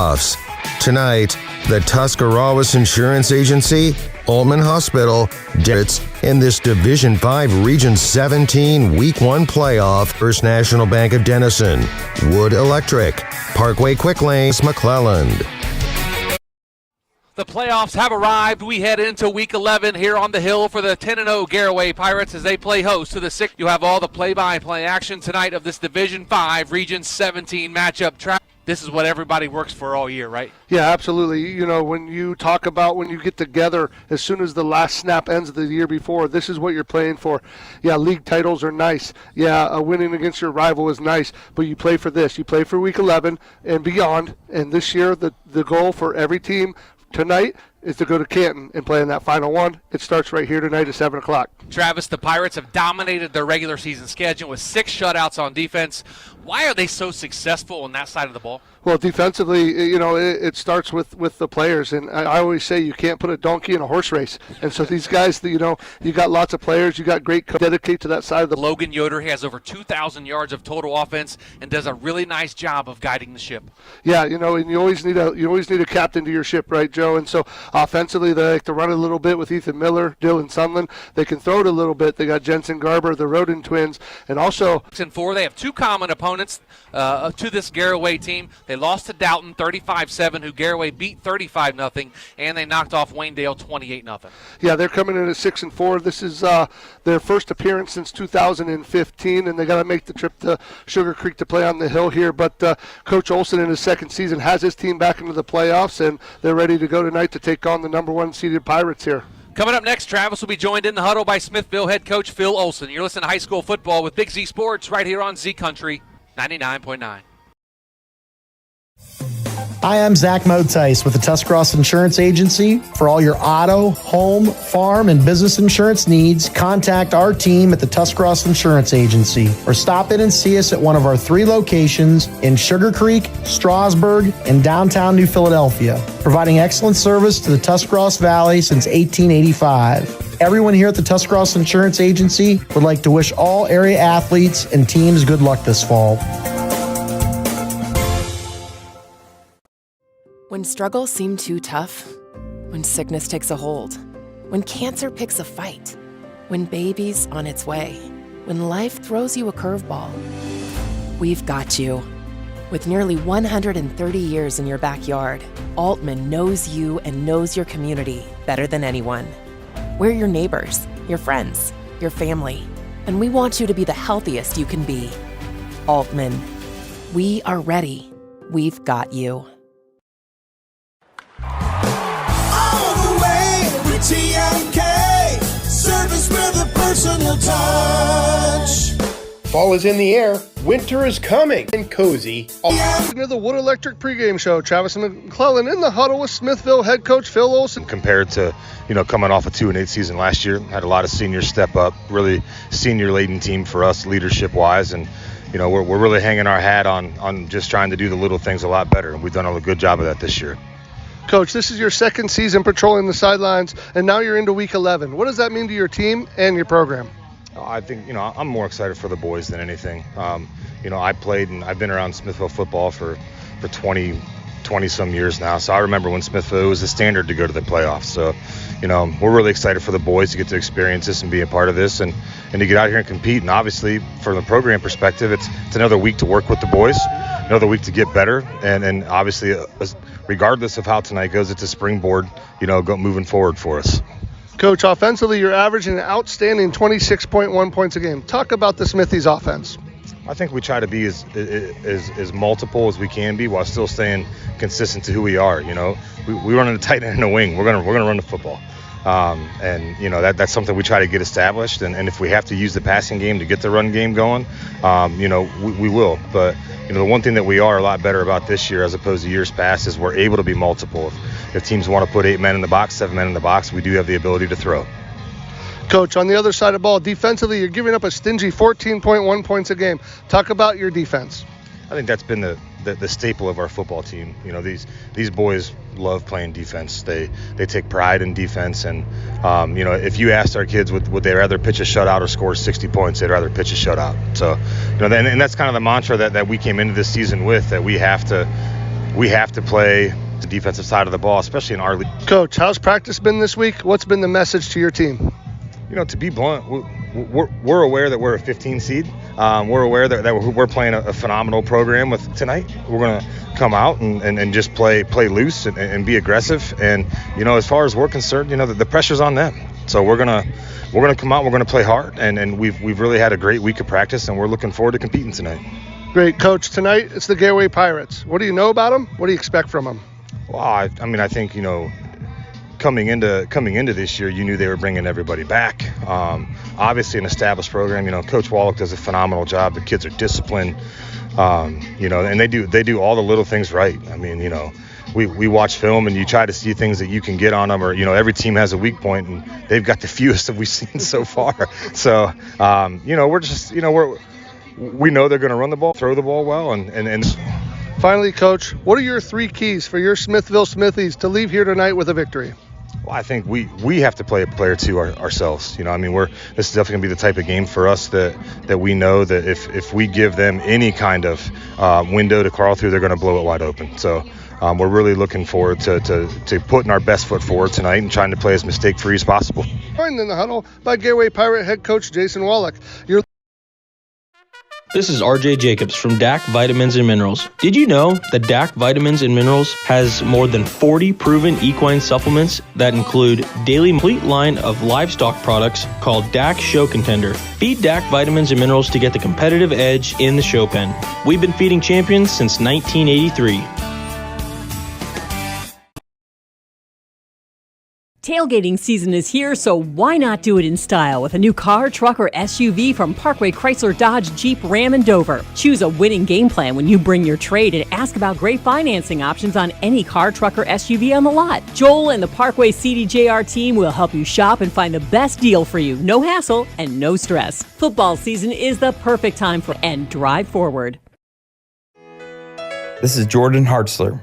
Offs. Tonight, the Tuscarawas Insurance Agency, Altman Hospital, Derritts in this Division 5 Region 17 Week 1 playoff. First National Bank of Denison, Wood Electric, Parkway Quick Lanes, McClelland. The playoffs have arrived. We head into Week 11 here on the Hill for the 10-0 Garaway Pirates as they play host to the 6th. You have all the play-by-play action tonight of this Division 5 Region 17 matchup. This is what everybody works for all year, right? Yeah, absolutely. You know, when you talk about when you get together, as soon as the last snap ends of the year before, this is what you're playing for. Yeah, league titles are nice. Yeah, winning against your rival is nice, but you play for this. You play for Week 11 and beyond. And this year, the goal for every team tonight is to go to Canton and play in that final one. It starts right here tonight at 7 o'clock. Travis, the Pirates have dominated their regular season schedule with 6 shutouts on defense. Why are they so successful on that side of the ball? Well, defensively, you know, it starts with the players. And I always say you can't put a donkey in a horse race. And so these guys, you know, you got lots of players. You got great dedicate to that side of the Logan Yoder has over 2,000 yards of total offense and does a really nice job of guiding the ship. Yeah, you know, and you always need a captain to your ship, right, Joe? And so offensively, they like to run it a little bit with Ethan Miller, Dylan Sunland. They can throw it a little bit. They got Jensen Garber, the Rodin twins, and also in 4. They have 2 common opponents to this Garaway team. They lost to Dalton 35-7, who Garaway beat 35-0, and they knocked off Waynedale 28-0. Yeah, they're coming in at 6-4. This is their first appearance since 2015, and they got to make the trip to Sugarcreek to play on the Hill here. But Coach Olson in his second season has his team back into the playoffs, and they're ready to go tonight to take on the number 1 seeded Pirates here. Coming up next, Travis will be joined in the huddle by Smithville head coach Phil Olson. You're listening to High School Football with Big Z Sports right here on Z Country 99.9. Hi, I'm Zach Motice with the Tuscarawas Insurance Agency. For all your auto, home, farm, and business insurance needs, contact our team at the Tuscarawas Insurance Agency or stop in and see us at one of our 3 locations in Sugarcreek, Strasburg, and downtown New Philadelphia, providing excellent service to the Tuscarawas Valley since 1885. Everyone here at the Tuscarawas Insurance Agency would like to wish all area athletes and teams good luck this fall. When struggles seem too tough, when sickness takes a hold, when cancer picks a fight, when baby's on its way, when life throws you a curveball, we've got you. With nearly 130 years in your backyard, Altman knows you and knows your community better than anyone. We're your neighbors, your friends, your family, and we want you to be the healthiest you can be. Altman, we are ready. We've got you. TMK, service with a personal touch. Fall is in the air. Winter is coming. And cozy. Welcome to the Wood Electric pregame show. Travis and McClelland in the huddle with Smithville head coach Phil Olson. Compared to, coming off a 2-8 season last year, had a lot of seniors step up. Really senior-laden team for us, leadership-wise, and we're really hanging our hat on just trying to do the little things a lot better. And we've done a good job of that this year. Coach, this is your second season patrolling the sidelines, and now you're into Week 11. What does that mean to your team and your program? I think, I'm more excited for the boys than anything. I played and I've been around Smithville football for 20-some years now. So I remember when Smithville was the standard to go to the playoffs. So, we're really excited for the boys to get to experience this and be a part of this and to get out here and compete. And obviously, from the program perspective, it's another week to work with the boys, another week to get better. And obviously, regardless of how tonight goes, it's a springboard, moving forward for us. Coach, offensively, you're averaging an outstanding 26.1 points a game. Talk about the Smithies offense. I think we try to be as multiple as we can be while still staying consistent to who we are. We run in a tight end and a wing. We're gonna run the football, that's something we try to get established. And if we have to use the passing game to get the run game going, we will. But the one thing that we are a lot better about this year as opposed to years past is we're able to be multiple. If teams want to put 8 men in the box, 7 men in the box, we do have the ability to throw. Coach, on the other side of the ball, defensively, you're giving up a stingy 14.1 points a game. Talk about your defense. I think that's been the staple of our football team. These boys love playing defense. They take pride in defense. And, if you asked our kids would they rather pitch a shutout or score 60 points, they'd rather pitch a shutout. So, and that's kind of the mantra that we came into this season with, that we have to we have to play the defensive side of the ball, especially in our league. Coach, how's practice been this week? What's been the message to your team? To be blunt, we're aware that we're a 15 seed. We're aware that we're playing a phenomenal program with tonight. We're going to come out and just play loose and be aggressive. And, as far as we're concerned, the pressure's on them. So we're going to come out, we're going to play hard. And we've really had a great week of practice, and we're looking forward to competing tonight. Great. Coach, tonight it's the Garaway Pirates. What do you know about them? What do you expect from them? Well, I think, coming into this year, you knew they were bringing everybody back. Obviously, an established program. Coach Wallach does a phenomenal job. The kids are disciplined. And they do all the little things right. We watch film and you try to see things that you can get on them, or every team has a weak point, and they've got the fewest that we've seen so far. So we're just we know they're going to run the ball, throw the ball well, and. Finally, Coach, what are your 3 keys for your Smithville Smithies to leave here tonight with a victory? Well, I think we have to play a player two ourselves. This is definitely going to be the type of game for us that we know that if we give them any kind of window to crawl through, they're going to blow it wide open. So we're really looking forward to putting our best foot forward tonight and trying to play as mistake-free as possible. Joined in the huddle by Garaway Pirate head coach Jason Wallach. This is RJ Jacobs from DAC Vitamins and Minerals. Did you know that DAC Vitamins and Minerals has more than 40 proven equine supplements that include daily complete line of livestock products called DAC Show Contender? Feed DAC Vitamins and Minerals to get the competitive edge in the show pen. We've been feeding champions since 1983. Tailgating season is here, so why not do it in style with a new car, truck, or SUV from Parkway Chrysler Dodge Jeep Ram and Dover. Choose a winning game plan when you bring your trade and ask about great financing options on any car, truck, or SUV on the lot. Joel and the Parkway CDJR team will help you shop and find the best deal for you. No hassle and no stress. Football season is the perfect time for and drive forward. This is Jordan Hartzler.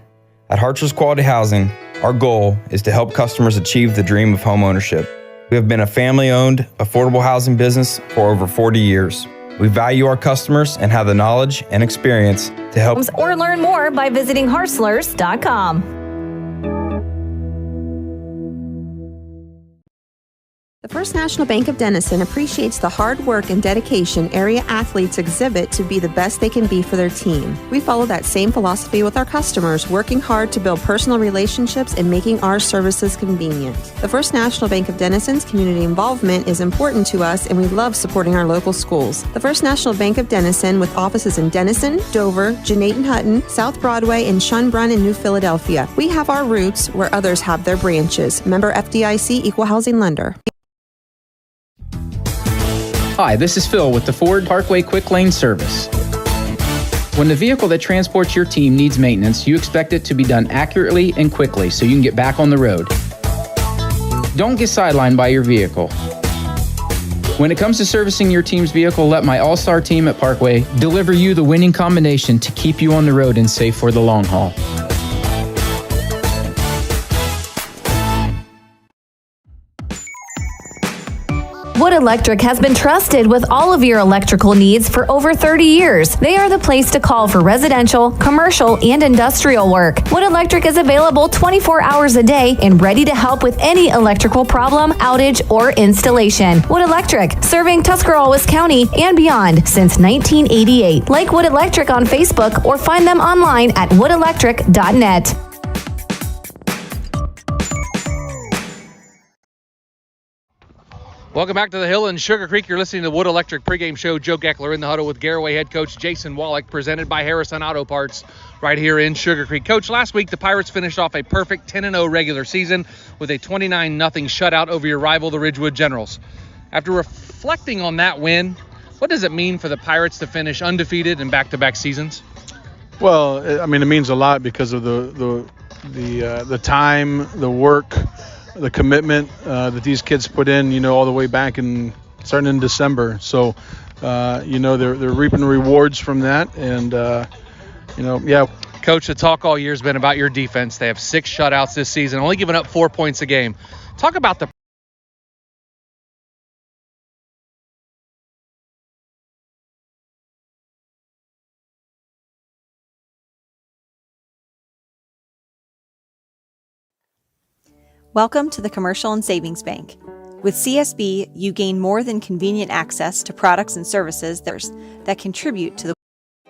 At Hartzler's Quality Housing, our goal is to help customers achieve the dream of home ownership. We have been a family-owned, affordable housing business for over 40 years. We value our customers and have the knowledge and experience to help. Or learn more by visiting Hartzlers.com. The First National Bank of Denison appreciates the hard work and dedication area athletes exhibit to be the best they can be for their team. We follow that same philosophy with our customers, working hard to build personal relationships and making our services convenient. The First National Bank of Denison's community involvement is important to us, and we love supporting our local schools. The First National Bank of Denison, with offices in Denison, Dover, Jeanette Hutton, South Broadway, and Schönbrunn in New Philadelphia. We have our roots where others have their branches. Member FDIC, Equal Housing Lender. Hi, this is Phil with the Ford Parkway Quick Lane Service. When the vehicle that transports your team needs maintenance, you expect it to be done accurately and quickly so you can get back on the road. Don't get sidelined by your vehicle. When it comes to servicing your team's vehicle, let my all-star team at Parkway deliver you the winning combination to keep you on the road and safe for the long haul. Wood Electric has been trusted with all of your electrical needs for over 30 years. They are the place to call for residential, commercial, and industrial work. Wood Electric is available 24 hours a day and ready to help with any electrical problem, outage, or installation. Wood Electric, serving Tuscarawas County and beyond since 1988. Like Wood Electric on Facebook or find them online at woodelectric.net. Welcome back to the Hill in Sugarcreek. You're listening to Wood Electric Pregame Show. Joe Geckler in the huddle with Garaway head coach Jason Wallach, presented by Harrison Auto Parts right here in Sugarcreek. Coach, last week the Pirates finished off a perfect 10-0 regular season with a 29-0 shutout over your rival, the Ridgewood Generals. After reflecting on that win, what does it mean for the Pirates to finish undefeated in back-to-back seasons? Well, it means a lot because of the time, the work, the commitment that these kids put in, all the way back starting in December. So, they're reaping rewards from that. And, yeah. Coach, the talk all year has been about your defense. They have 6 shutouts this season, only giving up 4 points a game. Talk about the Welcome to the Commercial and Savings Bank. With CSB, you gain more than convenient access to products and services that contribute to the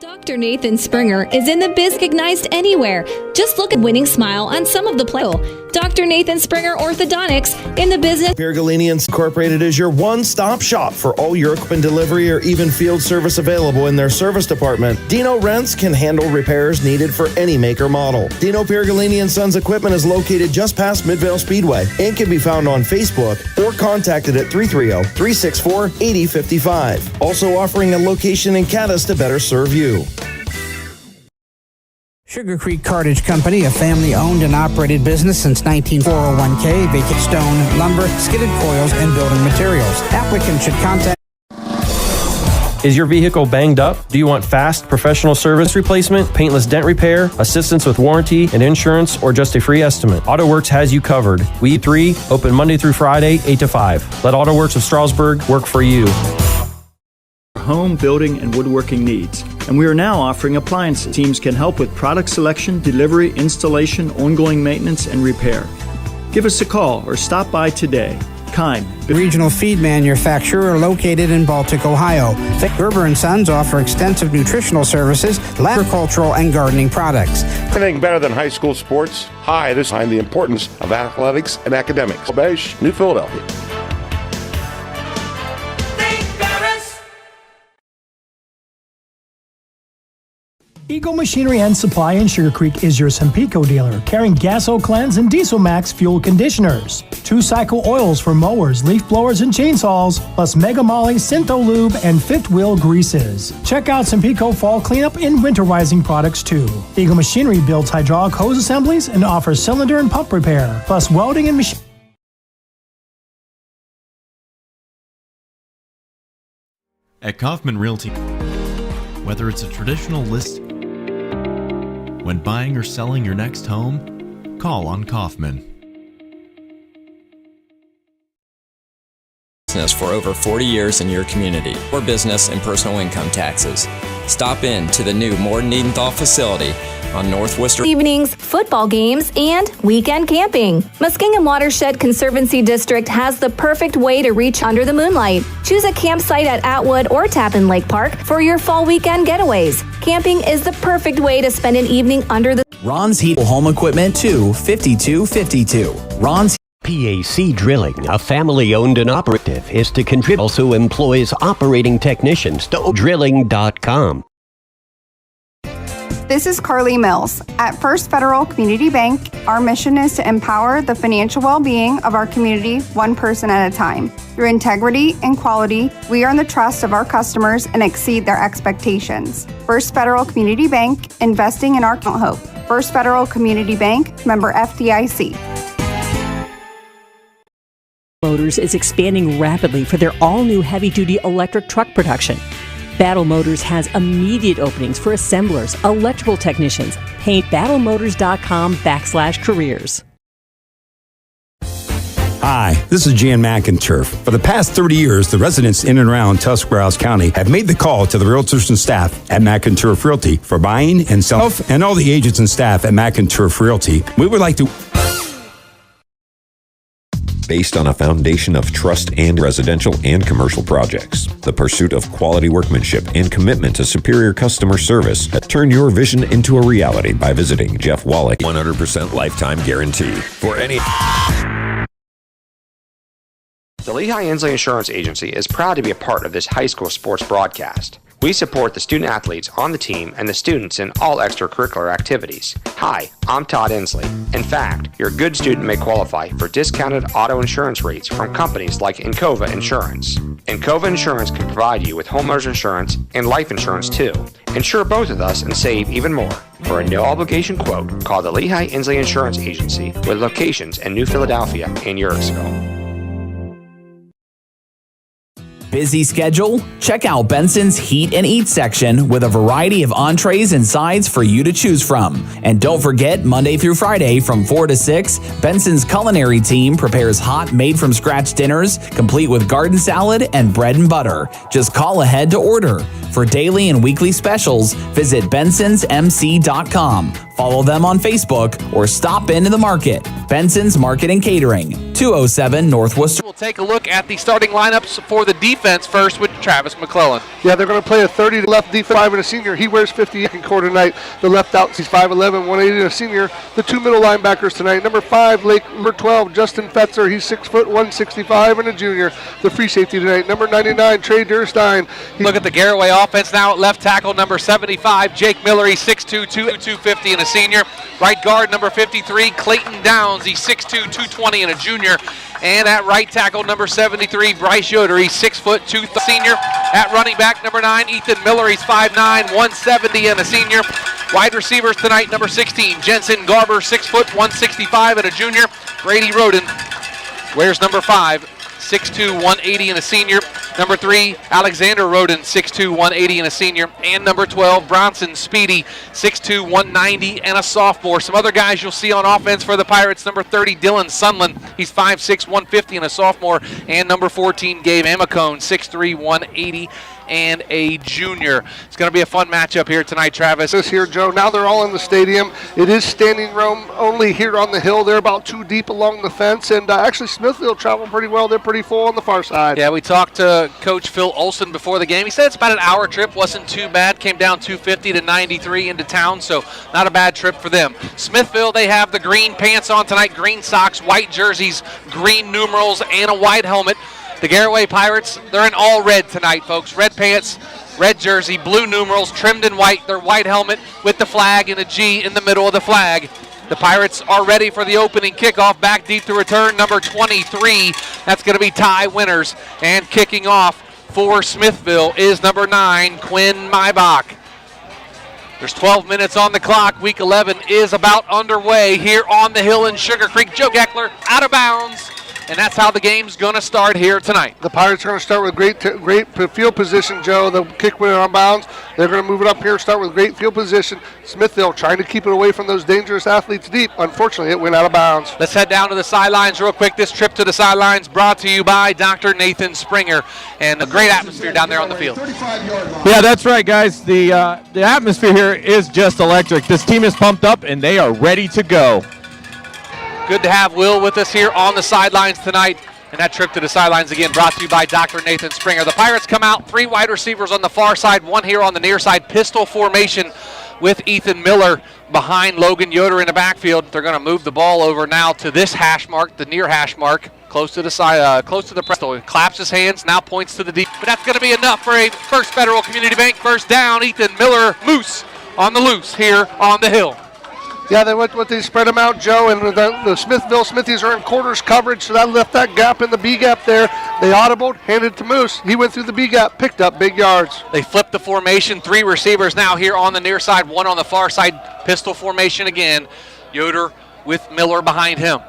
Dr. Nathan Springer is in the biz recognized anywhere. Just look at winning smile on some of the play. Dr. Nathan Springer Orthodontics in the business. Piergalini Incorporated is your one-stop shop for all your equipment delivery or even field service available in their service department. Dino Rents can handle repairs needed for any make or model. Dino Piergalini & Sons equipment is located just past Smithville Speedway and can be found on Facebook or contacted at 330-364-8055. Also offering a location in Caddis to better serve you. Sugarcreek Cartage Company, a family-owned and operated business since 1940. 401k, vacant stone, lumber, skidded coils, and building materials. Applicants should contact. Is your vehicle banged up? Do you want fast, professional service replacement, paintless dent repair, assistance with warranty and insurance, or just a free estimate? AutoWorks has you covered. We 3 open Monday through Friday, 8 to 5. Let AutoWorks of Strasburg work for you. Home, building, and woodworking needs. And we are now offering appliances. Teams can help with product selection, delivery, installation, ongoing maintenance, and repair. Give us a call or stop by today. Keim. Regional feed manufacturer located in Baltic, Ohio. Gerber & Sons offer extensive nutritional services, agricultural, and gardening products. Anything better than high school sports? Hi, this is behind the importance of athletics and academics. Beige, New Philadelphia. Eagle Machinery and Supply in Sugarcreek is your Sempico dealer, carrying Gaso Cleanse and Diesel Max fuel conditioners, 2-cycle oils for mowers, leaf blowers, and chainsaws, plus Mega Molly, Syntho Lube, and fifth wheel greases. Check out Sempico fall cleanup and winterizing products too. Eagle Machinery builds hydraulic hose assemblies and offers cylinder and pump repair, plus welding and machine. At Kaufman Realty, whether it's a traditional list, when buying or selling your next home, call on Kaufman. For over 40 years in your community for business and personal income taxes. Stop in to the new Morton Edenthal facility on North Worcester. Evenings, football games, and weekend camping. Muskingum Watershed Conservancy District has the perfect way to reach under the moonlight. Choose a campsite at Atwood or Tappan Lake Park for your fall weekend getaways. Camping is the perfect way to spend an evening under the... Ron's Heat Home Equipment 2, 5252. Ron's PAC Drilling, a family-owned and operative, is to contribute. Also employs operating technicians to drilling.com. This is Carly Mills. At First Federal Community Bank, our mission is to empower the financial well-being of our community one person at a time. Through integrity and quality, we earn the trust of our customers and exceed their expectations. First Federal Community Bank, investing in our hope. First Federal Community Bank, member FDIC. Motors is expanding rapidly for their all-new heavy-duty electric truck production. Battle Motors has immediate openings for assemblers, electrical technicians. Paint battlemotors.com/careers. Hi, this is Jan McInturf. For the past 30 years, the residents in and around Tuscarawas County have made the call to the realtors and staff at McInturf Realty for buying and selling. And all the agents and staff at McInturf Realty, we would like to... Based on a foundation of trust and residential and commercial projects, the pursuit of quality workmanship and commitment to superior customer service. Turn your vision into a reality by visiting Jeff Wallach. 100% lifetime guarantee for any. The Lehigh Inslee Insurance Agency is proud to be a part of this high school sports broadcast. We support the student athletes on the team and the students in all extracurricular activities. Hi, I'm Todd Inslee. In fact, your good student may qualify for discounted auto insurance rates from companies like Encova Insurance. Encova Insurance can provide you with homeowners insurance and life insurance too. Insure both with us and save even more. For a no-obligation quote, call the Lehigh Inslee Insurance Agency with locations in New Philadelphia and Yorksville. Busy schedule? Check out Benson's Heat and Eat section with a variety of entrees and sides for you to choose from. And don't forget, Monday through Friday from 4 to 6, Benson's culinary team prepares hot, made-from-scratch dinners, complete with garden salad and bread and butter. Just call ahead to order. For daily and weekly specials, visit bensonsmc.com. Follow them on Facebook or stop into the market. Benson's Market and Catering, 207 North Worcester. We'll take a look at the starting lineups for the defense first with Travis McClelland. Yeah, they're going to play a 30 left defense, 5 and a senior. He wears 50 in quarter tonight. The left out, he's 5'11", 180 and a senior. The two middle linebackers tonight, number 5, number 12, Justin Fetzer. He's 6 foot, 165 and a junior. The free safety tonight, number 99, Trey Durstein. Look at the Garaway offense now at left tackle, number 75, Jake Miller. He's 6'2", 250 and a senior. Right guard, number 53, Clayton Downs. He's 6'2", 220 and a junior. And at right tackle, number 73, Bryce Yoder. He's 6 foot, 2 senior. At running back, number 9, Ethan Miller. He's 5'9", 170 and a senior. Wide receivers tonight, number 16, Jensen Garber, 6 foot, 165 and a junior. Brady Roden wears number 5, 6'2", 180 and a senior. Number 3, Alexander Roden, 6'2", 180 and a senior. And number 12, Bronson Speedy, 6'2", 190 and a sophomore. Some other guys you'll see on offense for the Pirates, number 30, Dylan Sunland. He's 5'6", 150 and a sophomore. And number 14, Gabe Amicone, 6'3", 180 and a junior. It's going to be a fun matchup here tonight, Travis. This here, Joe, now they're all in the stadium. It is standing room only here on the hill. They're about 2 deep along the fence, and actually Smithville traveled pretty well. They're pretty full on the far side. Yeah, we talked to Coach Phil Olson before the game. He said it's about an hour trip. Wasn't too bad. Came down 250 to 93 into town, so not a bad trip for them. Smithville, they have the green pants on tonight, green socks, white jerseys, green numerals, and a white helmet. The Garaway Pirates, they're in all red tonight, folks. Red pants, red jersey, blue numerals, trimmed in white. Their white helmet with the flag and a G in the middle of the flag. The Pirates are ready for the opening kickoff. Back deep to return, number 23. That's going to be Ty Winters. And kicking off for Smithville is number 9, Quinn Maybach. There's 12 minutes on the clock. Week 11 is about underway here on the hill in Sugarcreek. Joe Geckler out of bounds. And that's how the game's going to start here tonight. The Pirates are going to start with great field position, Joe. The kick went on bounds. They're going to move it up here, start with great field position. Smithville trying to keep it away from those dangerous athletes deep. Unfortunately, it went out of bounds. Let's head down to the sidelines real quick. This trip to the sidelines brought to you by Dr. Nathan Springer. And a great atmosphere down there on the field. Yeah, that's right, guys. The atmosphere here is just electric. This team is pumped up, and they are ready to go. Good to have Will with us here on the sidelines tonight. And that trip to the sidelines again brought to you by Dr. Nathan Springer. The Pirates come out, 3 wide receivers on the far side, 1 here on the near side. Pistol formation with Ethan Miller behind Logan Yoder in the backfield. They're going to move the ball over now to this hash mark, the near hash mark, close to the side, close to the pistol. Claps his hands, now points to the deep. But that's going to be enough for a First Federal Community Bank first down. Ethan Miller, Moose on the loose here on the hill. Yeah, they spread them out, Joe, and the Smithville Smithies are in quarters coverage, so that left that gap in the B gap there. They audibled, handed it to Moose. He went through the B gap, picked up big yards. They flipped the formation, 3 receivers now here on the near side, 1 on the far side. Pistol formation again. Yoder with Miller behind him.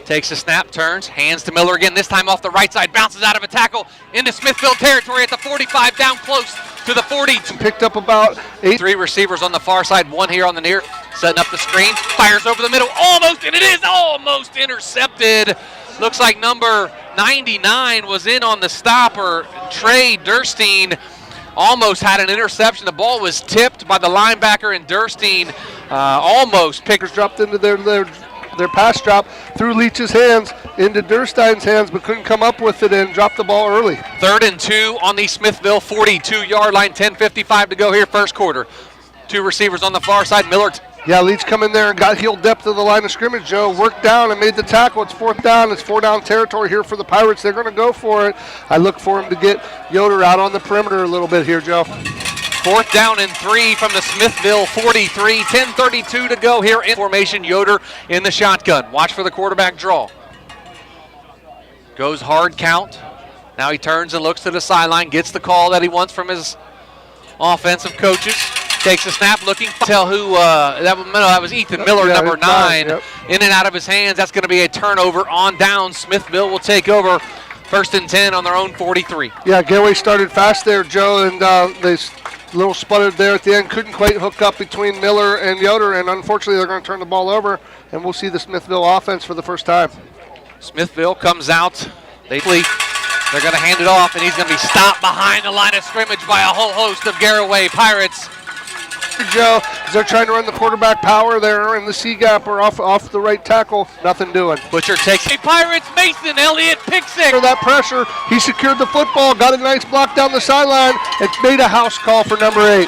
Takes a snap, turns, hands to Miller again, this time off the right side, bounces out of a tackle into Smithville territory at the 45, down close to the 40. Picked up about 8. 3 receivers on the far side, 1 here on the near. Setting up the screen, fires over the middle, almost, and it is almost intercepted. Looks like number 99 was in on the stopper. Trey Durstein almost had an interception. The ball was tipped by the linebacker, and Durstein almost picked. Dropped into their pass drop through Leach's hands into Durstein's hands, but couldn't come up with it and dropped the ball early. 3rd and 2 on the Smithville 42-yard line, 10:55 to go here, first quarter. 2 receivers on the far side, Miller. Yeah, Leach come in there and got heel depth of the line of scrimmage, Joe. Worked down and made the tackle. It's 4th down. It's 4-down territory here for the Pirates. They're going to go for it. I look for him to get Yoder out on the perimeter a little bit here, Joe. 4th down and 3 from the Smithville 43. 10:32 to go here in formation. Yoder in the shotgun. Watch for the quarterback draw. Goes hard count. Now he turns and looks to the sideline. Gets the call that he wants from his offensive coaches. Takes a snap, looking. Tell who that was Ethan Miller, number 9, in and out of his hands. That's going to be a turnover on down. Smithville will take over 1st and 10 on their own 43. Yeah, Garaway started fast there, Joe, and they little sputtered there at the end. Couldn't quite hook up between Miller and Yoder, and unfortunately they're going to turn the ball over, and we'll see the Smithville offense for the first time. Smithville comes out. They're going to hand it off, and he's going to be stopped behind the line of scrimmage by a whole host of Garaway Pirates. Joe, as they're trying to run the quarterback power there in the C gap or off the right tackle, nothing doing. Butcher takes a Pirates. Mason Elliott pick six. Under that pressure, he secured the football, got a nice block down the sideline, and made a house call for number 8.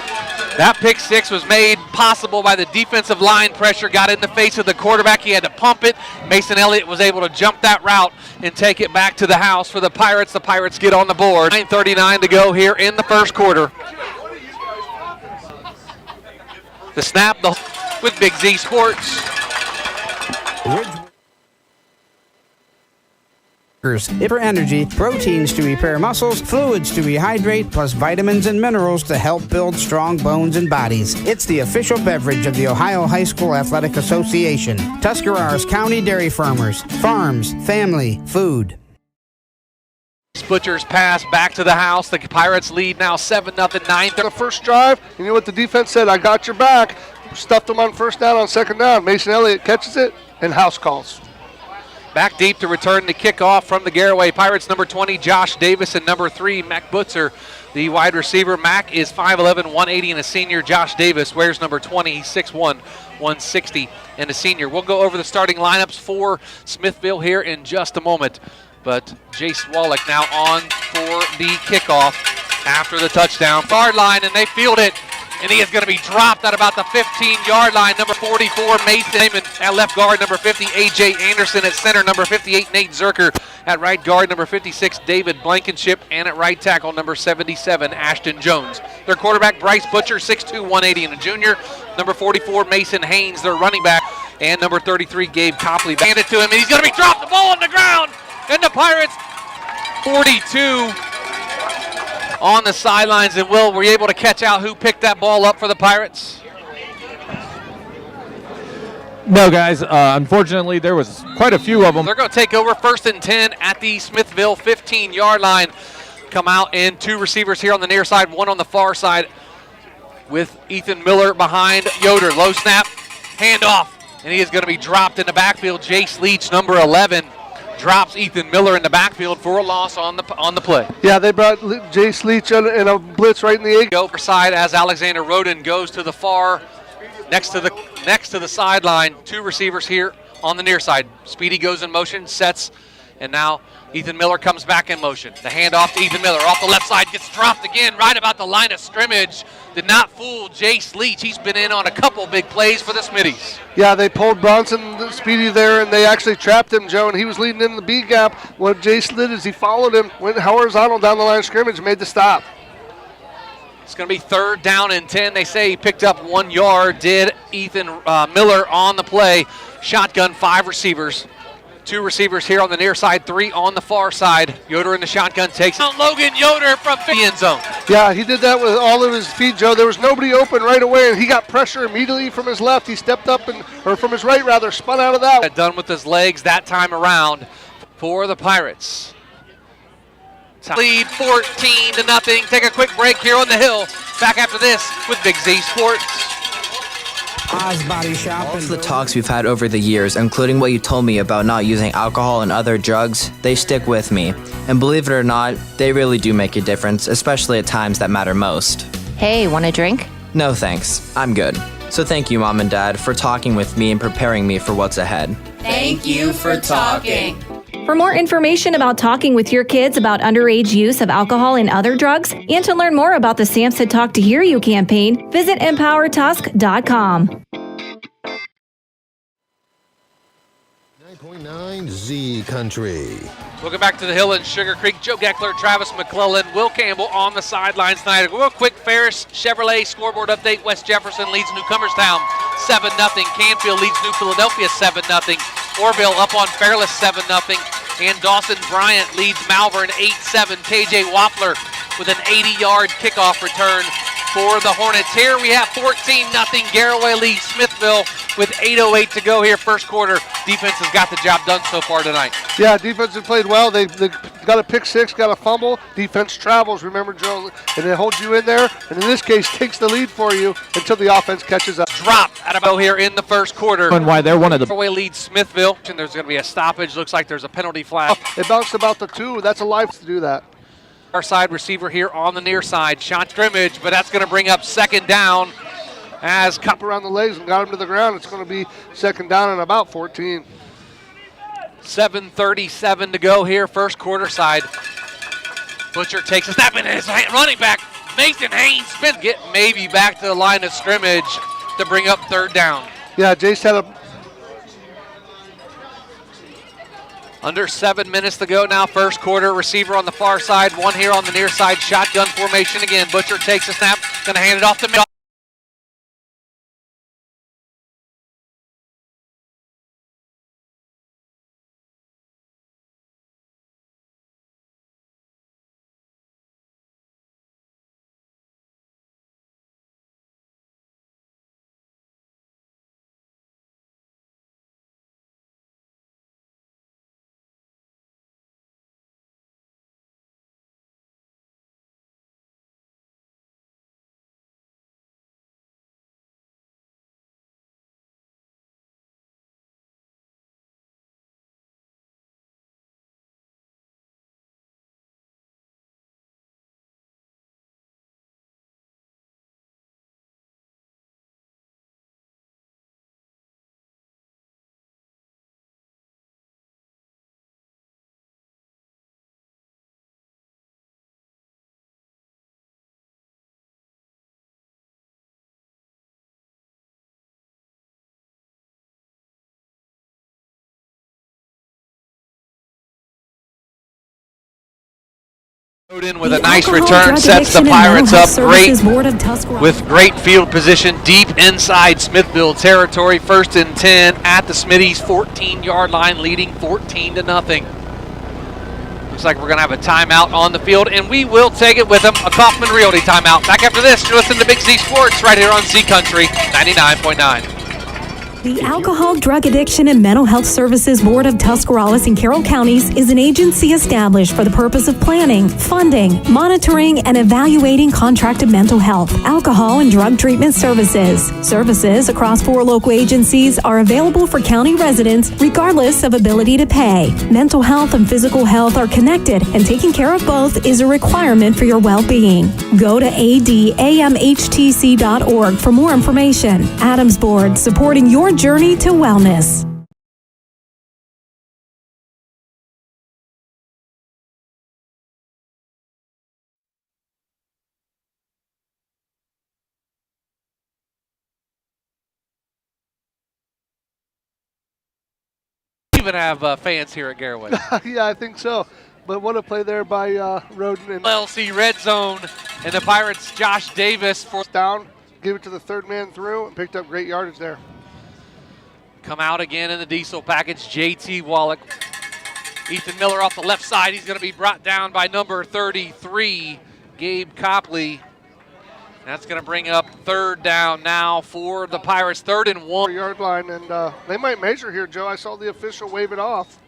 That pick six was made possible by the defensive line pressure, got in the face of the quarterback. He had to pump it. Mason Elliott was able to jump that route and take it back to the house for the Pirates. The Pirates get on the board. 9:39 to go here in the first quarter. The snap with Big Z Sports. For energy, proteins to repair muscles, fluids to rehydrate, plus vitamins and minerals to help build strong bones and bodies. It's the official beverage of the Ohio High School Athletic Association. Tuscarawas County Dairy Farmers. Farms, family, food. Butcher's pass back to the house. The Pirates lead now 7-0, 9. The first drive, you know what the defense said? I got your back. Stuffed them on first down on second down. Mason Elliott catches it and house calls. Back deep to return the kickoff from the Garaway Pirates. Number 20, Josh Davis, and number 3, Mac Butzer, the wide receiver. Mac is 5'11", 180, and a senior. Josh Davis wears number 20. He's 6'1", 160, and a senior. We'll go over the starting lineups for Smithville here in just a moment. But Jace Wallach now on for the kickoff after the touchdown. Guard line, and they field it. And he is going to be dropped at about the 15-yard line. Number 44, Mason Damon at left guard. Number 50, A.J. Anderson at center. Number 58, Nate Zerker at right guard. Number 56, David Blankenship. And at right tackle, number 77, Ashton Jones. Their quarterback, Bryce Butcher, 6'2", 180, and a junior. Number 44, Mason Haynes, their running back. And number 33, Gabe Copley. Hand it to him, and he's going to be dropped. The ball on the ground. And the Pirates, 42 on the sidelines. And Will, were you able to catch out who picked that ball up for the Pirates? No, guys. Unfortunately, there was quite a few of them. They're going to take over 1st and 10 at the Smithville 15-yard line. Come out in 2 receivers here on the near side, 1 on the far side with Ethan Miller behind Yoder. Low snap, handoff, and he is going to be dropped in the backfield. Jace Leach, number 11. Drops Ethan Miller in the backfield for a loss on the play. Yeah, they brought Jace Leach in a blitz right in the 8. Over side as Alexander Roden goes to the far next to the sideline. 2 receivers here on the near side. Speedy goes in motion, sets, and now Ethan Miller comes back in motion. The handoff to Ethan Miller off the left side, gets dropped again right about the line of scrimmage. Did not fool Jace Leach. He's been in on a couple big plays for the Smitties. Yeah, they pulled Bronson Speedy there, and they actually trapped him, Joe, and he was leading in the B gap. What Jace did is he followed him, went horizontal down the line of scrimmage, made the stop. It's going to be 3rd down and 10. They say he picked up 1 yard. Did Ethan Miller on the play. Shotgun, 5 receivers. 2 receivers here on the near side, 3 on the far side. Yoder in the shotgun takes out Logan Yoder from the end zone. Yeah, he did that with all of his feet, Joe. There was nobody open right away, and he got pressure immediately from his left. He stepped up, or from his right, rather, spun out of that. Done with his legs that time around for the Pirates. Lead 14-0. Take a quick break here on the hill. Back after this with Big Z Sports. Oz Body Shop. All of the talks we've had over the years, including what you told me about not using alcohol and other drugs, they stick with me. And believe it or not, they really do make a difference, especially at times that matter most. Hey, want a drink? No thanks, I'm good. So thank you, Mom and Dad, for talking with me and preparing me for what's ahead. Thank you for talking. For more information about talking with your kids about underage use of alcohol and other drugs, and to learn more about the SAMHSA Talk to Hear You campaign, visit EmpowerTusk.com. 9.9 Z Country. Welcome back to the Hill in Sugarcreek. Joe Geckler, Travis McClelland, Will Campbell on the sidelines tonight. A real quick Ferris Chevrolet scoreboard update. West Jefferson leads Newcomerstown 7-0. Canfield leads New Philadelphia 7-0. Orville up on Fairless 7-0. And Dawson Bryant leads Malvern 8-7. KJ Wappler with an 80-yard kickoff return for the Hornets. Here we have 14-0. Garaway leads Smithville with 8:08 to go here, first quarter. Defense has got the job done so far tonight. Yeah, defense has played well. They got a pick six, got a fumble. Defense travels, remember, Joe, and it holds you in there, and in this case takes the lead for you until the offense catches up. Drop at about here in the first quarter. And why they're one of the Garaway leads Smithville, and there's going to be a stoppage. Looks like there's a penalty flag. It bounced about the 2. That's a life to do that. Our side receiver here on the near side. Shot scrimmage, but that's going to bring up second down as Cup around the legs and got him to the ground. It's going to be second down and about 14. 7:37 to go here, first quarter side. Butcher takes a snap, and his running back, Mason Haynes, Smith, get maybe back to the line of scrimmage to bring up third down. Yeah, Jace had a... Under 7 minutes to go now, first quarter. Receiver on the far side, one here on the near side. Shotgun formation again. Butcher takes a snap, going to hand it off to middle. In with a nice return, sets the Pirates up great with great field position deep inside Smithville territory. 1st and 10 at the Smitty's 14-yard line, leading 14-0. Looks like we're going to have a timeout on the field, and we will take it with them, a Kaufman Realty timeout. Back after this, you're listening to Big Z Sports right here on Z Country 99.9. The Alcohol, Drug Addiction, and Mental Health Services Board of Tuscarawas and Carroll Counties is an agency established for the purpose of planning, funding, monitoring, and evaluating contracted mental health, alcohol, and drug treatment services. Services across 4 local agencies are available for county residents regardless of ability to pay. Mental health and physical health are connected, and taking care of both is a requirement for your well-being. Go to adamhtc.org for more information. Adams Board, supporting your journey to wellness. We even have fans here at Garaway. Yeah, I think so. But what a play there by Roden. And LC red zone, and the Pirates, Josh Davis, fourth down, give it to the third man through, and picked up great yardage there. Come out again in the diesel package, JT Wallach. Ethan Miller off the left side. He's going to be brought down by number 33, Gabe Copley. That's going to bring up third down now for the Pirates, 3rd and 1. Yard line, and they might measure here, Joe. I saw the official wave it off.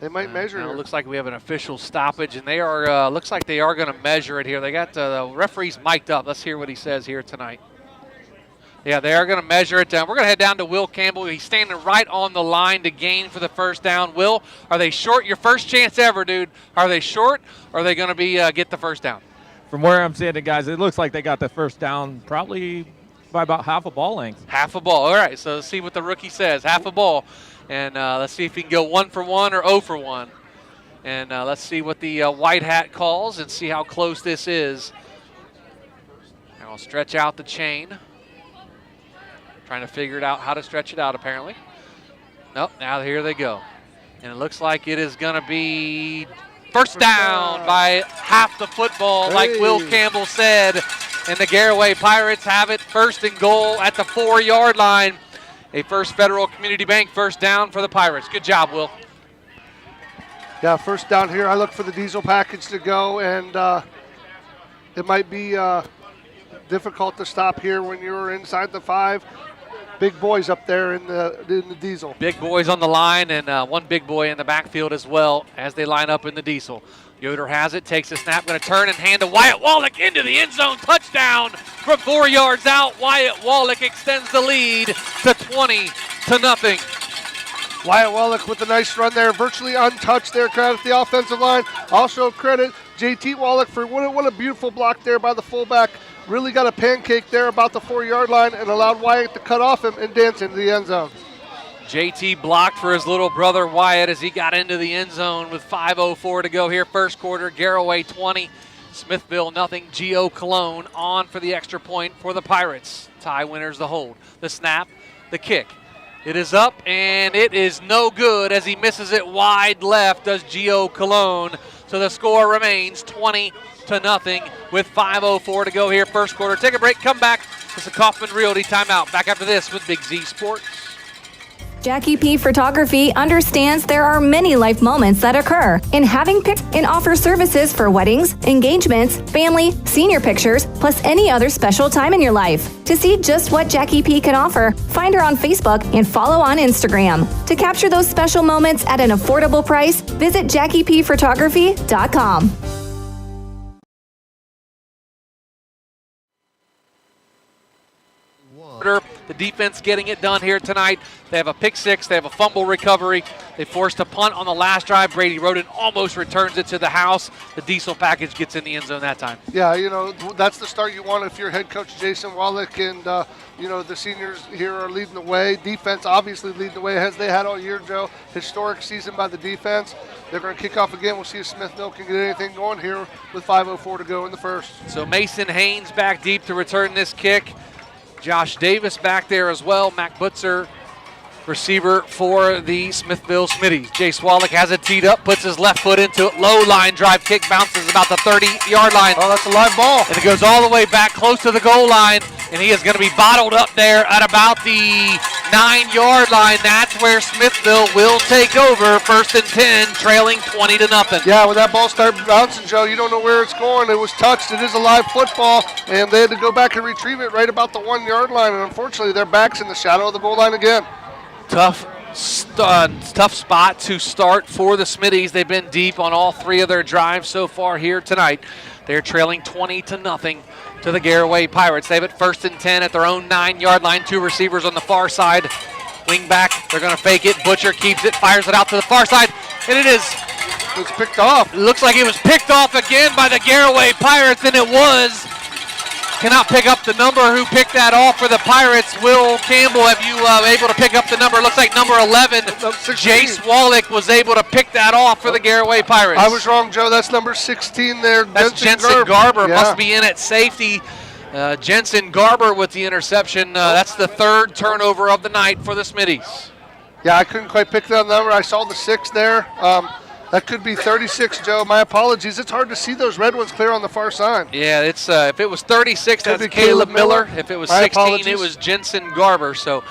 They might measure here. It looks like we have an official stoppage, and they are, looks like they are going to measure it here. They got the referees mic'd up. Let's hear what he says here tonight. Yeah, they are going to measure it down. We're going to head down to Will Campbell. He's standing right on the line to gain for the first down. Will, are they short? Your first chance ever, dude. Are they short, or are they going to be get the first down? From where I'm standing, guys, it looks like they got the first down probably by about half a ball length. Half a ball. All right, so let's see what the rookie says. Half a ball. And let's see if he can go 1 for 1 or 0 for 1. And let's see what the white hat calls and see how close this is. And I'll stretch out the chain. Trying to figure it out how to stretch it out, apparently. Nope, now here they go. And it looks like it is going to be first down by half the football, like Will Campbell said. And the Garaway Pirates have it 1st and goal at the 4-yard line. A First Federal Community Bank first down for the Pirates. Good job, Will. Yeah, first down here. I look for the diesel package to go, and it might be difficult to stop here when you're inside the 5. big boys up there in the diesel. Big boys on the line, and one big boy in the backfield as well as they line up in the diesel. Yoder has it, takes a snap, going to turn and hand to Wyatt Wallach into the end zone. Touchdown from 4 yards out. Wyatt Wallach extends the lead to 20-0. Wyatt Wallach with a nice run there, virtually untouched there, credit the offensive line. Also credit JT Wallach for what a beautiful block there by the fullback. Really got a pancake there about the 4-yard line and allowed Wyatt to cut off him and dance into the end zone. JT blocked for his little brother Wyatt as he got into the end zone with 5:04 to go here first quarter. Garaway 20, Smithville nothing. Gio Cologne on for the extra point for the Pirates. Tie winners the hold. The snap, the kick. It is up and it is no good as he misses it wide left, does Gio Cologne. So the score remains 20-0 with 5:04 to go here first quarter. Take a break, come back. It's a Kaufman Realty timeout. Back after this with Big Z Sports. Jackie P Photography understands there are many life moments that occur in having pics and offers services for weddings, engagements, family, senior pictures, plus any other special time in your life. To see just what Jackie P can offer, find her on Facebook and follow on Instagram. To capture those special moments at an affordable price, visit JackiePphotography.com. The defense getting it done here tonight. They have a pick six. They have a fumble recovery. They forced a punt on the last drive. Brady Roden almost returns it to the house. The diesel package gets in the end zone that time. Yeah, that's the start you want if you're head coach Jason Wallach and, the seniors here are leading the way. Defense obviously leading the way as they had all year, Joe. Historic season by the defense. They're going to kick off again. We'll see if Smithville can get anything going here with 5:04 to go in the first. So Mason Haynes back deep to return this kick. Josh Davis back there as well. Mac Butzer, receiver for the Smithville Smitties. Jace Wallach has it teed up, puts his left foot into it. Low line drive kick, bounces about the 30-yard line. Oh, that's a live ball. And it goes all the way back close to the goal line, and he is going to be bottled up there at about the 9-yard line. That's where Smithville will take over. 1st and 10, trailing 20-0. Yeah, when that ball started bouncing, Joe, you don't know where it's going. It was touched. It is a live football, and they had to go back and retrieve it right about the 1-yard line, and unfortunately their back's in the shadow of the goal line again. Tough spot to start for the Smitties. They've been deep on all 3 of their drives so far here tonight. They're trailing 20-0 to the Garaway Pirates. They have it 1st and 10 at their own 9-yard line. 2 receivers on the far side. Wing back, they're going to fake it. Butcher keeps it, fires it out to the far side, and it's picked off. It looks like it was picked off again by the Garaway Pirates, and it was. Cannot pick up the number. Who picked that off for the Pirates? Will Campbell, have you able to pick up the number? It looks like number 11. Jace Wallach was able to pick that off for the Garaway Pirates. I was wrong, Joe. That's number 16 there. That's Jensen Garber. Must be in at safety. Jensen Garber with the interception. That's the 3rd turnover of the night for the Smitties. Yeah, I couldn't quite pick that number. I saw the 6 there. That could be 36, Joe. My apologies. It's hard to see those red ones clear on the far side. Yeah, it's if it was 36, that's Caleb Miller. If it was 16, it was Jensen Garber. So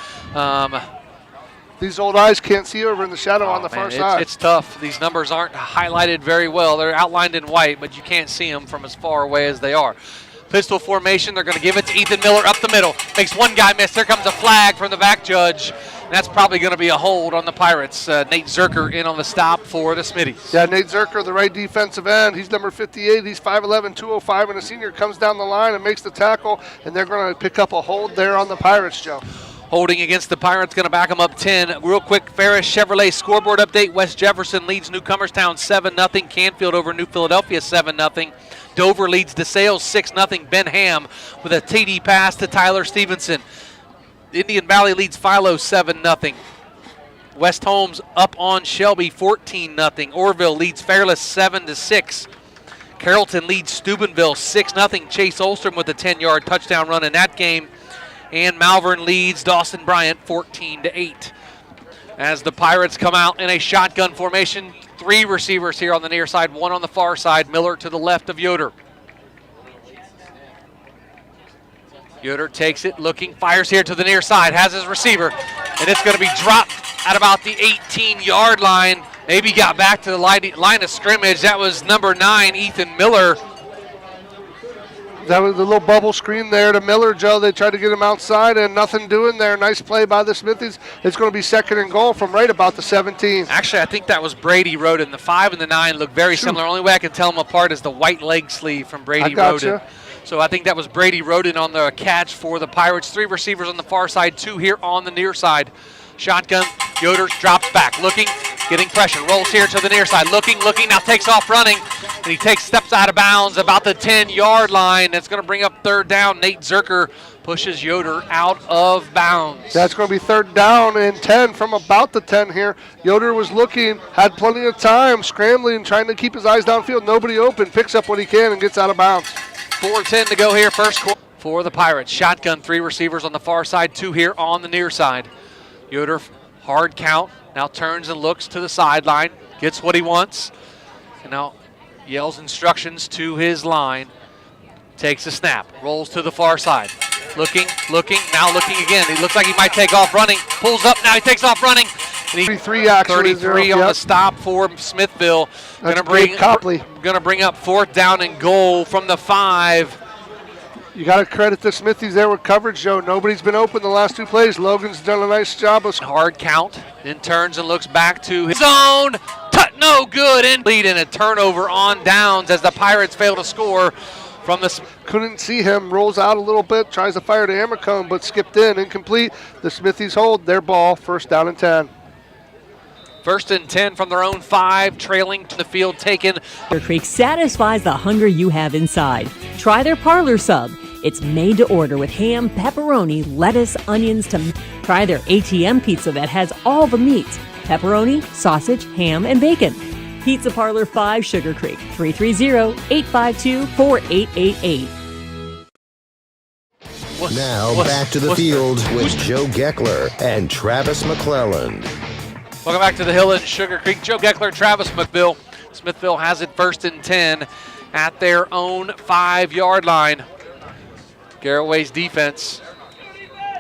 these old eyes can't see over in the shadow on the far side. It's tough. These numbers aren't highlighted very well. They're outlined in white, but you can't see them from as far away as they are. Pistol formation. They're going to give it to Ethan Miller up the middle. Makes one guy miss. There comes a flag from the back judge. And that's probably going to be a hold on the Pirates. Nate Zerker in on the stop for the Smitties. Yeah, Nate Zerker, the right defensive end. He's number 58. He's 5'11", 205, and a senior comes down the line and makes the tackle, and they're going to pick up a hold there on the Pirates, Joe. Holding against the Pirates, going to back them up 10. Real quick, Ferris Chevrolet scoreboard update. West Jefferson leads Newcomerstown 7-0. Canfield over New Philadelphia 7-0. Dover leads DeSales 6-0. Ben Ham with a TD pass to Tyler Stevenson. Indian Valley leads Philo 7-0. West Holmes up on Shelby 14-0. Orville leads Fairless 7-6. Carrollton leads Steubenville 6-0. Chase Olstrom with a 10-yard touchdown run in that game. And Malvern leads Dawson Bryant 14-8. As the Pirates come out in a shotgun formation, 3 receivers here on the near side, 1 on the far side. Miller to the left of Yoder. Yoder takes it, looking, fires here to the near side, has his receiver, and it's going to be dropped at about the 18-yard line. Maybe got back to the line of scrimmage. That was number 9, Ethan Miller. That was the little bubble screen there to Miller, Joe. They tried to get him outside and nothing doing there. Nice play by the Smithies. It's going to be second and goal from right about the 17. Actually, I think that was Brady Roden. The 5 and the 9 look very similar. Only way I can tell them apart is the white leg sleeve from Brady Roden. So I think that was Brady Roden on the catch for the Pirates. 3 receivers on the far side, 2 here on the near side. Shotgun, Yoder drops back, looking, getting pressure, rolls here to the near side, looking, now takes off running, and he steps out of bounds about the 10-yard line. That's going to bring up third down. Nate Zerker pushes Yoder out of bounds. That's going to be third down and 10 from about the 10 here. Yoder was looking, had plenty of time, scrambling, trying to keep his eyes downfield. Nobody open, picks up what he can and gets out of bounds. 4:10 to go here, first quarter for the Pirates. Shotgun, 3 receivers on the far side, 2 here on the near side. Yoder, hard count, now turns and looks to the sideline, gets what he wants, and now yells instructions to his line. Takes a snap, rolls to the far side. Looking, now looking again. He looks like he might take off running. Pulls up, now he takes off running. 33 actually. 33 on the stop for Smithville. Going to bring up 4th down and goal from the 5. You got to credit the Smithies there with coverage, Joe. Nobody's been open the last 2 plays. Logan's done a nice job of hard count, then turns and looks back to his zone. No good. And lead in a turnover on downs as the Pirates fail to score from the. Couldn't see him. Rolls out a little bit. Tries to fire to Amercombe, but skipped in. Incomplete. The Smithies hold their ball. 1st down and 10. 1st and 10 from their own 5, trailing to the field taken. Sugarcreek satisfies the hunger you have inside. Try their parlor sub. It's made to order with ham, pepperoni, lettuce, onions. Try their ATM pizza that has all the meats: pepperoni, sausage, ham, and bacon. Pizza Parlor 5 Sugarcreek, 330-852-4888. Now back to the field with Joe Geckler and Travis McClelland. Welcome back to the Hill in Sugarcreek. Joe Geckler, Travis Smithville. Smithville has it 1st and 10 at their own 5-yard line. Garaway's defense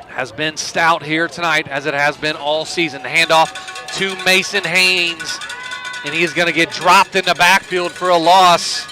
has been stout here tonight, as it has been all season. The handoff to Mason Haynes, and he is going to get dropped in the backfield for a loss.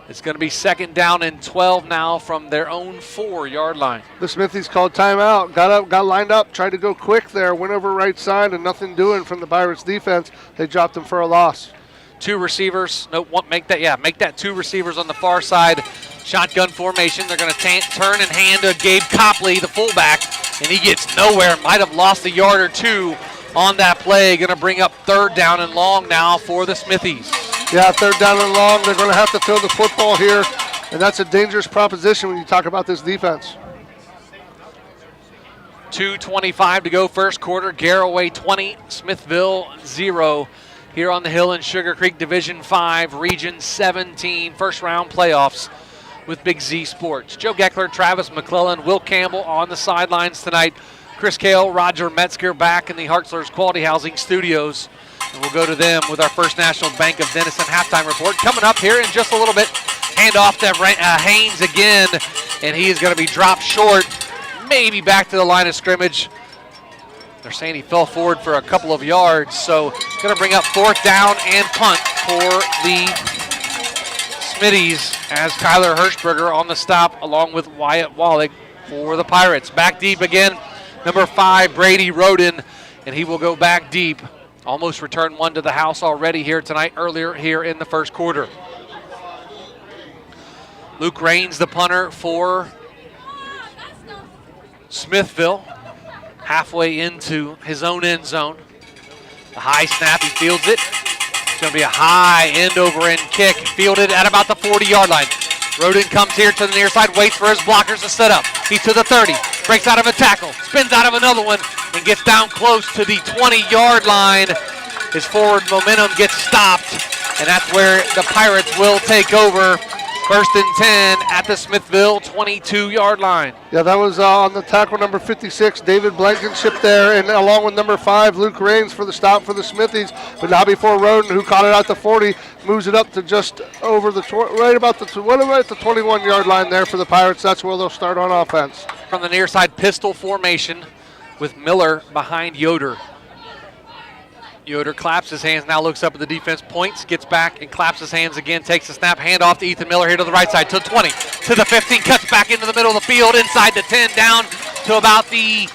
It's going to be 2nd down and 12 now from their own 4-yard line. The Smithies called timeout. Got up, got lined up, tried to go quick there, went over right side, and nothing doing from the Pirates defense. They dropped him for a loss. 2 receivers. Make that 2 receivers on the far side. Shotgun formation. They're going to turn and hand to Gabe Copley, the fullback, and he gets nowhere. Might have lost a yard or 2 on that play. Going to bring up 3rd down and long now for the Smithies. Yeah, 3rd down and long. They're going to have to throw the football here, and that's a dangerous proposition when you talk about this defense. 2:25 to go, first quarter. Garaway 20, Smithville 0. Here on the Hill in Sugarcreek, Division 5, Region 17, first-round playoffs with Big Z Sports. Joe Geckler, Travis McClelland, Will Campbell on the sidelines tonight. Chris Kale, Roger Metzger back in the Hartzler's Quality Housing Studios. And we'll go to them with our First National Bank of Denison halftime report. Coming up here in just a little bit, hand off to Haynes again, and he is going to be dropped short, maybe back to the line of scrimmage. They're saying he fell forward for a couple of yards, so going to bring up 4th down and punt for the Smitties as Kyler Hirschberger on the stop along with Wyatt Wallach for the Pirates. Back deep again, number 5, Brady Roden, and he will go back deep. Almost returned one to the house already here tonight, earlier here in the first quarter. Luke Raines, the punter for Smithville, halfway into his own end zone. The high snap, he fields it. It's going to be a high end-over-end kick, fielded at about the 40-yard line. Roden comes here to the near side, waits for his blockers to set up. He's to the 30, breaks out of a tackle, spins out of another one, and gets down close to the 20-yard line. His forward momentum gets stopped, and that's where the Pirates will take over. 1st and 10 at the Smithville 22-yard line. Yeah, that was on the tackle, number 56, David Blankenship there, and along with number 5, Luke Raines for the stop for the Smithies. But now before Roden, who caught it out the 40, moves it up to just over the, right about the 21-yard line there for the Pirates. That's where they'll start on offense. From the near side, pistol formation with Miller behind Yoder. Yoder claps his hands, now looks up at the defense, points, gets back, and claps his hands again, takes the snap, hand off to Ethan Miller here to the right side, to the 20, to the 15, cuts back into the middle of the field, inside the 10, down to about the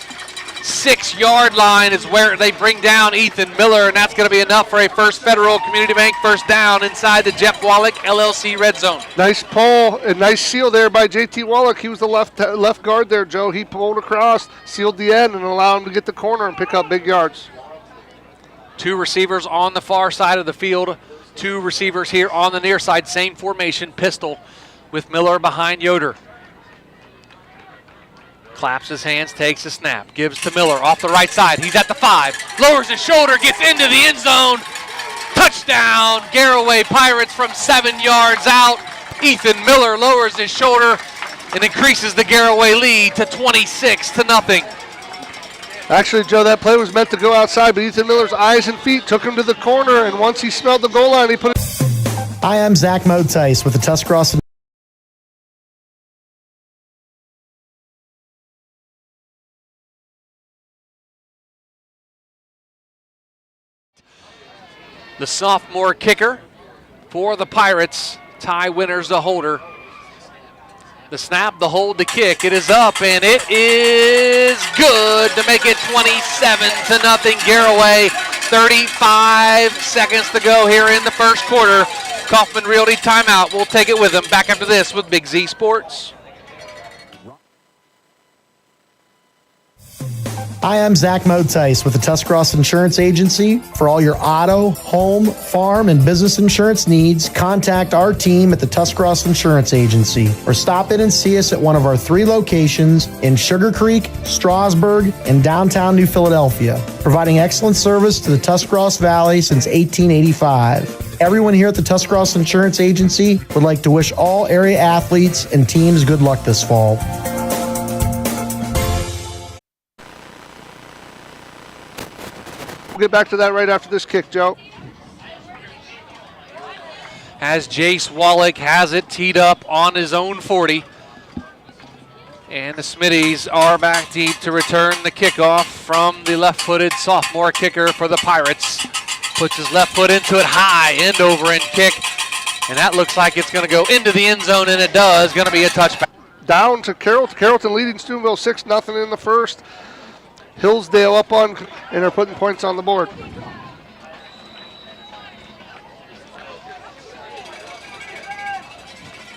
6-yard line is where they bring down Ethan Miller, and that's going to be enough for a First Federal Community Bank first down inside the Jeff Wallach LLC red zone. Nice pull and nice seal there by JT Wallach. He was the left guard there, Joe. He pulled across, sealed the end, and allowed him to get the corner and pick up big yards. 2 receivers on the far side of the field, 2 receivers here on the near side, same formation, pistol with Miller behind Yoder. Claps his hands, takes a snap, gives to Miller off the right side. He's at the 5, lowers his shoulder, gets into the end zone. Touchdown, Garaway Pirates from 7 yards out. Ethan Miller lowers his shoulder and increases the Garaway lead to 26-0. Actually, Joe, that play was meant to go outside, but Ethan Miller's eyes and feet took him to the corner, and once he smelled the goal line, he put it. Hi, I'm Zach Motice with the Tuscarawas. The sophomore kicker for the Pirates. Ty Winters, the holder. The snap, the hold, the kick. It is up, and it is good to make it 27-0. Garaway, 35 seconds to go here in the first quarter. Kaufman Realty timeout. We'll take it with them. Back after this with Big Z Sports. Hi, I'm Zach Motice with the Tuscarawas Insurance Agency. For all your auto, home, farm, and business insurance needs, contact our team at the Tuscarawas Insurance Agency or stop in and see us at one of our 3 locations in Sugarcreek, Strasburg, and downtown New Philadelphia, providing excellent service to the Tuscarawas Valley since 1885. Everyone here at the Tuscarawas Insurance Agency would like to wish all area athletes and teams good luck this fall. We'll get back to that right after this kick, Joe. As Jace Wallach has it teed up on his own 40. And the Smitties are back deep to return the kickoff from the left-footed sophomore kicker for the Pirates. Puts his left foot into it high, end over end kick. And that looks like it's going to go into the end zone, and it does. Going to be a touchback. Down to Carrollton. Carrollton leading Steubenville 6-0 in the first. Hillsdale up on, and they're putting points on the board.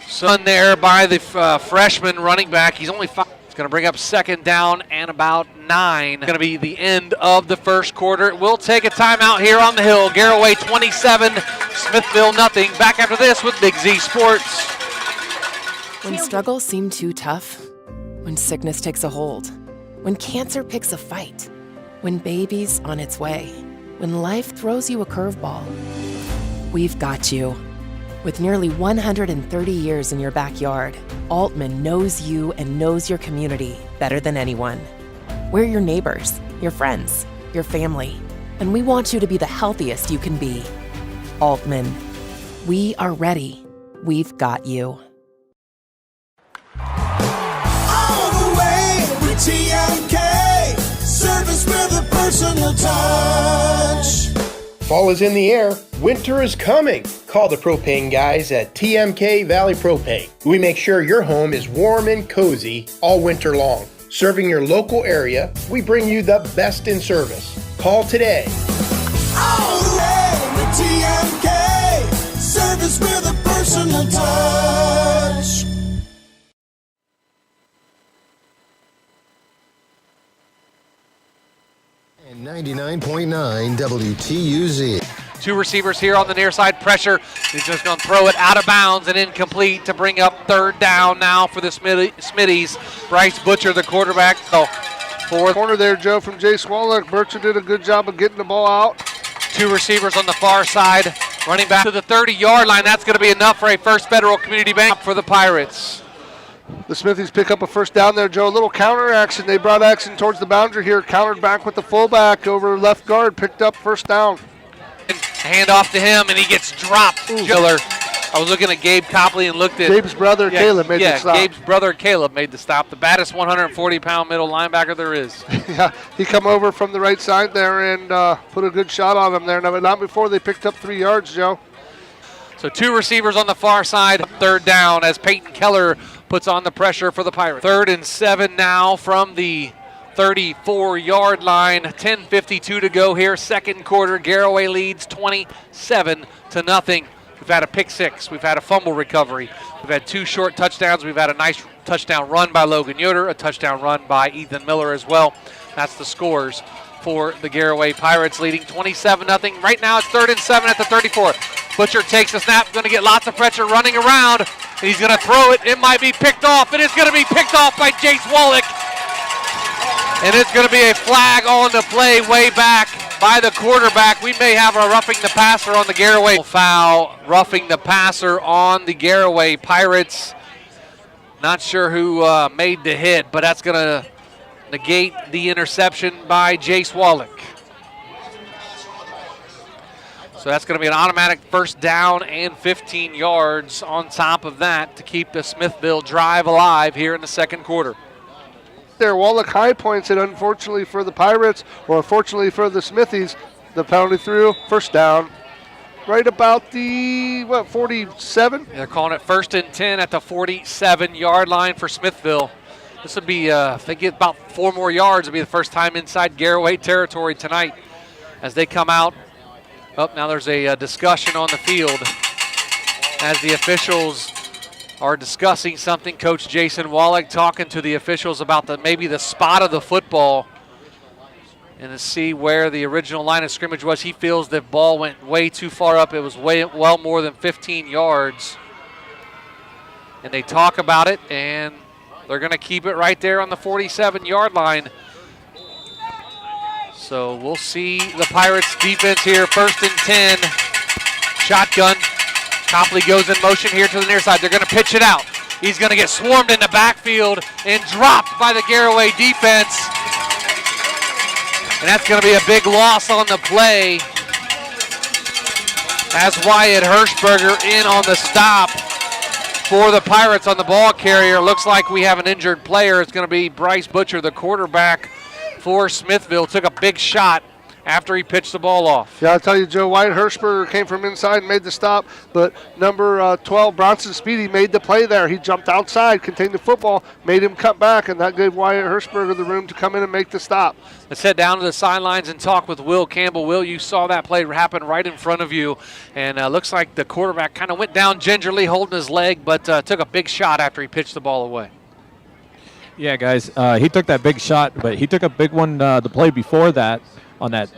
Son there by the freshman running back. He's only 5. It's going to bring up second down and about 9. Going to be the end of the first quarter. We'll take a timeout here on the hill. Garaway 27, Smithville nothing. Back after this with Big Z Sports. When struggles seem too tough, when sickness takes a hold, when cancer picks a fight, when baby's on its way, when life throws you a curveball, we've got you. With nearly 130 years in your backyard, Altman knows you and knows your community better than anyone. We're your neighbors, your friends, your family, and we want you to be the healthiest you can be. Altman, we are ready. We've got you. TMK, service with a personal touch. Fall is in the air. Winter is coming. Call the propane guys at TMK Valley Propane. We make sure your home is warm and cozy all winter long. Serving your local area, we bring you the best in service. Call today. All the way with TMK, service with a personal touch. And 99.9 WTUZ. 2 receivers here on the near side. Pressure. He's just going to throw it out of bounds and incomplete to bring up third down now for the Smitties. Bryce Butcher, the quarterback. So, fourth corner there, Joe, from Jace Wallach. Butcher did a good job of getting the ball out. 2 receivers on the far side. Running back to the 30-yard line. That's going to be enough for a First Federal Community Bank for the Pirates. The Smithies pick up a first down there, Joe. A little counter action. They brought action towards the boundary here. Countered back with the fullback over left guard. Picked up first down. Hand off to him, and he gets dropped. Geckler I was looking at Gabe Copley and looked at Gabe's brother, Caleb, made the stop. Gabe's brother, Caleb, made the stop. The baddest 140-pound middle linebacker there is. Yeah, he come over from the right side there and put a good shot on him there. No, but not before they picked up 3 yards, Joe. So 2 receivers on the far side. Third down as Peyton Keller puts on the pressure for the Pirates. 3rd and 7 now from the 34-yard line. 10:52 to go here. Second quarter. Garaway leads 27-0. We've had a pick 6. We've had a fumble recovery. We've had 2 short touchdowns. We've had a nice touchdown run by Logan Yoder, a touchdown run by Ethan Miller as well. That's the scores for the Garaway Pirates, leading 27-0. Right now it's 3rd and 7 at the 34. Butcher takes a snap, going to get lots of pressure running around, and he's going to throw it. It might be picked off. It is going to be picked off by Jace Wallach. And it's going to be a flag on the play way back by the quarterback. We may have a roughing the passer on the Garaway. Foul, roughing the passer on the Garaway Pirates. Not sure who made the hit, but that's going to negate the interception by Jace Wallach. So that's going to be an automatic first down and 15 yards on top of that to keep the Smithville drive alive here in the second quarter. There, Wallach high points it, unfortunately for the Pirates, or fortunately for the Smithies. The penalty through, first down. Right about the, 47? They're calling it 1st and 10 at the 47-yard line for Smithville. This would be, if they get about 4 more yards, it'll be the first time inside Garaway territory tonight as they come out. Oh, now there's a discussion on the field as the officials are discussing something. Coach Jason Wallach talking to the officials about maybe the spot of the football and to see where the original line of scrimmage was. He feels the ball went way too far up. It was well more than 15 yards. And they talk about it, and they're going to keep it right there on the 47-yard line. So we'll see the Pirates defense here. 1st and 10. Shotgun. Copley goes in motion here to the near side. They're going to pitch it out. He's going to get swarmed in the backfield and dropped by the Garaway defense. And that's going to be a big loss on the play as Wyatt Hirschberger in on the stop for the Pirates on the ball carrier. Looks like we have an injured player. It's going to be Bryce Butcher, the quarterback for Smithville. Took a big shot after he pitched the ball off. Yeah, I'll tell you, Joe, Wyatt Hirschberger came from inside and made the stop, but number 12, Bronson Speedy, made the play there. He jumped outside, contained the football, made him cut back, and that gave Wyatt Hirschberger the room to come in and make the stop. Let's head down to the sidelines and talk with Will Campbell. Will, you saw that play happen right in front of you, and looks like the quarterback kind of went down gingerly holding his leg, but took a big shot after he pitched the ball away. Yeah, guys, he took that big shot, but he took a big one the play before that on that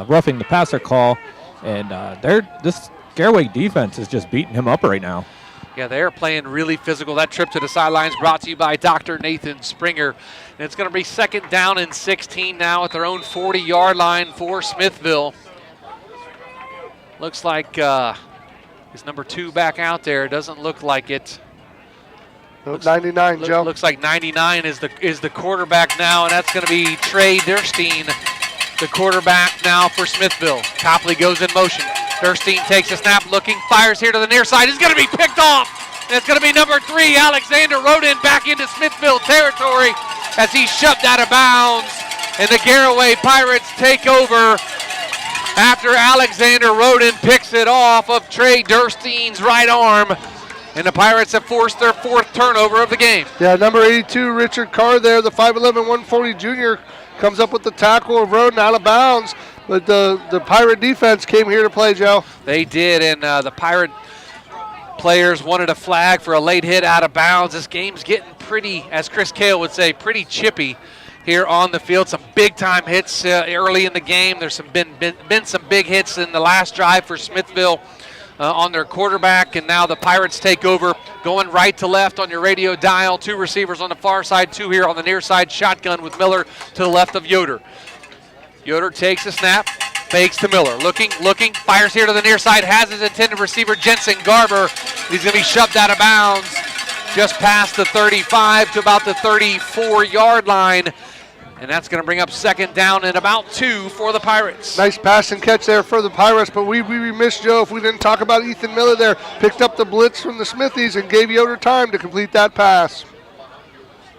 roughing the passer call, and this Garaway defense is just beating him up right now. Yeah, they're playing really physical. That trip to the sidelines brought to you by Dr. Nathan Springer. And it's going to be 2nd down and 16 now at their own 40-yard line for Smithville. Looks like is number 2 back out there? Doesn't look like it. 99, Joe. Looks like 99 is the quarterback now, and that's going to be Trey Durstein, the quarterback now for Smithville. Copley goes in motion. Durstein takes a snap, looking, fires here to the near side. It's going to be picked off. And it's going to be number 3, Alexander Rodin, back into Smithville territory as he's shoved out of bounds. And the Garaway Pirates take over after Alexander Rodin picks it off of Trey Durstein's right arm. And the Pirates have forced their 4th turnover of the game. Yeah, number 82, Richard Carr there, the 5'11", 140 junior, comes up with the tackle of Rodin out of bounds. But the Pirate defense came here to play, Joe. They did, and the Pirate players wanted a flag for a late hit out of bounds. This game's getting pretty, as Chris Cale would say, pretty chippy here on the field. Some big-time hits early in the game. There's been some big hits in the last drive for Smithville on their quarterback, and now the Pirates take over, going right to left on your radio dial. 2 receivers on the far side, 2 here on the near side. Shotgun with Miller to the left of Yoder. Yoder takes a snap, fakes to Miller. Looking, fires here to the near side, has his intended receiver, Jensen Garber. He's going to be shoved out of bounds just past the 35 to about the 34-yard line And that's going to bring up second down and about 2 for the Pirates. Nice pass and catch there for the Pirates, but we'd be remiss, Joe, if we didn't talk about Ethan Miller there. Picked up the blitz from the Smithies and gave Yoder time to complete that pass.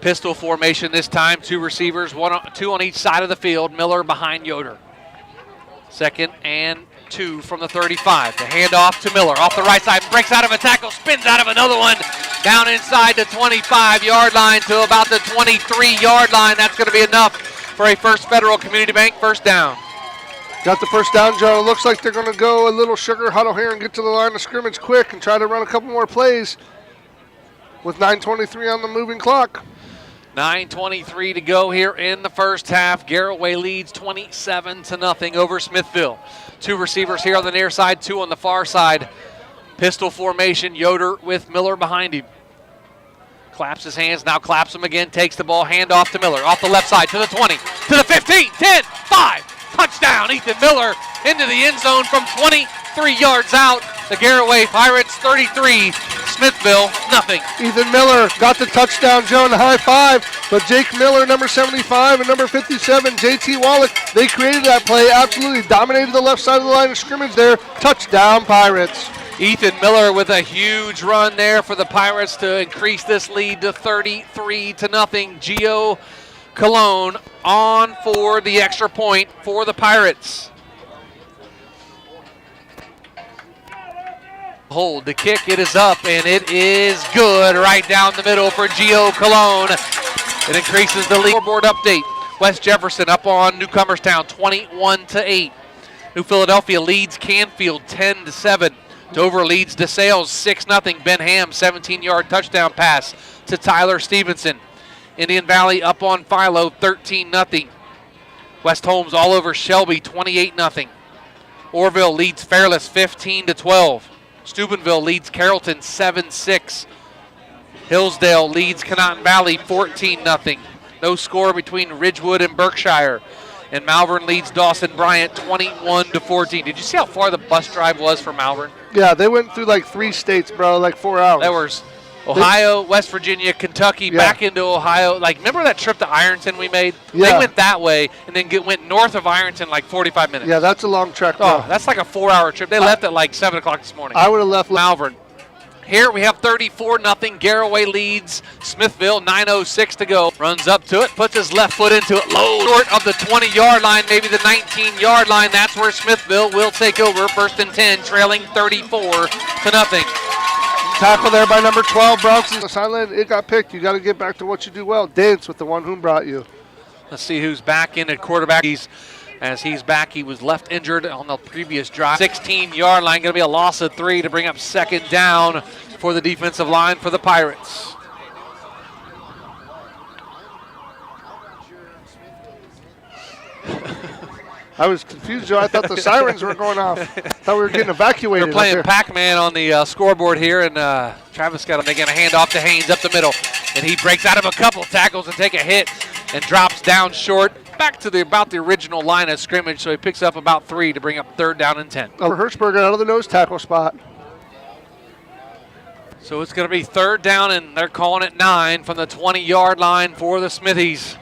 Pistol formation this time. 2 receivers, 2 on each side of the field. Miller behind Yoder. Second and 2 from the 35. The handoff to Miller. Off the right side, breaks out of a tackle, spins out of another one. Down inside the 25-yard line to about the 23-yard line. That's going to be enough for a First Federal Community Bank first down. Got the first down, Joe. It looks like they're going to go a little sugar huddle here and get to the line of scrimmage quick and try to run a couple more plays with 9:23 on the moving clock. 9:23 to go here in the first half. Garaway leads 27-0 over Smithville. 2 receivers here on the near side, 2 on the far side. Pistol formation, Yoder with Miller behind him. Claps his hands, now claps them again, takes the ball, handoff to Miller. Off the left side to the 20, to the 15, 10, 5. Touchdown, Ethan Miller into the end zone from 23 yards out. The Garaway Pirates 33, Smithville nothing. Ethan Miller got the touchdown, Joe, and the high five, but Jake Miller, number 75, and number 57, J.T. Wallach, they created that play, absolutely dominated the left side of the line of scrimmage there. Touchdown, Pirates. Ethan Miller with a huge run there for the Pirates to increase this lead to 33-0. Gio Cologne on for the extra point for the Pirates. Hold the kick, it is up, and it is good right down the middle for Gio Cologne. It increases the lead. Scoreboard update. West Jefferson up on Newcomerstown 21-8. New Philadelphia leads Canfield 10-7. Dover leads DeSales 6-0. Ben Ham 17-yard touchdown pass to Tyler Stevenson. Indian Valley up on Philo 13-0. West Holmes all over Shelby 28-0. Orville leads Fairless 15-12. Steubenville leads Carrollton 7-6. Hillsdale leads Conotton Valley 14-0. No score between Ridgewood and Berkshire. And Malvern leads Dawson Bryant 21-14. Did you see how far the bus drive was for Malvern? Yeah, they went through like 3 states, bro, like 4 hours. That was Ohio, West Virginia, Kentucky, back into Ohio. Like, remember that trip to Ironton we made? Yeah. They went that way and then went north of Ironton like 45 minutes. Yeah, that's a long trek, bro. Oh, that's like a 4-hour trip. They left at like 7 o'clock this morning. I would have left Malvern. Here we have 34-0. Garaway leads Smithville, 9:06 to go. Runs up to it, puts his left foot into it, low short of the 20-yard line, maybe the 19-yard line. That's where Smithville will take over. 1st and 10, trailing 34-0. Tackle there by number 12, Bronson. The sideline, it got picked. You got to get back to what you do well. Dance with the one whom brought you. Let's see who's back in at quarterback. As he's back, he was left injured on the previous drive. 16-yard line, going to be a loss of 3 to bring up second down for the defensive line for the Pirates. I was confused, Joe. I thought the sirens were going off. I thought we were getting evacuated. They're playing Pac-Man on the scoreboard here, and Travis got him. They're going to hand off to Haynes up the middle, and he breaks out of a couple tackles and take a hit and drops down short. Back to about the original line of scrimmage, so he picks up about 3 to bring up 3rd down and 10. For Hertzberger out of the nose tackle spot. So it's going to be 3rd down, and they're calling it 9 from the 20-yard line for the Smithies.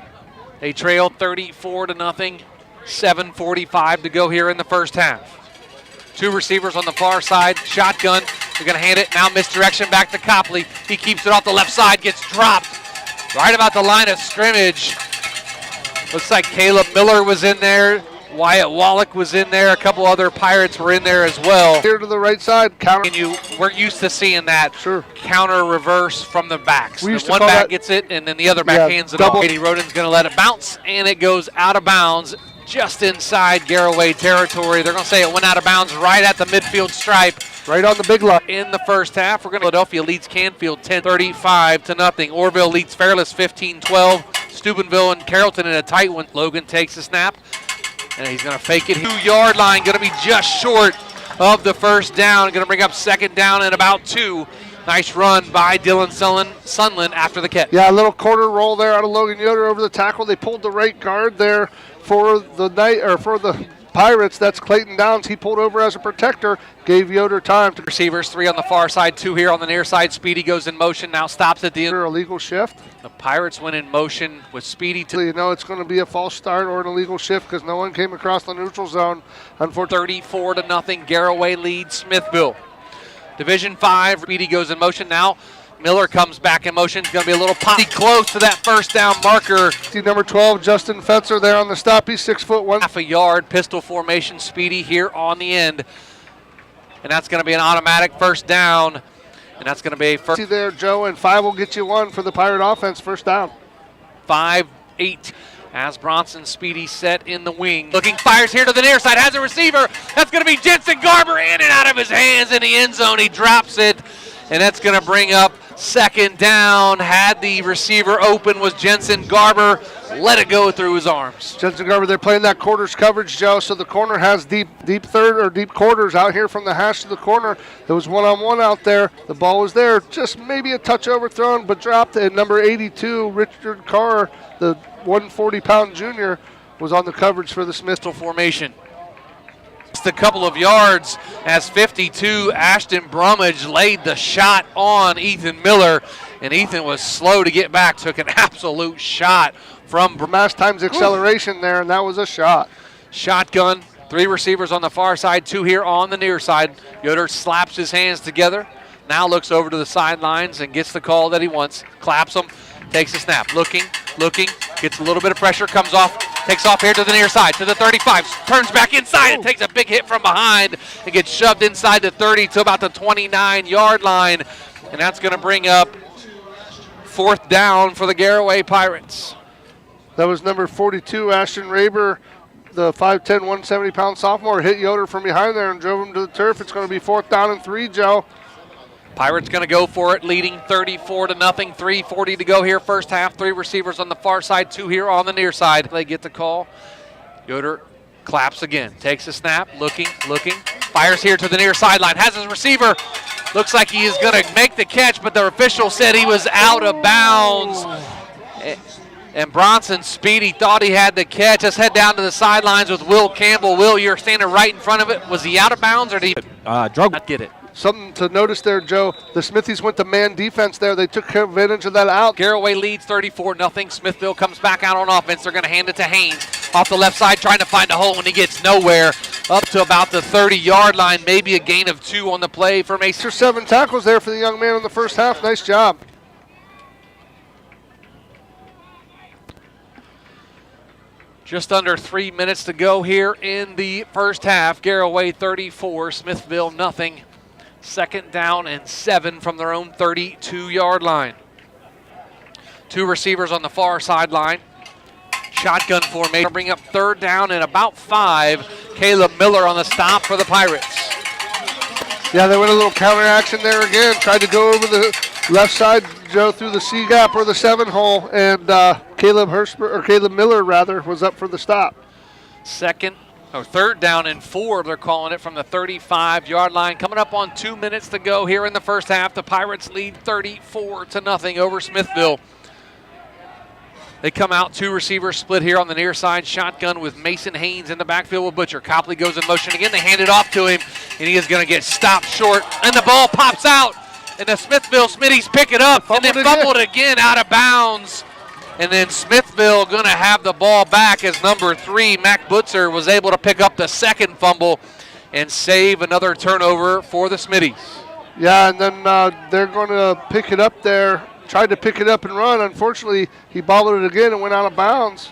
They trail 34-0. 7:45 to go here in the first half. 2 receivers on the far side, shotgun. They're going to hand it, now misdirection back to Copley. He keeps it off the left side, gets dropped right about the line of scrimmage. Looks like Caleb Miller was in there. Wyatt Wallach was in there. A couple other Pirates were in there as well. Here to the right side, counter. And we're used to seeing that counter reverse from the backs. We used to one call back that, gets it, and then the other back hands it off. Brady Roden's going to let it bounce, and it goes out of bounds just inside Garaway territory. They're going to say it went out of bounds right at the midfield stripe. Right on the big line. In the first half, we're going to Philadelphia leads Canfield 10-35-0. Orville leads Fairless 15-12. Steubenville and Carrollton in a tight one. Logan takes the snap, and he's going to fake it. 2-yard line, going to be just short of the first down. Going to bring up second down and about 2. Nice run by Dylan Sunland after the catch. Yeah, a little quarter roll there out of Logan Yoder over the tackle. They pulled the right guard there for the Pirates, that's Clayton Downs. He pulled over as a protector, gave Yoder time to. Receivers, 3 on the far side, 2 here on the near side. Speedy goes in motion, now stops at the end. Illegal shift. The Pirates went in motion with Speedy. You know it's going to be a false start or an illegal shift because no one came across the neutral zone. Unfortunately, 34-0. Garaway leads Smithville. Division 5, Speedy goes in motion now. Miller comes back in motion. It's going to be a little potty close to that first down marker. Number 12, Justin Fetzer there on the stop. He's 6'1". Half a yard, pistol formation, Speedy here on the end. And that's going to be an automatic first down. And that's going to be a first. See there, Joe, and 5 will get you 1 for the Pirate offense, first down. 5-8. As Bronson Speedy set in the wing. Looking, fires here to the near side, has a receiver. That's going to be Jensen Garber, in and out of his hands in the end zone. He drops it, and that's going to bring up second down. Had the receiver open was Jensen Garber. Let it go through his arms. Jensen Garber, they're playing that quarters coverage, Joe, so the corner has deep third or deep quarters out here from the hash to the corner. There was one-on-one out there. The ball was there, just maybe a touch overthrown, but dropped. And number 82, Richard Carr, the 140-pound junior, was on the coverage for the Smithville formation. Just a couple of yards as 52, Ashton Brummage laid the shot on Ethan Miller, and Ethan was slow to get back, took an absolute shot from mass times acceleration there, and that was a shot. Shotgun, 3 receivers on the far side, 2 here on the near side. Yoder slaps his hands together, now looks over to the sidelines and gets the call that he wants, claps them, takes a snap, looking, gets a little bit of pressure, comes off, takes off here to the near side, to the 35, turns back inside and takes a big hit from behind and gets shoved inside the 30 to about the 29-yard line. And that's going to bring up fourth down for the Garaway Pirates. That was number 42, Ashton Raber, the 5'10", 170-pound sophomore, hit Yoder from behind there and drove him to the turf. It's going to be 4th down and 3, Joe. Pirates going to go for it, leading 34-0, 3:40 to go here, first half. 3 receivers on the far side, 2 here on the near side. They get the call. Yoder claps again, takes a snap, looking, fires here to the near sideline, has his receiver. Looks like he is going to make the catch, but the official said he was out of bounds. And Bronson Speedy thought he had the catch. Let's head down to the sidelines with Will Campbell. Will, you're standing right in front of it. Was he out of bounds or did he not get it? Something to notice there, Joe. The Smithies went to man defense there. They took advantage of that out. Garaway leads 34-0. Smithville comes back out on offense. They're going to hand it to Haynes. Off the left side, trying to find a hole, and he gets nowhere. Up to about the 30-yard line. Maybe a gain of 2 on the play for Mason. 7 tackles there for the young man in the first half. Nice job. Just under 3 minutes to go here in the first half. Garaway 34, Smithville nothing. 2nd down and 7 from their own 32-yard line. 2 receivers on the far sideline. Shotgun formation. Bring up 3rd down and about 5. Caleb Miller on the stop for the Pirates. Yeah, they went a little counter action there again. Tried to go over the left side, Joe, through the C gap or the 7 hole, and Caleb Miller was up for the stop. 3rd down and 4, they're calling it from the 35-yard line. Coming up on 2 minutes to go here in the first half. The Pirates lead 34-0 over Smithville. They come out, 2 receivers split here on the near side. Shotgun with Mason Haynes in the backfield with Butcher. Copley goes in motion again. They hand it off to him, and he is going to get stopped short. And the ball pops out, and the Smithville Smitties pick it up, and then fumbled again out of bounds. And then Smithville going to have the ball back as number 3, Mac Butzer, was able to pick up the 2nd fumble and save another turnover for the Smitties. Yeah, and then they're going to pick it up there. Tried to pick it up and run. Unfortunately, he bobbled it again and went out of bounds.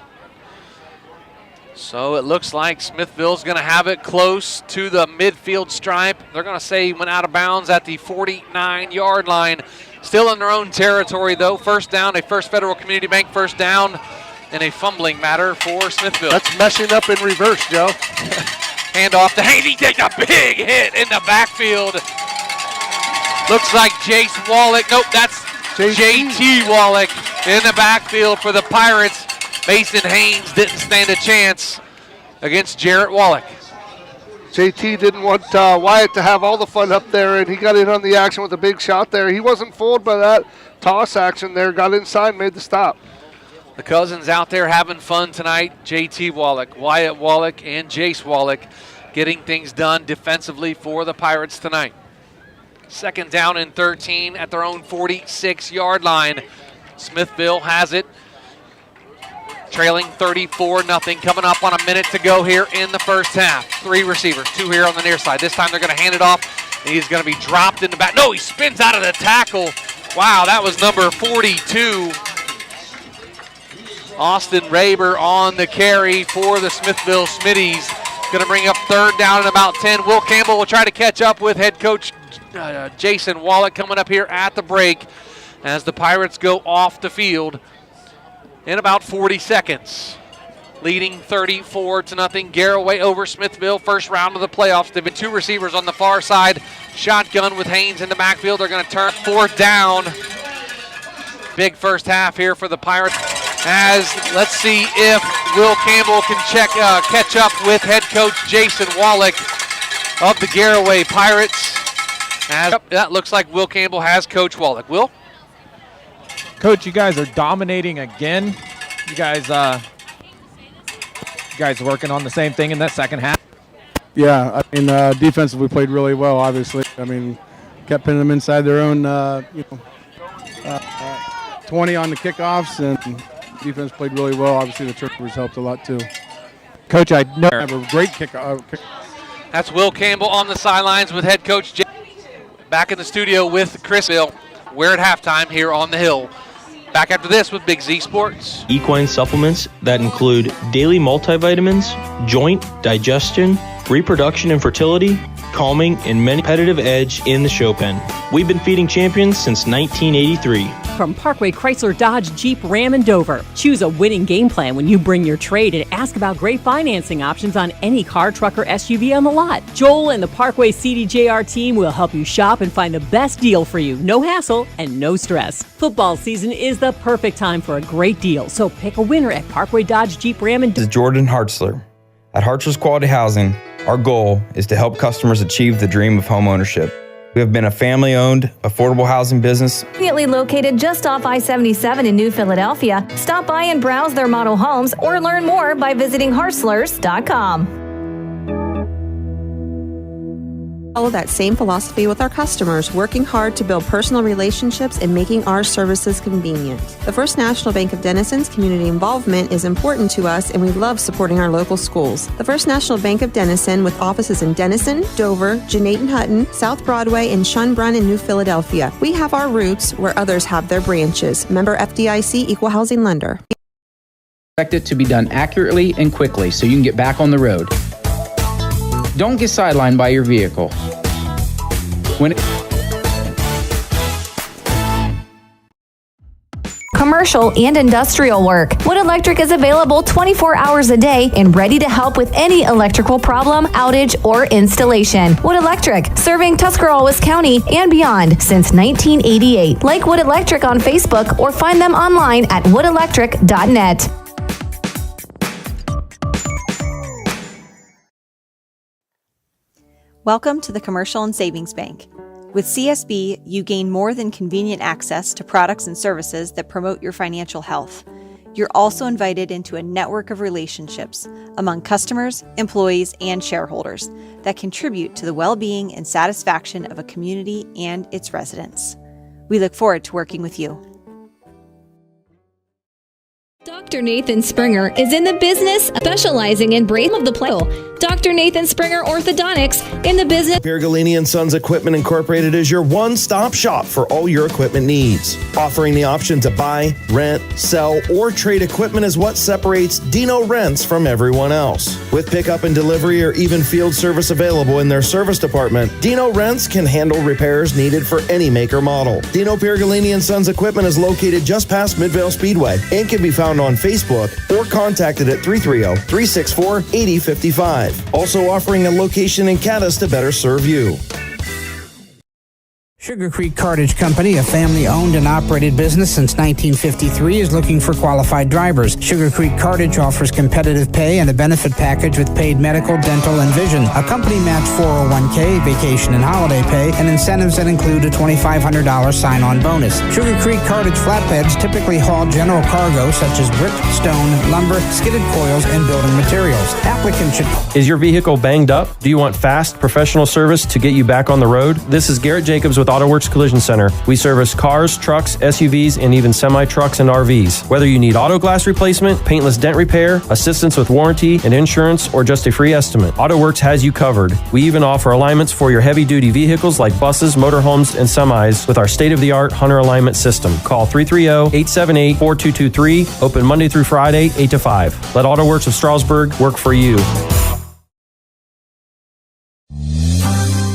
So it looks like Smithville's going to have it close to the midfield stripe. They're going to say he went out of bounds at the 49-yard line. Still in their own territory, though. First down, a First Federal Community Bank first down, and a fumbling matter for Smithville. That's messing up in reverse, Joe. Hand off to Haynes. He takes a big hit in the backfield. Looks like Jace Wallach. Nope, that's JT Wallach in the backfield for the Pirates. Mason Haynes didn't stand a chance against Jarrett Wallach. JT didn't want Wyatt to have all the fun up there, and he got in on the action with a big shot there. He wasn't fooled by that toss action there, got inside, made the stop. The cousins out there having fun tonight. JT Wallach, Wyatt Wallach, and Jace Wallach getting things done defensively for the Pirates tonight. 2nd down and 13 at their own 46-yard line. Smithville has it, trailing 34-0, coming up on a minute to go here in the first half. 3 receivers, 2 here on the near side. This time they're going to hand it off. He's going to be dropped in the back. No, he spins out of the tackle. Wow, that was number 42. Austin Raber on the carry for the Smithville Smitties. Going to bring up 3rd down and about 10. Will Campbell will try to catch up with head coach Jason Wallach coming up here at the break as the Pirates go off the field in about 40 seconds. Leading 34-0. Garaway over Smithville, first round of the playoffs. They've been 2 receivers on the far side. Shotgun with Haynes in the backfield. They're going to turn 4th down. Big first half here for the Pirates. As let's see if Will Campbell can catch up with head coach Jason Wallach of the Garaway Pirates. That looks like Will Campbell has Coach Wallach. Will? Coach, you guys are dominating again. You guys working on the same thing in that second half? Yeah, I mean, defensively we played really well, obviously. I mean, kept pinning them inside their own, 20 on the kickoffs, and defense played really well. Obviously, the turnovers helped a lot, too. Coach, I know. Have a great kickoff. That's Will Campbell on the sidelines with head coach Jay. Back in the studio with Chrisville. We're at halftime here on the Hill. Back after this with Big Z Sports. Equine supplements that include daily multivitamins, joint, digestion, reproduction and fertility, calming, and many competitive edge in the show pen. We've been feeding champions since 1983. From Parkway Chrysler Dodge Jeep Ram and Dover. Choose a winning game plan when you bring your trade and ask about great financing options on any car, truck, or SUV on the lot. Joel and the Parkway CDJR team will help you shop and find the best deal for you. No hassle and no stress. Football season is the perfect time for a great deal, so pick a winner at Parkway Dodge Jeep Ram and Dover. This is Jordan Hartzler. At Hartzler's Quality Housing, our goal is to help customers achieve the dream of home ownership. We have been a family-owned, affordable housing business. Conveniently located just off I-77 in New Philadelphia. Stop by and browse their model homes or learn more by visiting Hartzlers.com. Follow that same philosophy with our customers, working hard to build personal relationships and making our services convenient. The First National Bank of Denison's community involvement is important to us, and we love supporting our local schools. The First National Bank of Denison, with offices in Denison, Dover, Jeanette Hutton, South Broadway, and Schunbrunn in New Philadelphia. We have our roots where others have their branches. Member FDIC, Equal Housing Lender. Expect it to be done accurately and quickly so you can get back on the road. Don't get sidelined by your vehicle. Commercial and industrial work. Wood Electric is available 24 hours a day and ready to help with any electrical problem, outage, or installation. Wood Electric, serving Tuscarawas County and beyond since 1988. Like Wood Electric on Facebook or find them online at woodelectric.net. Welcome to the Commercial and Savings Bank. With CSB, you gain more than convenient access to products and services that promote your financial health. You're also invited into a network of relationships among customers, employees, and shareholders that contribute to the well-being and satisfaction of a community and its residents. We look forward to working with you. Dr. Nathan Springer is in the business specializing in brain of the play. Dr. Nathan Springer Orthodontics in the business. Pergolini & Sons Equipment Incorporated is your one-stop shop for all your equipment needs. Offering the option to buy, rent, sell, or trade equipment is what separates Dino Rents from everyone else. With pickup and delivery or even field service available in their service department, Dino Rents can handle repairs needed for any make or model. Dino Pergolini & Sons Equipment is located just past Midvale Speedway and can be found on Facebook or contacted at 330-364-8055. Also offering a location in Caddis to better serve you. Sugarcreek Cartage Company, a family-owned and operated business since 1953, is looking for qualified drivers. Sugarcreek Cartage offers competitive pay and a benefit package with paid medical, dental, and vision, a company-matched 401k, vacation and holiday pay, and incentives that include a $2,500 sign-on bonus. Sugarcreek Cartage flatbeds typically haul general cargo such as brick, stone, lumber, skidded coils, and building materials. Applicants should... Is your vehicle banged up? Do you want fast, professional service to get you back on the road? This is Garrett Jacobs with AutoWorks Collision Center. We service cars, trucks, SUVs, and even semi-trucks and RVs. Whether you need auto glass replacement, paintless dent repair, assistance with warranty and insurance, or just a free estimate, AutoWorks has you covered. We even offer alignments for your heavy-duty vehicles like buses, motorhomes, and semis with our state-of-the-art Hunter alignment system. Call 330-878-4223. Open Monday through Friday, 8 to 5. Let AutoWorks of Strasburg work for you.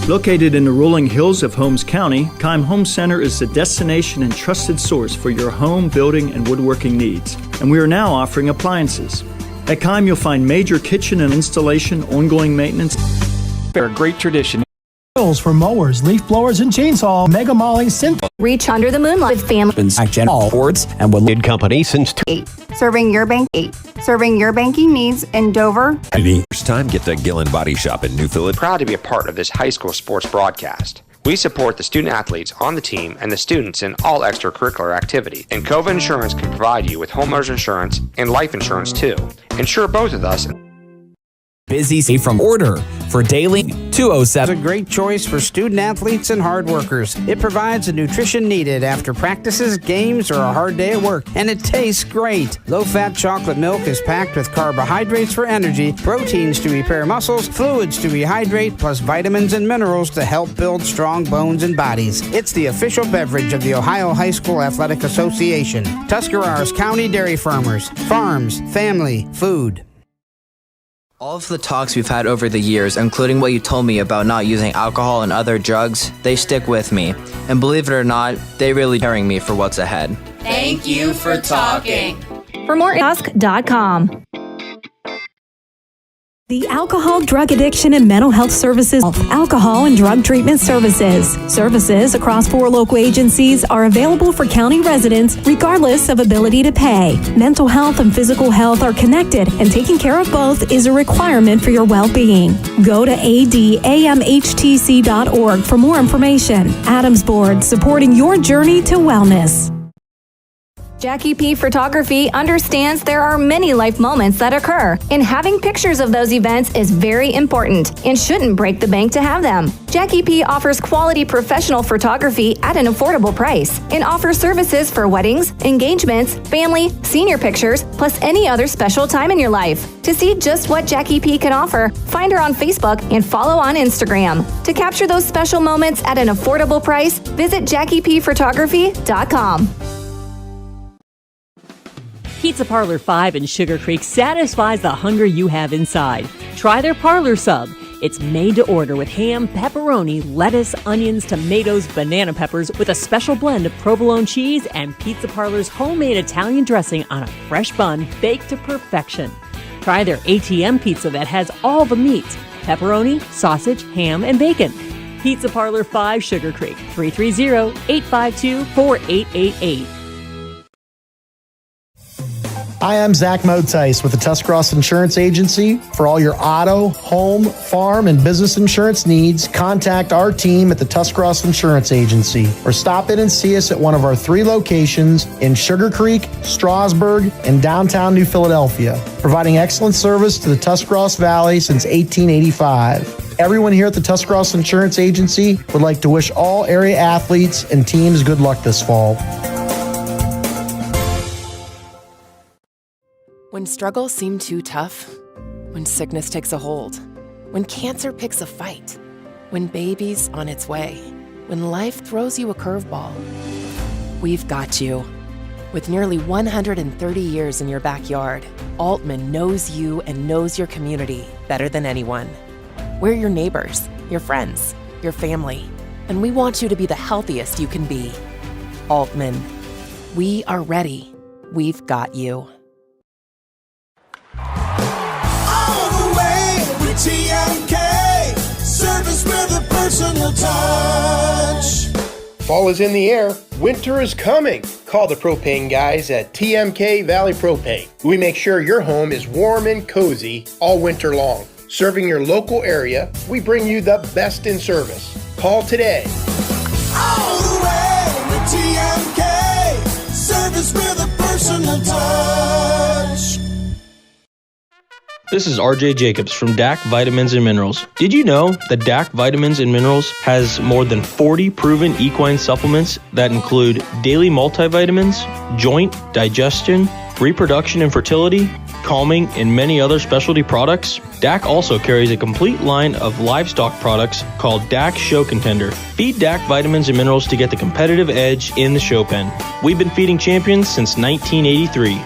Located in the rolling hills of Holmes County, Keim Home Center is the destination and trusted source for your home, building, and woodworking needs. And we are now offering appliances. At Keim, you'll find major kitchen and installation, ongoing maintenance. They're a great tradition. For mowers, leaf blowers, and chainsaw, Mega Molly Synth. Reach under the moonlight with family. All boards and Woodland Company since 8. Serving your bank 8. Serving your banking needs in Dover. First time, get the Gillen Body Shop in Newfield. Proud to be a part of this high school sports broadcast. We support the student athletes on the team and the students in all extracurricular activity. And Cova Insurance can provide you with homeowners insurance and life insurance too. Insure both of us. Busy from order for daily 207. It's a great choice for student athletes and hard workers. It provides the nutrition needed after practices, games, or a hard day at work. And it tastes great. Low-fat chocolate milk is packed with carbohydrates for energy, proteins to repair muscles, fluids to rehydrate, plus vitamins and minerals to help build strong bones and bodies. It's the official beverage of the Ohio High School Athletic Association. Tuscarawas County Dairy Farmers. Farms, family, food. All of the talks we've had over the years, including what you told me about not using alcohol and other drugs, they stick with me. And believe it or not, they really preparing me for what's ahead. Thank you for talking. For more, ask.com. The Alcohol, Drug Addiction, and Mental Health Services, Alcohol and Drug Treatment Services. Services across 4 local agencies are available for county residents regardless of ability to pay. Mental health and physical health are connected, and taking care of both is a requirement for your well-being. Go to adamhtc.org for more information. Adams Board, supporting your journey to wellness. Jackie P. Photography understands there are many life moments that occur, and having pictures of those events is very important and shouldn't break the bank to have them. Jackie P. offers quality professional photography at an affordable price and offers services for weddings, engagements, family, senior pictures, plus any other special time in your life. To see just what Jackie P. can offer, find her on Facebook and follow on Instagram. To capture those special moments at an affordable price, visit JackiePphotography.com. Pizza Parlor 5 in Sugarcreek satisfies the hunger you have inside. Try their parlor sub. It's made to order with ham, pepperoni, lettuce, onions, tomatoes, banana peppers with a special blend of provolone cheese and Pizza Parlor's homemade Italian dressing on a fresh bun baked to perfection. Try their ATM pizza that has all the meats: pepperoni, sausage, ham, and bacon. Pizza Parlor 5 Sugarcreek, 330-852-4888. Hi, I'm Zach Motice with the Tuscarawas Insurance Agency. For all your auto, home, farm, and business insurance needs, contact our team at the Tuscarawas Insurance Agency or stop in and see us at one of our 3 locations in Sugarcreek, Strasburg, and downtown New Philadelphia, providing excellent service to the Tuscarawas Valley since 1885. Everyone here at the Tuscarawas Insurance Agency would like to wish all area athletes and teams good luck this fall. When struggles seem too tough, when sickness takes a hold, when cancer picks a fight, when baby's on its way, when life throws you a curveball, we've got you. With nearly 130 years in your backyard, Altman knows you and knows your community better than anyone. We're your neighbors, your friends, your family, and we want you to be the healthiest you can be. Altman, we are ready. We've got you. TMK, service with a personal touch. Fall is in the air. Winter is coming. Call the propane guys at TMK Valley Propane. We make sure your home is warm and cozy all winter long. Serving your local area, we bring you the best in service. Call today. All the way to TMK. Service with a personal touch. This is RJ Jacobs from DAC Vitamins and Minerals. Did you know that DAC Vitamins and Minerals has more than 40 proven equine supplements that include daily multivitamins, joint, digestion, reproduction and fertility, calming, and many other specialty products? DAC also carries a complete line of livestock products called DAC Show Contender. Feed DAC Vitamins and Minerals to get the competitive edge in the show pen. We've been feeding champions since 1983.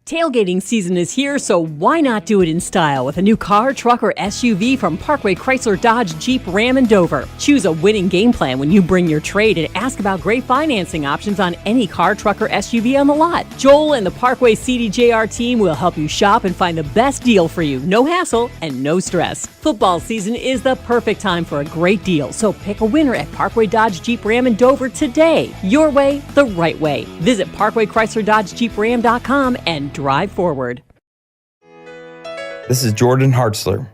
Tailgating season is here, so why not do it in style with a new car, truck, or SUV from Parkway Chrysler Dodge Jeep Ram and Dover. Choose a winning game plan when you bring your trade and ask about great financing options on any car, truck, or SUV on the lot. Joel and the Parkway CDJR team will help you shop and find the best deal for you. No hassle and no stress. Football season is the perfect time for a great deal, so pick a winner at Parkway Dodge Jeep Ram and Dover today. Your way, the right way. Visit ParkwayChryslerDodgeJeepRam.com and drive forward. This is Jordan Hartzler.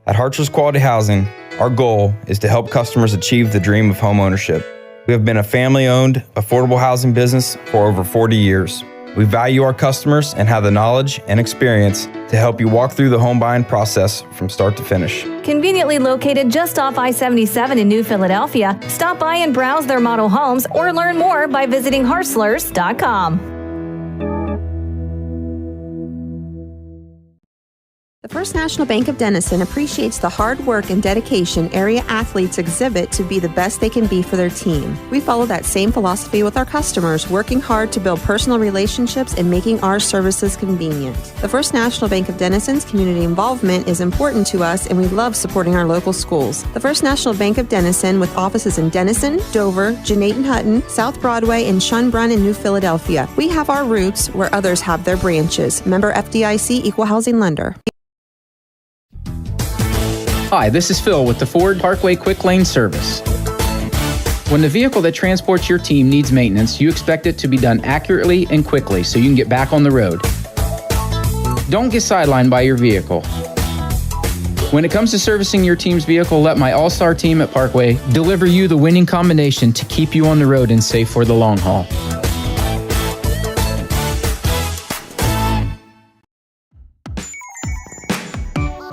At Hartzler's Quality Housing, our goal is to help customers achieve the dream of home ownership. We have been a family-owned, affordable housing business for over 40 years. We value our customers and have the knowledge and experience to help you walk through the home buying process from start to finish. Conveniently located just off I-77 in New Philadelphia, stop by and browse their model homes or learn more by visiting Hartzlers.com. The First National Bank of Denison appreciates the hard work and dedication area athletes exhibit to be the best they can be for their team. We follow that same philosophy with our customers, working hard to build personal relationships and making our services convenient. The First National Bank of Denison's community involvement is important to us, and we love supporting our local schools. The First National Bank of Denison, with offices in Denison, Dover, Jeanette and Hutton, South Broadway, and Schunbrunn in New Philadelphia. We have our roots where others have their branches. Member FDIC, Equal Housing Lender. Hi, this is Phil with the Ford Parkway Quick Lane Service. When the vehicle that transports your team needs maintenance, you expect it to be done accurately and quickly so you can get back on the road. Don't get sidelined by your vehicle. When it comes to servicing your team's vehicle, let my all-star team at Parkway deliver you the winning combination to keep you on the road and safe for the long haul.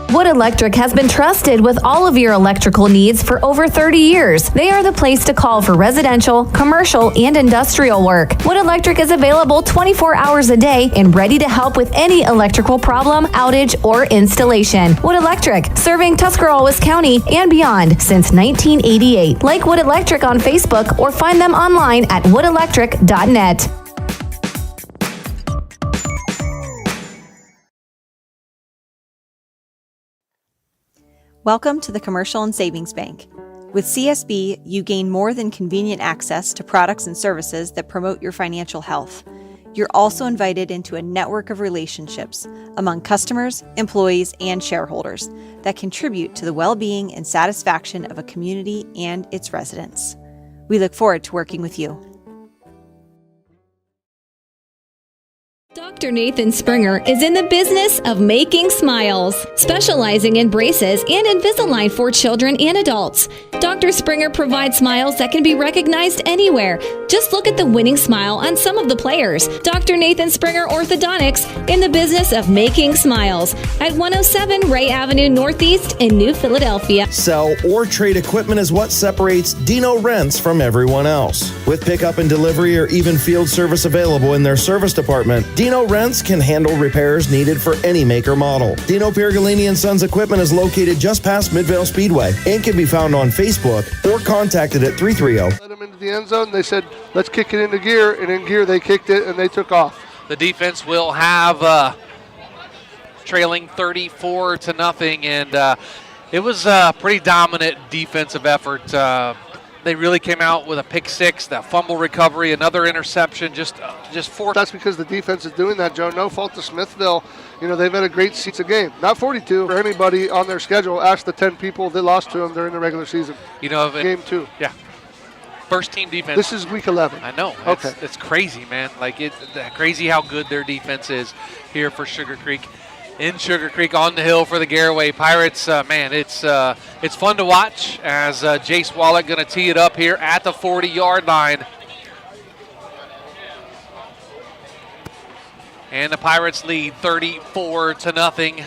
Wood Electric has been trusted with all of your electrical needs for over 30 years. They are the place to call for residential, commercial, and industrial work. Wood Electric is available 24 hours a day and ready to help with any electrical problem, outage, or installation. Wood Electric, serving Tuscarawas County and beyond since 1988. Like Wood Electric on Facebook or find them online at woodelectric.net. Welcome to the Commercial and Savings Bank. With CSB, you gain more than convenient access to products and services that promote your financial health. You're also invited into a network of relationships among customers, employees, and shareholders that contribute to the well-being and satisfaction of a community and its residents. We look forward to working with you. Dr. Nathan Springer is in the business of making smiles, specializing in braces and Invisalign for children and adults. Dr. Springer provides smiles that can be recognized anywhere. Just look at the winning smile on some of the players. Dr. Nathan Springer Orthodontics, in the business of making smiles, at 107 Ray Avenue Northeast in New Philadelphia. Sell or trade equipment is what separates Dino Rents from everyone else. With pickup and delivery or even field service available in their service department, Dino Rents can handle repairs needed for any make or model. Dino Pergolini & Sons equipment is located just past Midvale Speedway and can be found on Facebook or contacted at 330. Let them into the end zone. They said, let's kick it into gear, and in gear they kicked it and they took off. The defense will have trailing 34-0, and it was a pretty dominant defensive effort. They really came out with a pick six, that fumble recovery, another interception, just four. That's because the defense is doing that, Joe. No fault to Smithville. You know, they've had a great season game. Not 42 for anybody on their schedule. Ask the 10 people that lost to them during the regular season. You know, game 2. Yeah. First team defense. This is week 11. I know. Okay. It's crazy, man. Like, crazy how good their defense is here for Sugarcreek. In Sugarcreek on the hill for the Garaway Pirates. Man, it's fun to watch as Jace Wallach going to tee it up here at the 40-yard line. And the Pirates lead 34-0.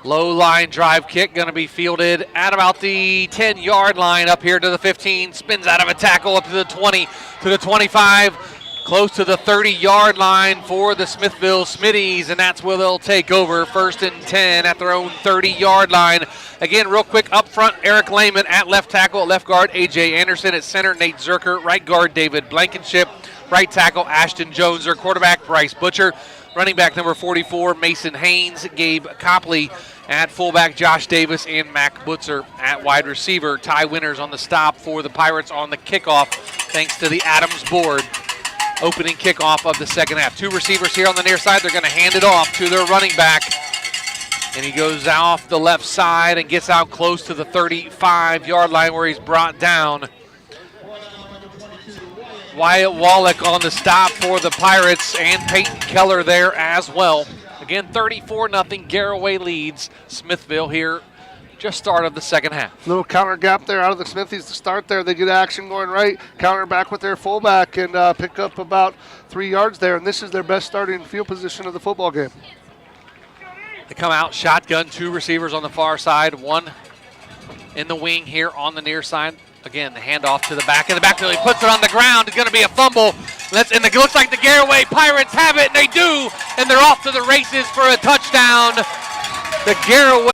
Low line drive kick going to be fielded at about the 10-yard line up here to the 15. Spins out of a tackle up to the 20, to the 25. Close to the 30-yard line for the Smithville Smitties, and that's where they'll take over. 1st and 10 at their own 30-yard line. Again, real quick, up front, Eric Lehman at left tackle. At left guard, A.J. Anderson. At center, Nate Zerker. Right guard, David Blankenship. Right tackle, Ashton Jones. Their quarterback, Bryce Butcher. Running back number 44, Mason Haynes. Gabe Copley at fullback, Josh Davis. And Mac Butzer at wide receiver. Ty Winters on the stop for the Pirates on the kickoff, thanks to the Adams board. Opening kickoff of the second half. 2 receivers here on the near side. They're going to hand it off to their running back. And he goes off the left side and gets out close to the 35-yard line where he's brought down. Wyatt Wallach on the stop for the Pirates, and Peyton Keller there as well. Again, 34-0. Garaway leads Smithville here. Just start of the second half. Little counter gap there out of the Smithies to start there. They get action going right, counter back with their fullback, and pick up about 3 yards there. And this is their best starting field position of the football game. They come out shotgun, 2 receivers on the far side, 1 in the wing here on the near side. Again, the handoff to the back of the backfield. He puts it on the ground. It's going to be a fumble. And it looks like the Garaway Pirates have it, and they do. And they're off to the races for a touchdown. The Garaway.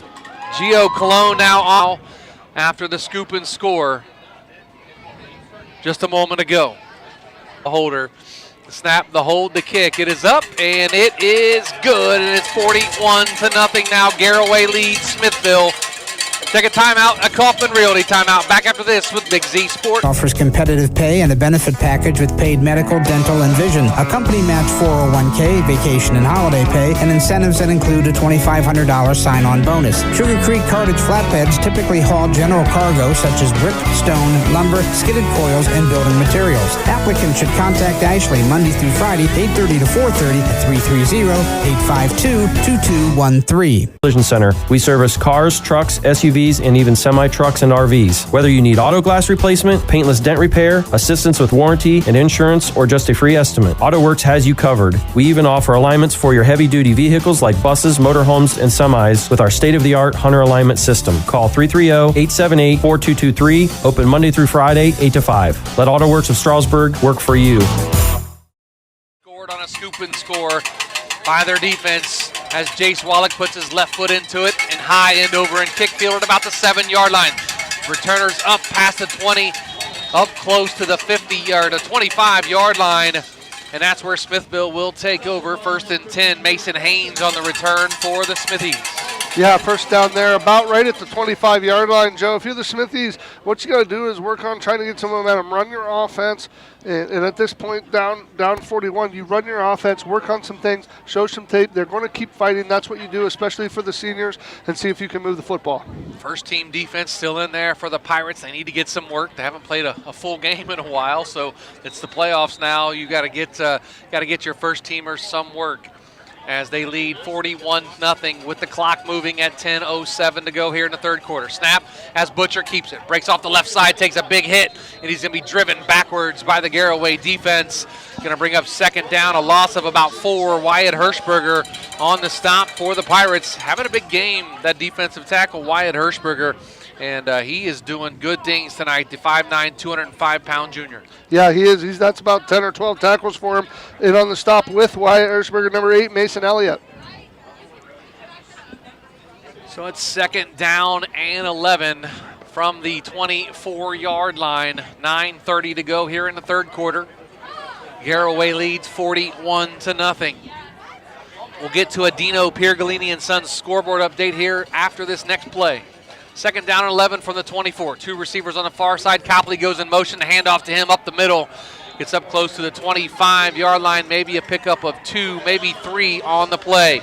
Gio Colon now after the scoop and score just a moment ago. The holder, the snap, the hold, the kick. It is up, and it is good, and it's 41-0 now. Garaway leads Smithville. Take a timeout, a Kaufman Realty timeout. Back after this with Big Z Sport. Offers competitive pay and a benefit package with paid medical, dental, and vision. A company match 401k, vacation and holiday pay, and incentives that include a $2,500 sign-on bonus. Sugarcreek Cartage flatbeds typically haul general cargo such as brick, stone, lumber, skidded coils, and building materials. Applicants should contact Ashley Monday through Friday, 8:30 to 4:30 at 330-852-2213. Collision Center. We service cars, trucks, SUVs, and even semi-trucks and RVs. Whether you need auto glass replacement, paintless dent repair, assistance with warranty and insurance, or just a free estimate, AutoWorks has you covered. We even offer alignments for your heavy-duty vehicles like buses, motorhomes, and semis with our state-of-the-art Hunter alignment system. Call 330-878-4223. Open Monday through Friday, 8 to 5. Let AutoWorks of Strasburg work for you. Scored on a scoop and score by their defense as Jace Wallach puts his left foot into it and high end over and kick field at about the 7-yard line. Returners up past the 20, up close to the 50-yard, 25-yard line, and that's where Smithville will take over. 1st and 10, Mason Haynes on the return for the Smithies. Yeah, first down there, about right at the 25-yard line, Joe. If you're the Smithies, what you got to do is work on trying to get some momentum. Run your offense, and at this point, down 41, you run your offense, work on some things, show some tape. They're going to keep fighting. That's what you do, especially for the seniors, and see if you can move the football. First team defense still in there for the Pirates. They need to get some work. They haven't played a full game in a while, so it's the playoffs now. You got to get your first teamers some work, as they lead 41-0 with the clock moving at 10:07 to go here in the third quarter. Snap as Butcher keeps it. Breaks off the left side, takes a big hit, and he's going to be driven backwards by the Garaway defense. Going to bring up second down, a loss of about 4. Wyatt Hirschberger on the stop for the Pirates. Having a big game, that defensive tackle, Wyatt Hirschberger. And he is doing good things tonight, the 5'9", 205-pound junior. Yeah, he is. That's about 10 or 12 tackles for him. And on the stop with Wyatt Hirschberger, number 8, Mason Elliott. So it's second down and 11 from the 24-yard line. 9:30 to go here in the third quarter. Garaway leads 41-0. We'll get to a Dino Piergalini and Sons scoreboard update here after this next play. Second down and 11 from the 24. Two receivers on the far side. Copley goes in motion. The handoff to him up the middle. Gets up close to the 25-yard line. Maybe a pickup of 2, maybe 3 on the play.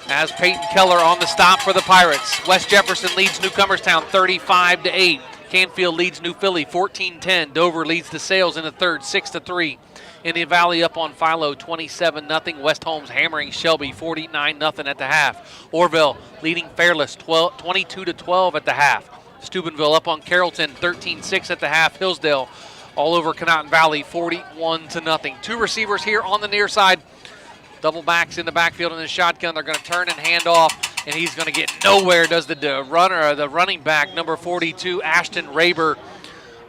As Peyton Keller on the stop for the Pirates. West Jefferson leads Newcomerstown 35-8. Canfield leads New Philly 14-10. Dover leads the Sales in the third 6-3. Indian Valley up on Philo 27-0. West Holmes hammering Shelby 49-0 at the half. Orville leading Fairless 22-12 at the half. Steubenville up on Carrollton 13-6 at the half. Hillsdale all over Conotton Valley 41-0. Two receivers here on the near side. Double backs in the backfield in the shotgun. They're going to turn and hand off, and he's going to get nowhere. Does the running back, number 42, Ashton Raber,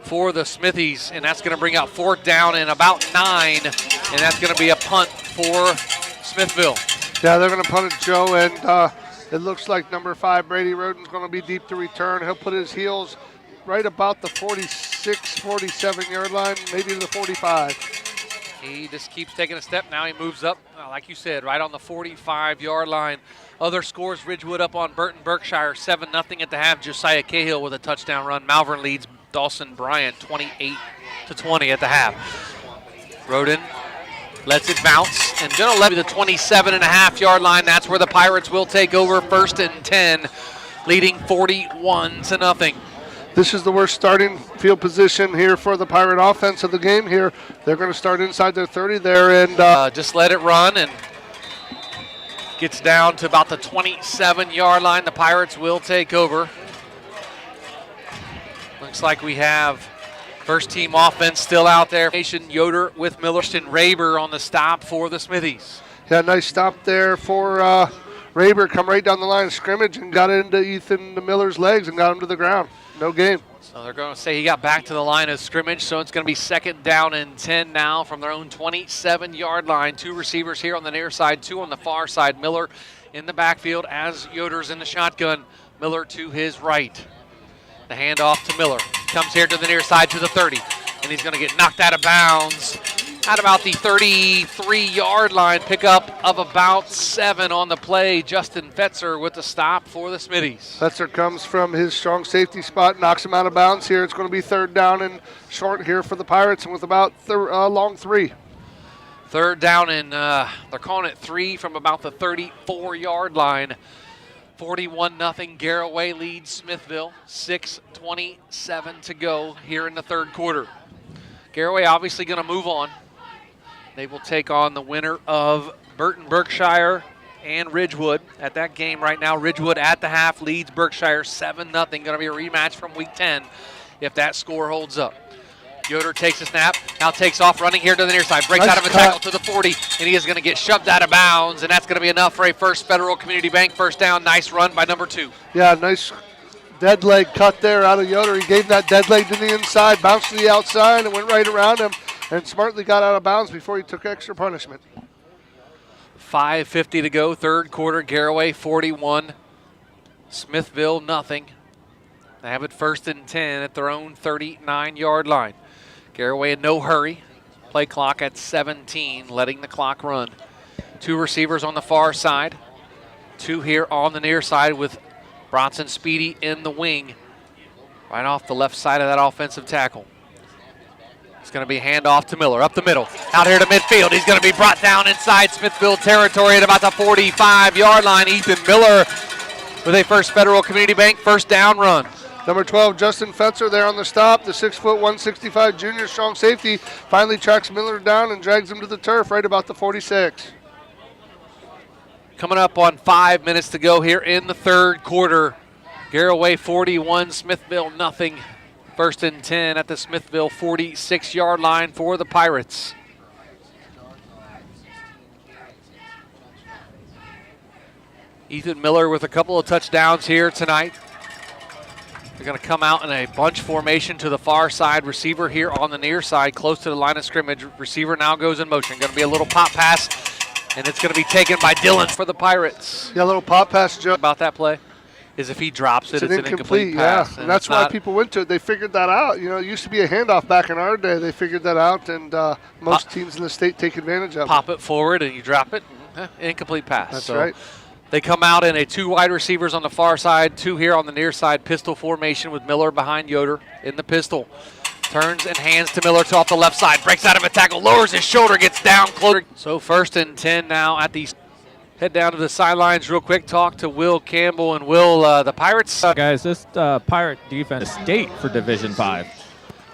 for the Smithies, and that's going to bring out fourth down and about 9, and that's going to be a punt for Smithville. Yeah, they're going to punt it, Joe, and it looks like number 5, Brady Roden's going to be deep to return. He'll put his heels right about the 46, 47-yard line, maybe to the 45. He just keeps taking a step. Now he moves up, like you said, right on the 45-yard line. Other scores, Ridgewood up on Burton Berkshire 7-0 at the half. Josiah Cahill with a touchdown run. Malvern leads Dawson Bryant 28-20 at the half. Roden lets it bounce and going to levy the 27.5-yard line. That's where the Pirates will take over, 1st and 10, leading 41-0. This is the worst starting field position here for the Pirate offense of the game here. They're going to start inside their 30 there and just let it run and gets down to about the 27-yard line. The Pirates will take over. Looks like we have first team offense still out there. Yoder with Miller and Raber on the stop for the Smithies. Yeah, nice stop there for Raber. Come right down the line of scrimmage and got into Ethan Miller's legs and got him to the ground. No game. So they're going to say he got back to the line of scrimmage, so it's going to be 2nd down and 10 now from their own 27-yard line. Two receivers here on the near side, 2 on the far side. Miller in the backfield as Yoder's in the shotgun. Miller to his right. The handoff to Miller. Comes here to the near side to the 30, and he's going to get knocked out of bounds at about the 33-yard line. Pickup of about 7 on the play. Justin Fetzer with the stop for the Smithies. Fetzer comes from his strong safety spot, knocks him out of bounds here. It's going to be 3rd down and short here for the Pirates, and with about long 3. 3rd down and they're calling it 3 from about the 34-yard line. 41-0. Garaway leads Smithville. 6:27 to go here in the 3rd quarter. Garaway obviously going to move on. They will take on the winner of Burton Berkshire and Ridgewood. At that game right now, Ridgewood at the half leads Berkshire 7-0. Going to be a rematch from week 10 if that score holds up. Yoder takes a snap, now takes off running here to the near side, breaks out of a tackle to the 40, and he is going to get shoved out of bounds, and that's going to be enough for a First Federal Community Bank first down. Nice run by number 2. Yeah, nice dead leg cut there out of Yoder. He gave that dead leg to the inside, bounced to the outside, and went right around him, and smartly got out of bounds before he took extra punishment. 5:50 to go, 3rd quarter. Garaway 41, Smithville nothing. They have it 1st and 10 at their own 39-yard line. Garaway in no hurry. Play clock at 17, letting the clock run. 2 receivers on the far side. 2 here on the near side with Bronson Speedy in the wing. Right off the left side of that offensive tackle. It's going to be a handoff to Miller, up the middle. Out here to midfield. He's going to be brought down inside Smithville territory at about the 45-yard line. Ethan Miller with a First Federal Community Bank first down run. Number 12, Justin Fetzer there on the stop. The 6', 165 junior strong safety finally tracks Miller down and drags him to the turf right about the 46. Coming up on 5 minutes to go here in the 3rd quarter. Garaway 41, Smithville nothing. 1st and 10 at the Smithville 46-yard line for the Pirates. Ethan Miller with a couple of touchdowns here tonight. They're going to come out in a bunch formation to the far side. Receiver here on the near side, close to the line of scrimmage. Receiver now goes in motion. Going to be a little pop pass, and it's going to be taken by Dillon for the Pirates. Yeah, a little pop pass, Joe. About that play is if he drops it, it's an incomplete pass. Yeah, and that's why people went to it. They figured that out. You know, it used to be a handoff back in our day. They figured that out, and most teams in the state take advantage of it. Pop it forward, and you drop it. Incomplete pass. That's right. They come out in a 2 wide receivers on the far side, 2 here on the near side, pistol formation with Miller behind Yoder in the pistol. Turns and hands to Miller to off the left side, breaks out of a tackle, lowers his shoulder, gets down close. So 1st and 10 now at the head down to the sidelines real quick. Talk to Will Campbell. And Will, the Pirates. Guys, this Pirate defense state for Division 5.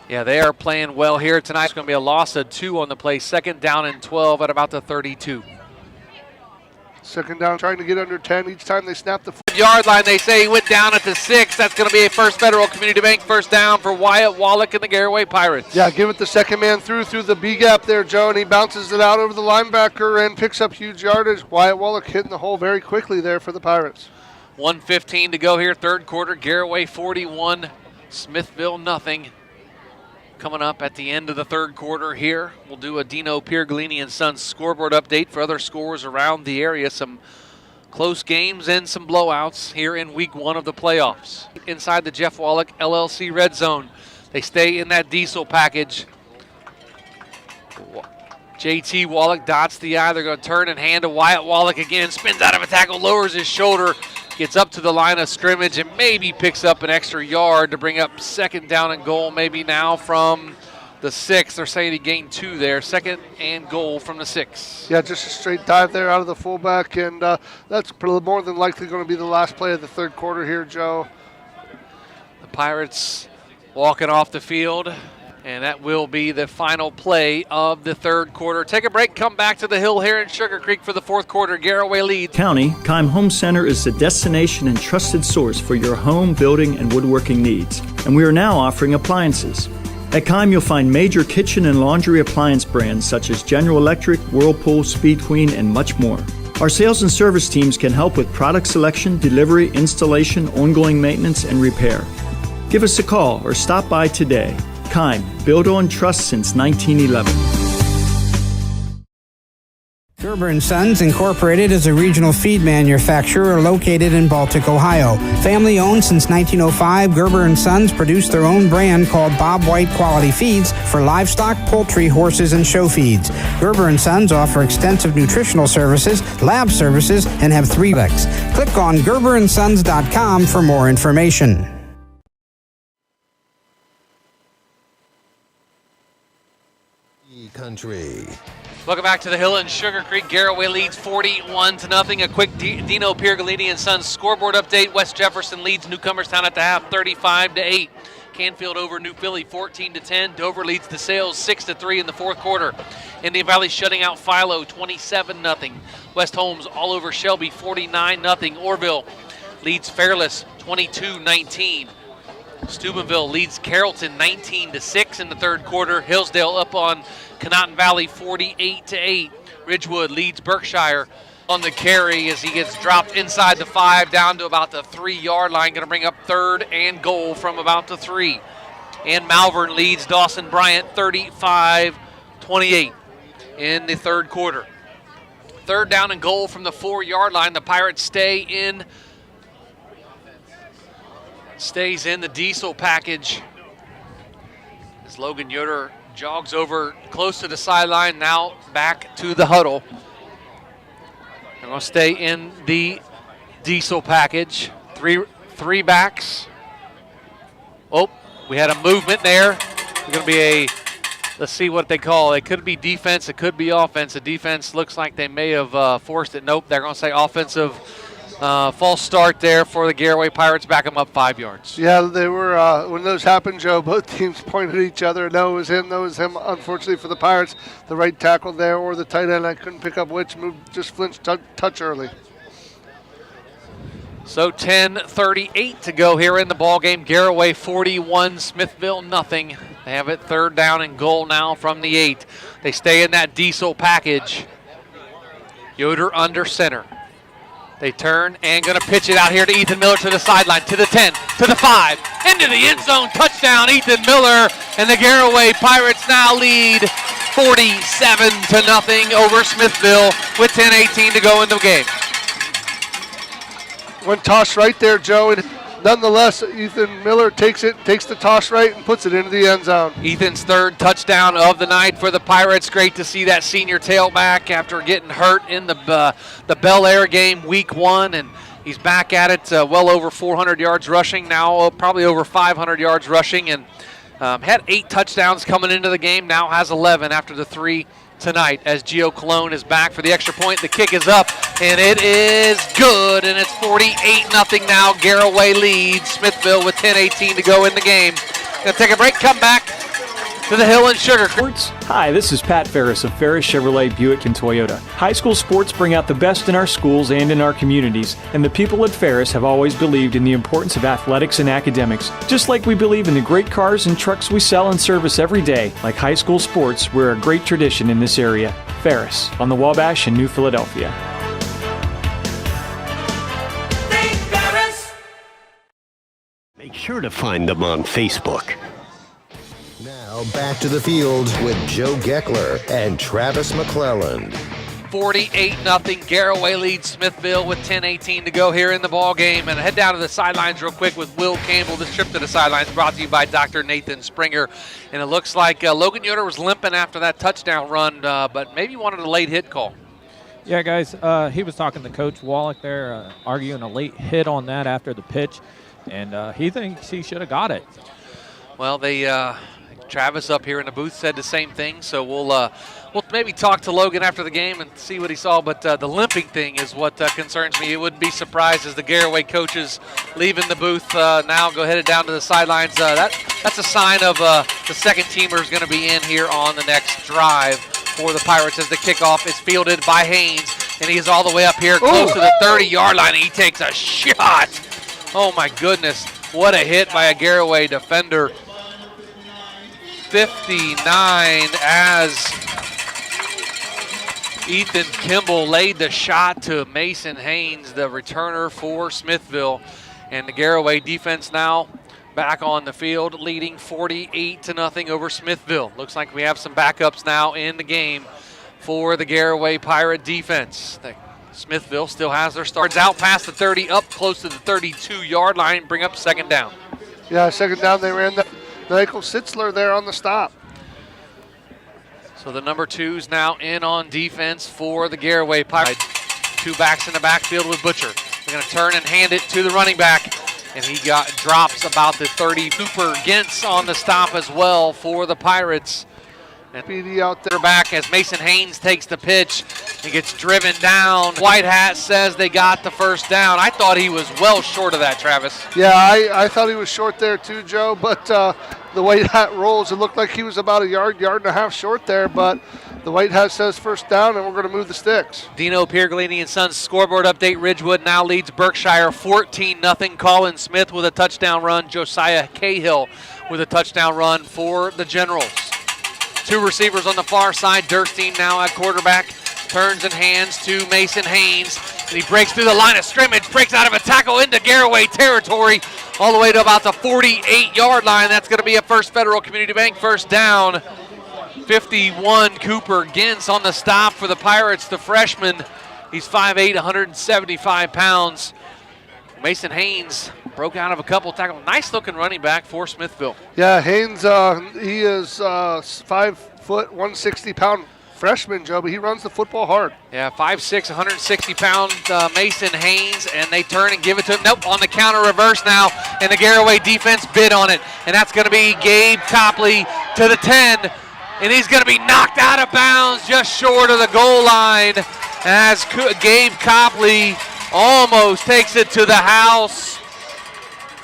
Yeah, they are playing well here tonight. It's going to be a loss of 2 on the play. 2nd down and 12 at about the 32. 2nd down, trying to get under 10 each time they snap the yard line. They say he went down at the 6. That's going to be a First Federal Community Bank first down for Wyatt Wallach and the Garaway Pirates. Yeah, give it the second man through the B gap there, Joe, and he bounces it out over the linebacker and picks up huge yardage. Wyatt Wallach hitting the hole very quickly there for the Pirates. 1:15 to go here, 3rd quarter. Garaway 41, Smithville nothing. Coming up at the end of the 3rd quarter here, we'll do a Dino Piergalini and Sons scoreboard update for other scores around the area. Some close games and some blowouts here in week 1 of the playoffs. Inside the Jeff Wallach LLC red zone. They stay in that diesel package. JT Wallach dots the eye. They're going to turn and hand to Wyatt Wallach again. Spins out of a tackle, lowers his shoulder. Gets up to the line of scrimmage and maybe picks up an extra yard to bring up 2nd down and goal maybe now from the 6. They're saying he gained 2 there. 2nd and goal from the 6. Yeah, just a straight dive there out of the fullback, and that's more than likely going to be the last play of the 3rd quarter here, Joe. The Pirates walking off the field, and that will be the final play of the 3rd quarter. Take a break, come back to the hill here in Sugarcreek for the 4th quarter. Garaway leads. County, Keim Home Center is the destination and trusted source for your home, building, and woodworking needs. And we are now offering appliances. At Keim, you'll find major kitchen and laundry appliance brands such as General Electric, Whirlpool, Speed Queen, and much more. Our sales and service teams can help with product selection, delivery, installation, ongoing maintenance, and repair. Give us a call or stop by today. Keim, built on trust since 1911. Gerber & Sons Incorporated is a regional feed manufacturer located in Baltic, Ohio. Family owned since 1905, Gerber & Sons produce their own brand called Bob White Quality Feeds for livestock, poultry, horses, and show feeds. Gerber & Sons offer extensive nutritional services, lab services, and have 3 products. Click on GerberandSons.com for more information. Country. Welcome back to the hill in Sugarcreek. Garaway leads 41-0. A quick Dino Piergalini and Sons scoreboard update. West Jefferson leads Newcomerstown at the half 35-8. Canfield over New Philly 14-10. Dover leads DeSales 6-3 in the 4th quarter. Indian Valley shutting out Philo 27-0. West Holmes all over Shelby 49-0. Orville leads Fairless 22-19. Steubenville leads Carrollton 19-6 in the 3rd quarter. Hillsdale up on Conotton Valley 48-8. Ridgewood leads Berkshire on the carry as he gets dropped inside the 5 down to about the 3-yard line. Going to bring up 3rd and goal from about the 3. And Malvern leads Dawson Bryant 35-28 in the 3rd quarter. 3rd down and goal from the 4-yard line. The Pirates stays in the diesel package as Logan Yoder jogs over close to the sideline, now back to the huddle. They're going to stay in the diesel package. Three backs. Oh, we had a movement there. It's going to be let's see what they call it. It could be defense, it could be offense. The defense looks like they may have forced it. Nope, they're going to say offensive. False start there for the Garaway Pirates, back them up 5 yards. Yeah, they were, when those happened, Joe, both teams pointed at each other. No, it was him, unfortunately for the Pirates. The right tackle there or the tight end, I couldn't pick up which, just flinched touch early. So 10:38 to go here in the ballgame. Garaway 41, Smithville nothing. They have it 3rd down and goal now from the 8. They stay in that diesel package. Yoder under center. They turn and going to pitch it out here to Ethan Miller to the sideline, to the 10, to the 5, into the end zone. Touchdown, Ethan Miller, and the Garaway Pirates now lead 47-0 over Smithville with 10:18 to go in the game. One toss right there, Joe, and nonetheless, Ethan Miller takes the toss right and puts it into the end zone. Ethan's third touchdown of the night for the Pirates. Great to see that senior tailback after getting hurt in the Bel Air game week 1, and he's back at it, well over 400 yards rushing, now probably over 500 yards rushing, and had 8 touchdowns coming into the game, now has 11 after the 3 tonight as Gio Colon is back for the extra point. The kick is up, and it is good, and it's 48-0 now. Garaway leads Smithville with 10:18 to go in the game. Gonna take a break, come back to the Hill and Sugarcreek. Hi, this is Pat Ferris of Ferris Chevrolet Buick and Toyota. High school sports bring out the best in our schools and in our communities, and the people at Ferris have always believed in the importance of athletics and academics. Just like we believe in the great cars and trucks we sell and service every day, like high school sports, we're a great tradition in this area. Ferris, on the Wabash in New Philadelphia. Make sure to find them on Facebook. Now back to the field with Joe Geckler and Travis McClelland. 48-0. Garaway leads Smithville with 10:18 to go here in the ball game. And head down to the sidelines real quick with Will Campbell. This trip to the sidelines brought to you by Dr. Nathan Springer. And it looks like Logan Yoder was limping after that touchdown run, but maybe wanted a late hit call. Yeah, guys, he was talking to Coach Wallach there, arguing a late hit on that after the pitch, and he thinks he should have got it. Well, Travis up here in the booth said the same thing, so we'll maybe talk to Logan after the game and see what he saw, but the limping thing is what concerns me. It wouldn't be surprised as the Garaway coaches leaving the booth now, headed down to the sidelines. That's a sign of the second teamer is going to be in here on the next drive for the Pirates as the kickoff is fielded by Haynes, and he is all the way up here close to the 30-yard line, and he takes a shot. Oh, my goodness. What a hit by a Garaway defender. 59 as Ethan Kimball laid the shot to Mason Haynes, the returner for Smithville. And the Garaway defense now back on the field, leading 48-0 over Smithville. Looks like we have some backups now in the game for the Garaway Pirate defense. Smithville still has their starts out past the 30, up close to the 32-yard line, bring up second down. Yeah, second down, they ran the Michael Sitzler there on the stop. So the number 2's now in on defense for the Garaway Pirates. 2 backs in the backfield with Butcher. They're going to turn and hand it to the running back, and he drops about the 30. Cooper Gintz on the stop as well for the Pirates. And BD out there back as Mason Haynes takes the pitch. He gets driven down. White Hat says they got the first down. I thought he was well short of that, Travis. Yeah, I thought he was short there too, Joe, but the White Hat rolls. It looked like he was about a yard and a half short there, but the White Hat says first down, and we're going to move the sticks. Dino Piergalini and Sons scoreboard update. Ridgewood now leads Berkshire 14-0. Colin Smith with a touchdown run. Josiah Cahill with a touchdown run for the Generals. 2 receivers on the far side. Durstein now at quarterback. Turns and hands to Mason Haynes. And he breaks through the line of scrimmage, breaks out of a tackle into Garaway territory, all the way to about the 48-yard line. That's going to be a First Federal Community Bank first down. 51, Cooper Gintz on the stop for the Pirates, the freshman. He's 5'8", 175 pounds. Mason Haynes broke out of a couple tackles. Nice-looking running back for Smithville. Yeah, Haynes, he is 5 foot, 160-pound freshman, Joe, but he runs the football hard. Yeah, 5'6", 160-pound Mason Haynes, and they turn and give it to him. Nope, on the counter reverse now, and the Garaway defense bid on it. And that's going to be Gabe Copley to the 10, and he's going to be knocked out of bounds just short of the goal line as Gabe Copley almost takes it to the house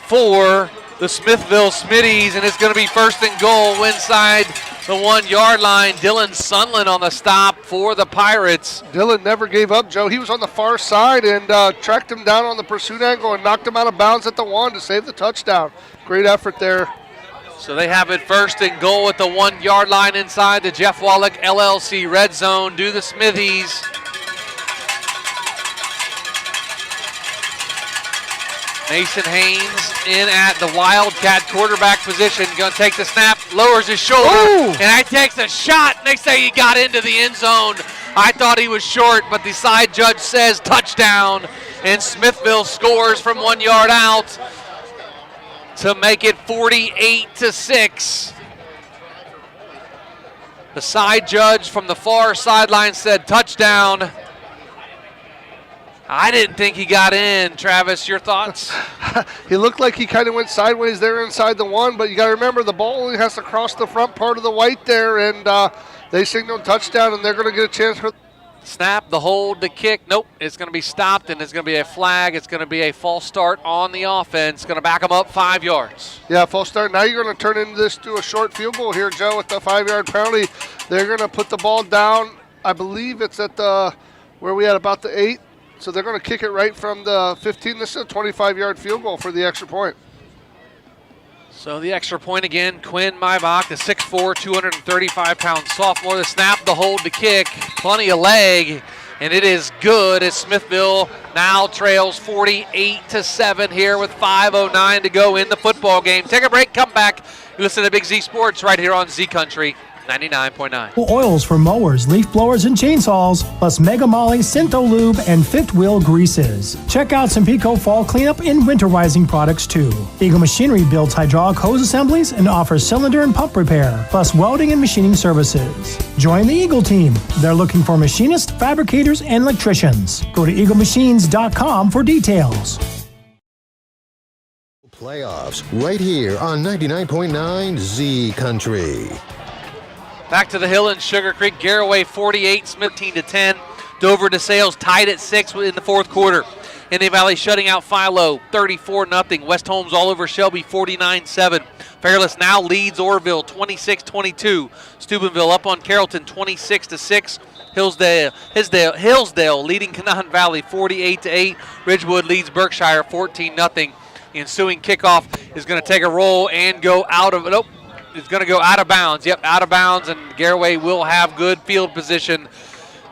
for the Smithville Smitties, and it's going to be first and goal inside the 1-yard line. Dylan Sunland on the stop for the Pirates. Dylan never gave up, Joe. He was on the far side and tracked him down on the pursuit angle and knocked him out of bounds at the 1 to save the touchdown. Great effort there. So they have it first and goal at the 1-yard line inside the Jeff Wallach LLC red zone. Do the Smithies. Mason Haynes in at the Wildcat quarterback position. Going to take the snap, lowers his shoulder, and I takes a shot. They say he got into the end zone. I thought he was short, but the side judge says touchdown, and Smithville scores from 1 yard out. to make it 48-6. The side judge from the far sideline said touchdown. I didn't think he got in. Travis, your thoughts? He looked like he kind of went sideways there inside the one, but you got to remember the ball only has to cross the front part of the white there, and they signaled touchdown, and they're going to get a chance for. Snap, the hold, the kick. Nope, it's going to be stopped, and it's going to be a flag. It's going to be a false start on the offense. Going to back them up 5 yards. Yeah, false start. Now you're going to turn into this to a short field goal here, Joe, with the 5-yard penalty. They're going to put the ball down. I believe it's at the where we had about the 8. So they're going to kick it right from the 15. This is a 25-yard field goal for the extra point. So the extra point again, Quinn Maibach, the 6'4", 235-pound sophomore. The snap, the hold, the kick, plenty of leg, and it is good as Smithville now trails 48-7 here with 5:09 to go in the football game. Take a break, come back. You listen to Big Z Sports right here on Z Country 99.9. Oils for mowers, leaf blowers, and chainsaws, plus Mega Molly, Syntho Lube, and fifth wheel greases. Check out Sempico Fall Cleanup and winterizing products too. Eagle Machinery builds hydraulic hose assemblies and offers cylinder and pump repair, plus welding and machining services. Join the Eagle team. They're looking for machinists, fabricators, and electricians. Go to eaglemachines.com for details. Playoffs right here on 99.9 Z Country. Back to the hill in Sugarcreek. Garaway 48, Smith 10. Dover DeSales tied at 6 in the fourth quarter. Indian Valley shutting out Philo 34-0. West Holmes all over Shelby 49-7. Fairless now leads Orrville 26-22. Steubenville up on Carrollton 26-6. Hillsdale leading Canaan Valley 48-8. Ridgewood leads Berkshire 14-0. The ensuing kickoff is going to take a roll and go out of nope. It's going to go out of bounds. Yep, out of bounds, and Garaway will have good field position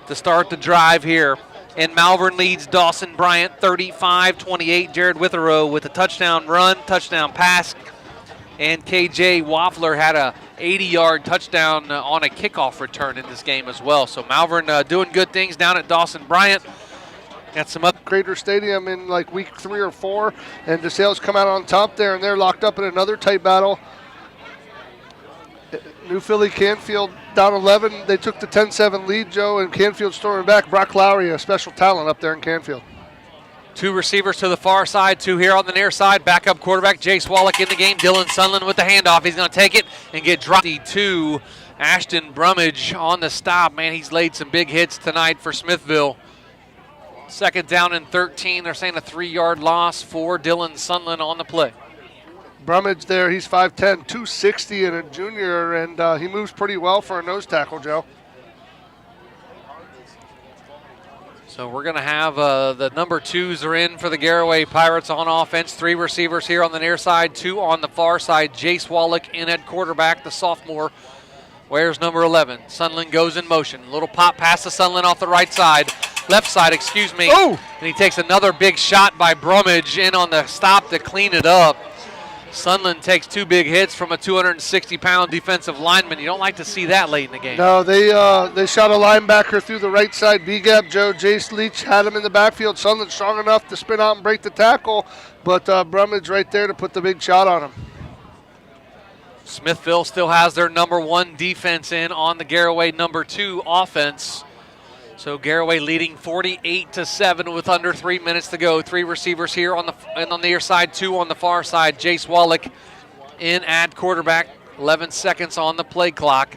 to start the drive here. And Malvern leads Dawson Bryant 35-28. Jared Witherow with a touchdown run, touchdown pass. And KJ Waffler had a 80-yard touchdown on a kickoff return in this game as well. So Malvern doing good things down at Dawson Bryant. Got some up. Crater Stadium in like week 3 or 4, and DeSales come out on top there, and they're locked up in another tight battle. New Philly Canfield down 11. They took the 10-7 lead, Joe, and Canfield storming back. Brock Lowry, a special talent up there in Canfield. 2 receivers to the far side, 2 here on the near side. Backup quarterback Jace Wallach in the game. Dylan Sunland with the handoff. He's going to take it and get dropped to Ashton Brummage on the stop. Man, he's laid some big hits tonight for Smithville. 2nd down and 13. They're saying a 3-yard loss for Dylan Sunland on the play. Brummage there, he's 5'10", 260 and a junior, and he moves pretty well for a nose tackle, Joe. So we're going to have the number 2s are in for the Garaway Pirates on offense. 3 receivers here on the near side, 2 on the far side. Jace Wallach in at quarterback, the sophomore. Wears number 11. Sunland goes in motion. A little pop pass to Sunland off the right side. Left side, excuse me. Oh! And he takes another big shot by Brummage in on the stop to clean it up. Sunland takes 2 big hits from a 260-pound defensive lineman. You don't like to see that late in the game. No, they shot a linebacker through the right side B-gap. Joe Jace Leach had him in the backfield. Sunland strong enough to spin out and break the tackle, but Brummage right there to put the big shot on him. Smithville still has their number 1 defense in on the Garaway number 2 offense. So Garaway leading 48-7 with under 3 minutes to go. 3 receivers here on the near side, 2 on the far side. Jace Wallach in at quarterback. 11 seconds on the play clock.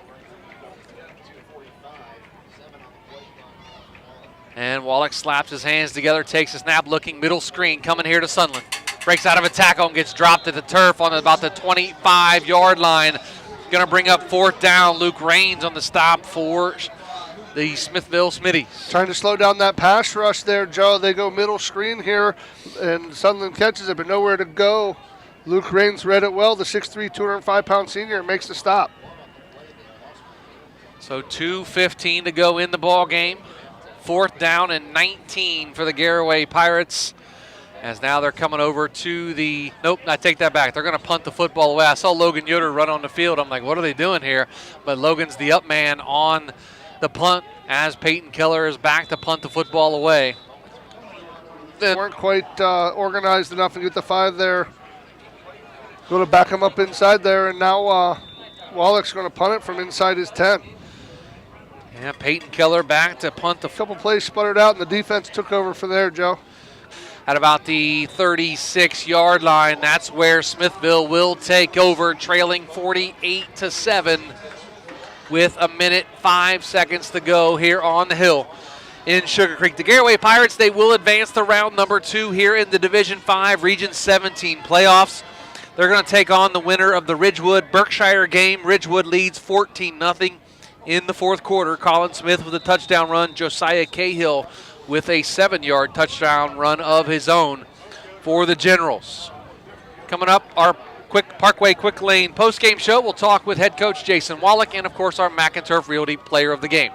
And Wallach slaps his hands together, takes a snap, looking middle screen, coming here to Sunland. Breaks out of a tackle and gets dropped to the turf on about the 25-yard line. Going to bring up 4th down. Luke Raines on the stop for the Smithville Smitties. Trying to slow down that pass rush there, Joe. They go middle screen here, and Sunland catches it, but nowhere to go. Luke Raines read it well. The 6'3", 205-pound senior makes the stop. So 2:15 to go in the ball game. 4th down and 19 for the Garaway Pirates. As now they're coming over to the, nope, I take that back. They're going to punt the football away. I saw Logan Yoder run on the field. I'm like, what are they doing here? But Logan's the up man on the punt as Peyton Keller is back to punt the football away. They weren't quite organized enough to get the 5 there. Going to back him up inside there, and now Wallach's going to punt it from inside his 10. Yeah, Peyton Keller back to punt. A couple plays sputtered out, and the defense took over from there, Joe. At about the 36-yard line, that's where Smithville will take over, trailing 48-7 with 1:05 to go here on the hill in Sugarcreek. The Garaway Pirates, they will advance to round number 2 here in the Division 5 Region 17 playoffs. They're going to take on the winner of the Ridgewood-Berkshire game. Ridgewood leads 14-0 in the fourth quarter. Colin Smith with a touchdown run. Josiah Cahill with a 7-yard touchdown run of his own for the Generals. Coming up, our Parkway Quick Lane postgame show. We'll talk with head coach Jason Wallach and, of course, our McInturf Realty player of the game.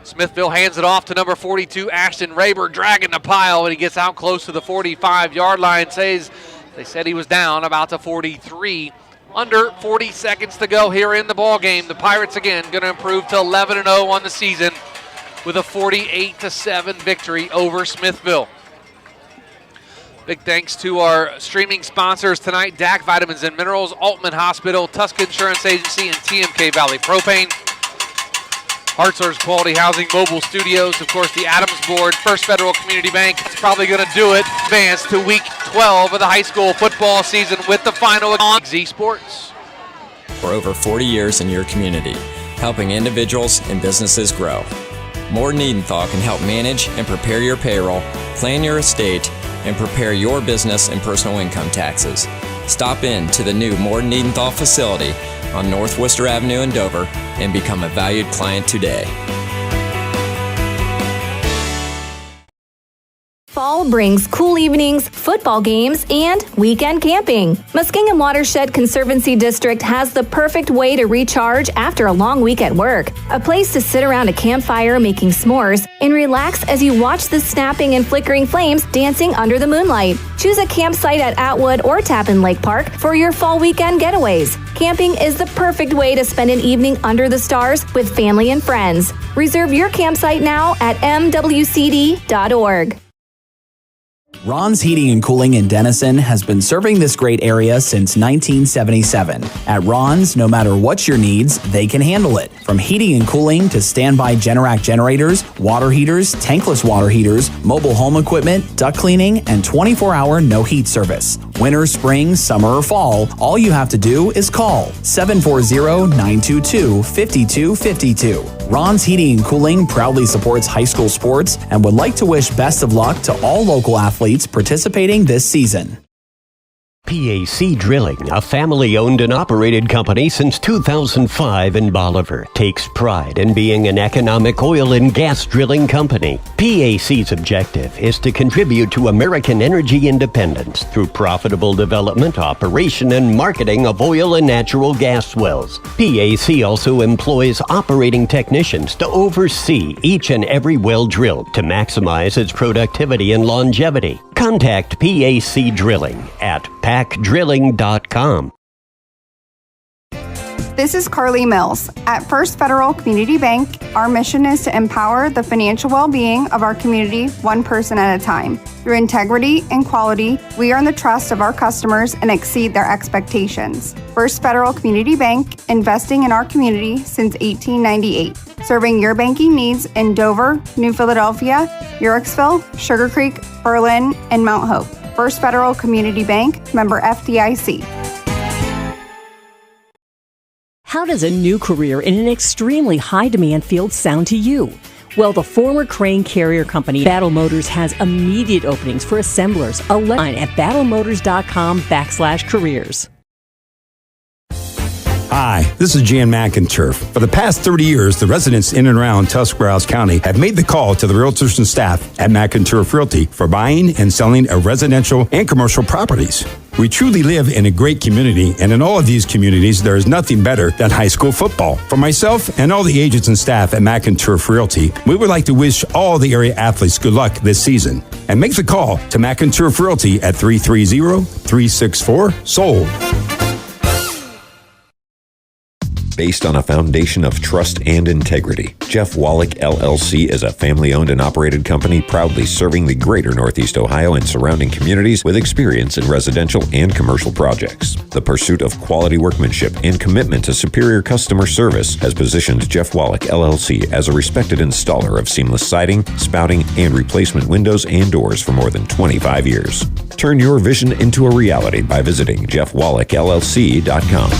Smithville hands it off to number 42, Ashton Raber, dragging the pile when he gets out close to the 45-yard line. They said he was down about to 43. Under 40 seconds to go here in the ball game. The Pirates, again, going to improve to 11-0 on the season with a 48-7 victory over Smithville. Big thanks to our streaming sponsors tonight, DAC Vitamins and Minerals, Altman Hospital, Tusk Insurance Agency, and TMK Valley Propane. Hartzler's Quality Housing Mobile Studios, of course, the Adams Board, First Federal Community Bank. It's probably going to do it. Advance to week 12 of the high school football season with the final on Z Sports. For over 40 years in your community, helping individuals and businesses grow. Morton Edenthal can help manage and prepare your payroll, plan your estate, and prepare your business and personal income taxes. Stop in to the new Morton Edenthal facility on North Worcester Avenue in Dover and become a valued client today. Fall brings cool evenings, football games, and weekend camping. Muskingum Watershed Conservancy District has the perfect way to recharge after a long week at work. A place to sit around a campfire making s'mores and relax as you watch the snapping and flickering flames dancing under the moonlight. Choose a campsite at Atwood or Tappan Lake Park for your fall weekend getaways. Camping is the perfect way to spend an evening under the stars with family and friends. Reserve your campsite now at mwcd.org. Ron's Heating and Cooling in Denison has been serving this great area since 1977. At Ron's, no matter what your needs, they can handle it. From heating and cooling to standby Generac generators, water heaters, tankless water heaters, mobile home equipment, duct cleaning, and 24-hour no-heat service. Winter, spring, summer, or fall, all you have to do is call 740-922-5252. Ron's Heating and Cooling proudly supports high school sports and would like to wish best of luck to all local athletes participating this season. PAC Drilling, a family-owned and operated company since 2005 in Bolivar, takes pride in being an economic oil and gas drilling company. PAC's objective is to contribute to American energy independence through profitable development, operation, and marketing of oil and natural gas wells. PAC also employs operating technicians to oversee each and every well drilled to maximize its productivity and longevity. Contact PAC Drilling at pacdrilling.com. This is Carly Mills. At First Federal Community Bank, our mission is to empower the financial well-being of our community one person at a time. Through integrity and quality, we earn the trust of our customers and exceed their expectations. First Federal Community Bank, investing in our community since 1898. Serving your banking needs in Dover, New Philadelphia, Yurixville, Sugarcreek, Berlin, and Mount Hope. First Federal Community Bank, member FDIC. How does a new career in an extremely high-demand field sound to you? Well, the former Crane Carrier Company, Battle Motors, has immediate openings for assemblers. A line at battlemotors.com/careers. Hi, this is Jan McInturf. For the past 30 years, the residents in and around Tuscarawas County have made the call to the realtors and staff at McInturf Realty for buying and selling of residential and commercial properties. We truly live in a great community, and in all of these communities, there is nothing better than high school football. For myself and all the agents and staff at McInturf Realty, we would like to wish all the area athletes good luck this season. And make the call to McInturf Realty at 330-364-SOLD. based on a foundation of trust and integrity. Jeff Wallach LLC is a family-owned and operated company proudly serving the greater Northeast Ohio and surrounding communities with experience in residential and commercial projects. The pursuit of quality workmanship and commitment to superior customer service has positioned Jeff Wallach LLC as a respected installer of seamless siding, spouting, and replacement windows and doors for more than 25 years. Turn your vision into a reality by visiting jeffwallachllc.com.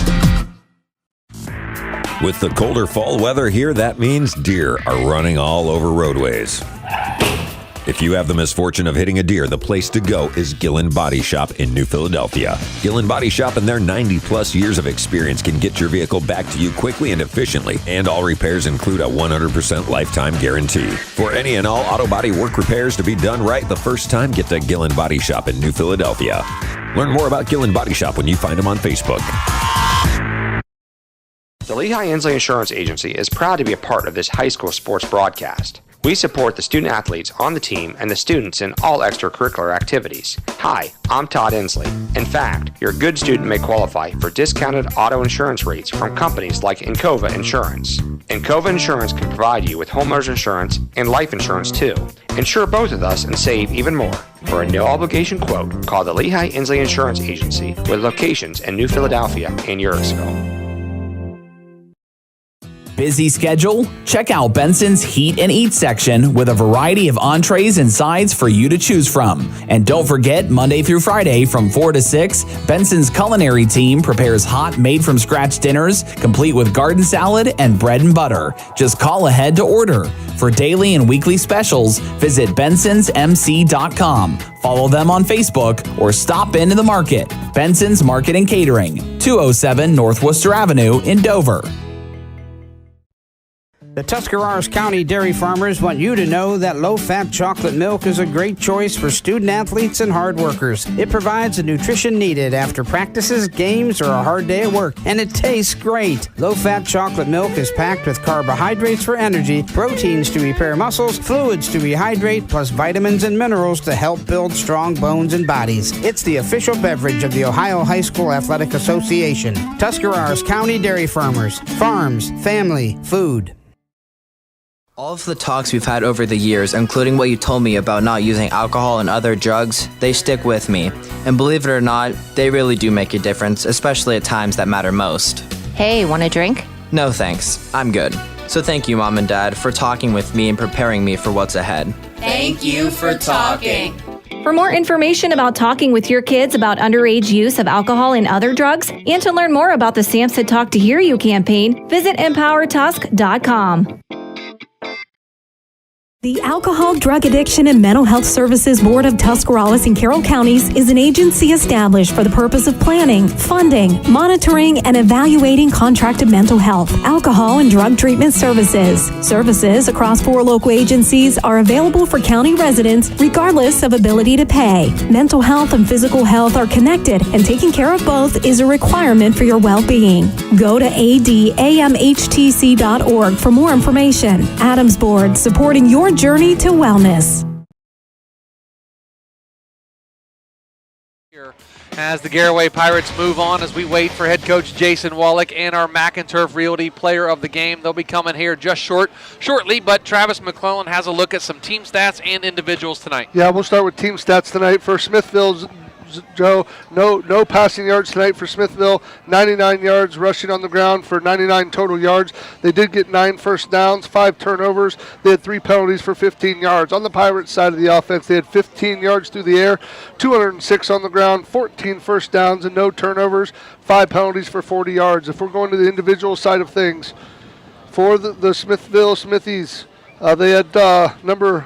With the colder fall weather here, that means deer are running all over roadways. If you have the misfortune of hitting a deer, the place to go is Gillen Body Shop in New Philadelphia. Gillen Body Shop and their 90-plus years of experience can get your vehicle back to you quickly and efficiently, and all repairs include a 100% lifetime guarantee. For any and all auto body work repairs to be done right the first time, get to Gillen Body Shop in New Philadelphia. Learn more about Gillen Body Shop when you find them on Facebook. The Lehigh Inslee Insurance Agency is proud to be a part of this high school sports broadcast. We support the student athletes on the team and the students in all extracurricular activities. Hi, I'm Todd Inslee. In fact, your good student may qualify for discounted auto insurance rates from companies like Encova Insurance. Encova Insurance can provide you with homeowners insurance and life insurance too. Insure both with us and save even more. For a no-obligation quote, call the Lehigh Inslee Insurance Agency with locations in New Philadelphia and Eurexville. Busy schedule? Check out Benson's Heat and Eat section with a variety of entrees and sides for you to choose from. And don't forget, Monday through Friday from 4 to 6, Benson's culinary team prepares hot, made-from-scratch dinners, complete with garden salad and bread and butter. Just call ahead to order. For daily and weekly specials, visit bensonsmc.com. Follow them on Facebook or stop into the market. Benson's Market and Catering, 207 North Worcester Avenue in Dover. The Tuscarawas County dairy farmers want you to know that low-fat chocolate milk is a great choice for student athletes and hard workers. It provides the nutrition needed after practices, games, or a hard day at work, and it tastes great. Low-fat chocolate milk is packed with carbohydrates for energy, proteins to repair muscles, fluids to rehydrate, plus vitamins and minerals to help build strong bones and bodies. It's the official beverage of the Ohio High School Athletic Association. Tuscarawas County Dairy Farmers. Farms, family, food. All of the talks we've had over the years, including what you told me about not using alcohol and other drugs, they stick with me. And believe it or not, they really do make a difference, especially at times that matter most. Hey, want a drink? No thanks, I'm good. So thank you, Mom and Dad, for talking with me and preparing me for what's ahead. Thank you for talking. For more information about talking with your kids about underage use of alcohol and other drugs, and to learn more about the SAMHSA Talk to Hear You campaign, visit empowertusk.com. The Alcohol, Drug Addiction, and Mental Health Services Board of Tuscarawas and Carroll Counties is an agency established for the purpose of planning, funding, monitoring, and evaluating contracted mental health, alcohol, and drug treatment services. Services across 4 local agencies are available for county residents regardless of ability to pay. Mental health and physical health are connected, and taking care of both is a requirement for your well-being. Go to adamhtc.org for more information. Adams Board, supporting your journey to wellness. As the Garaway Pirates move on, as we wait for head coach Jason Wallach and our McInturf Realty player of the game. They'll be coming here just shortly, but Travis McClelland has a look at some team stats and individuals tonight. Yeah, we'll start with team stats tonight. For Smithville's Joe, no passing yards tonight for Smithville. 99 yards rushing on the ground for 99 total yards. They did get 9 first downs, 5 turnovers. They had 3 penalties for 15 yards. On the Pirates side of the offense, they had 15 yards through the air, 206 on the ground, 14 first downs and no turnovers, 5 penalties for 40 yards. If we're going to the individual side of things, for the Smithville Smithies, they had number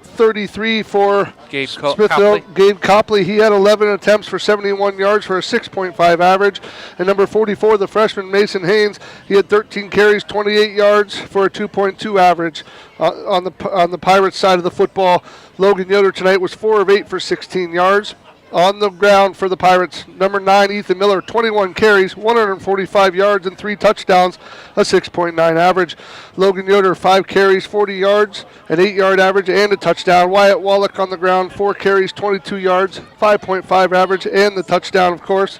33 for Smithville, Gabe Copley. He had 11 attempts for 71 yards for a 6.5 average. And number 44, the freshman Mason Haynes, he had 13 carries, 28 yards for a 2.2 average. On the Pirates side of the football, Logan Yoder tonight was 4 of 8 for 16 yards. On the ground for the Pirates, number 9, Ethan Miller, 21 carries, 145 yards, and 3 touchdowns, a 6.9 average. Logan Yoder, 5 carries, 40 yards, an 8-yard average, and a touchdown. Wyatt Wallach on the ground, 4 carries, 22 yards, 5.5 average, and the touchdown, of course.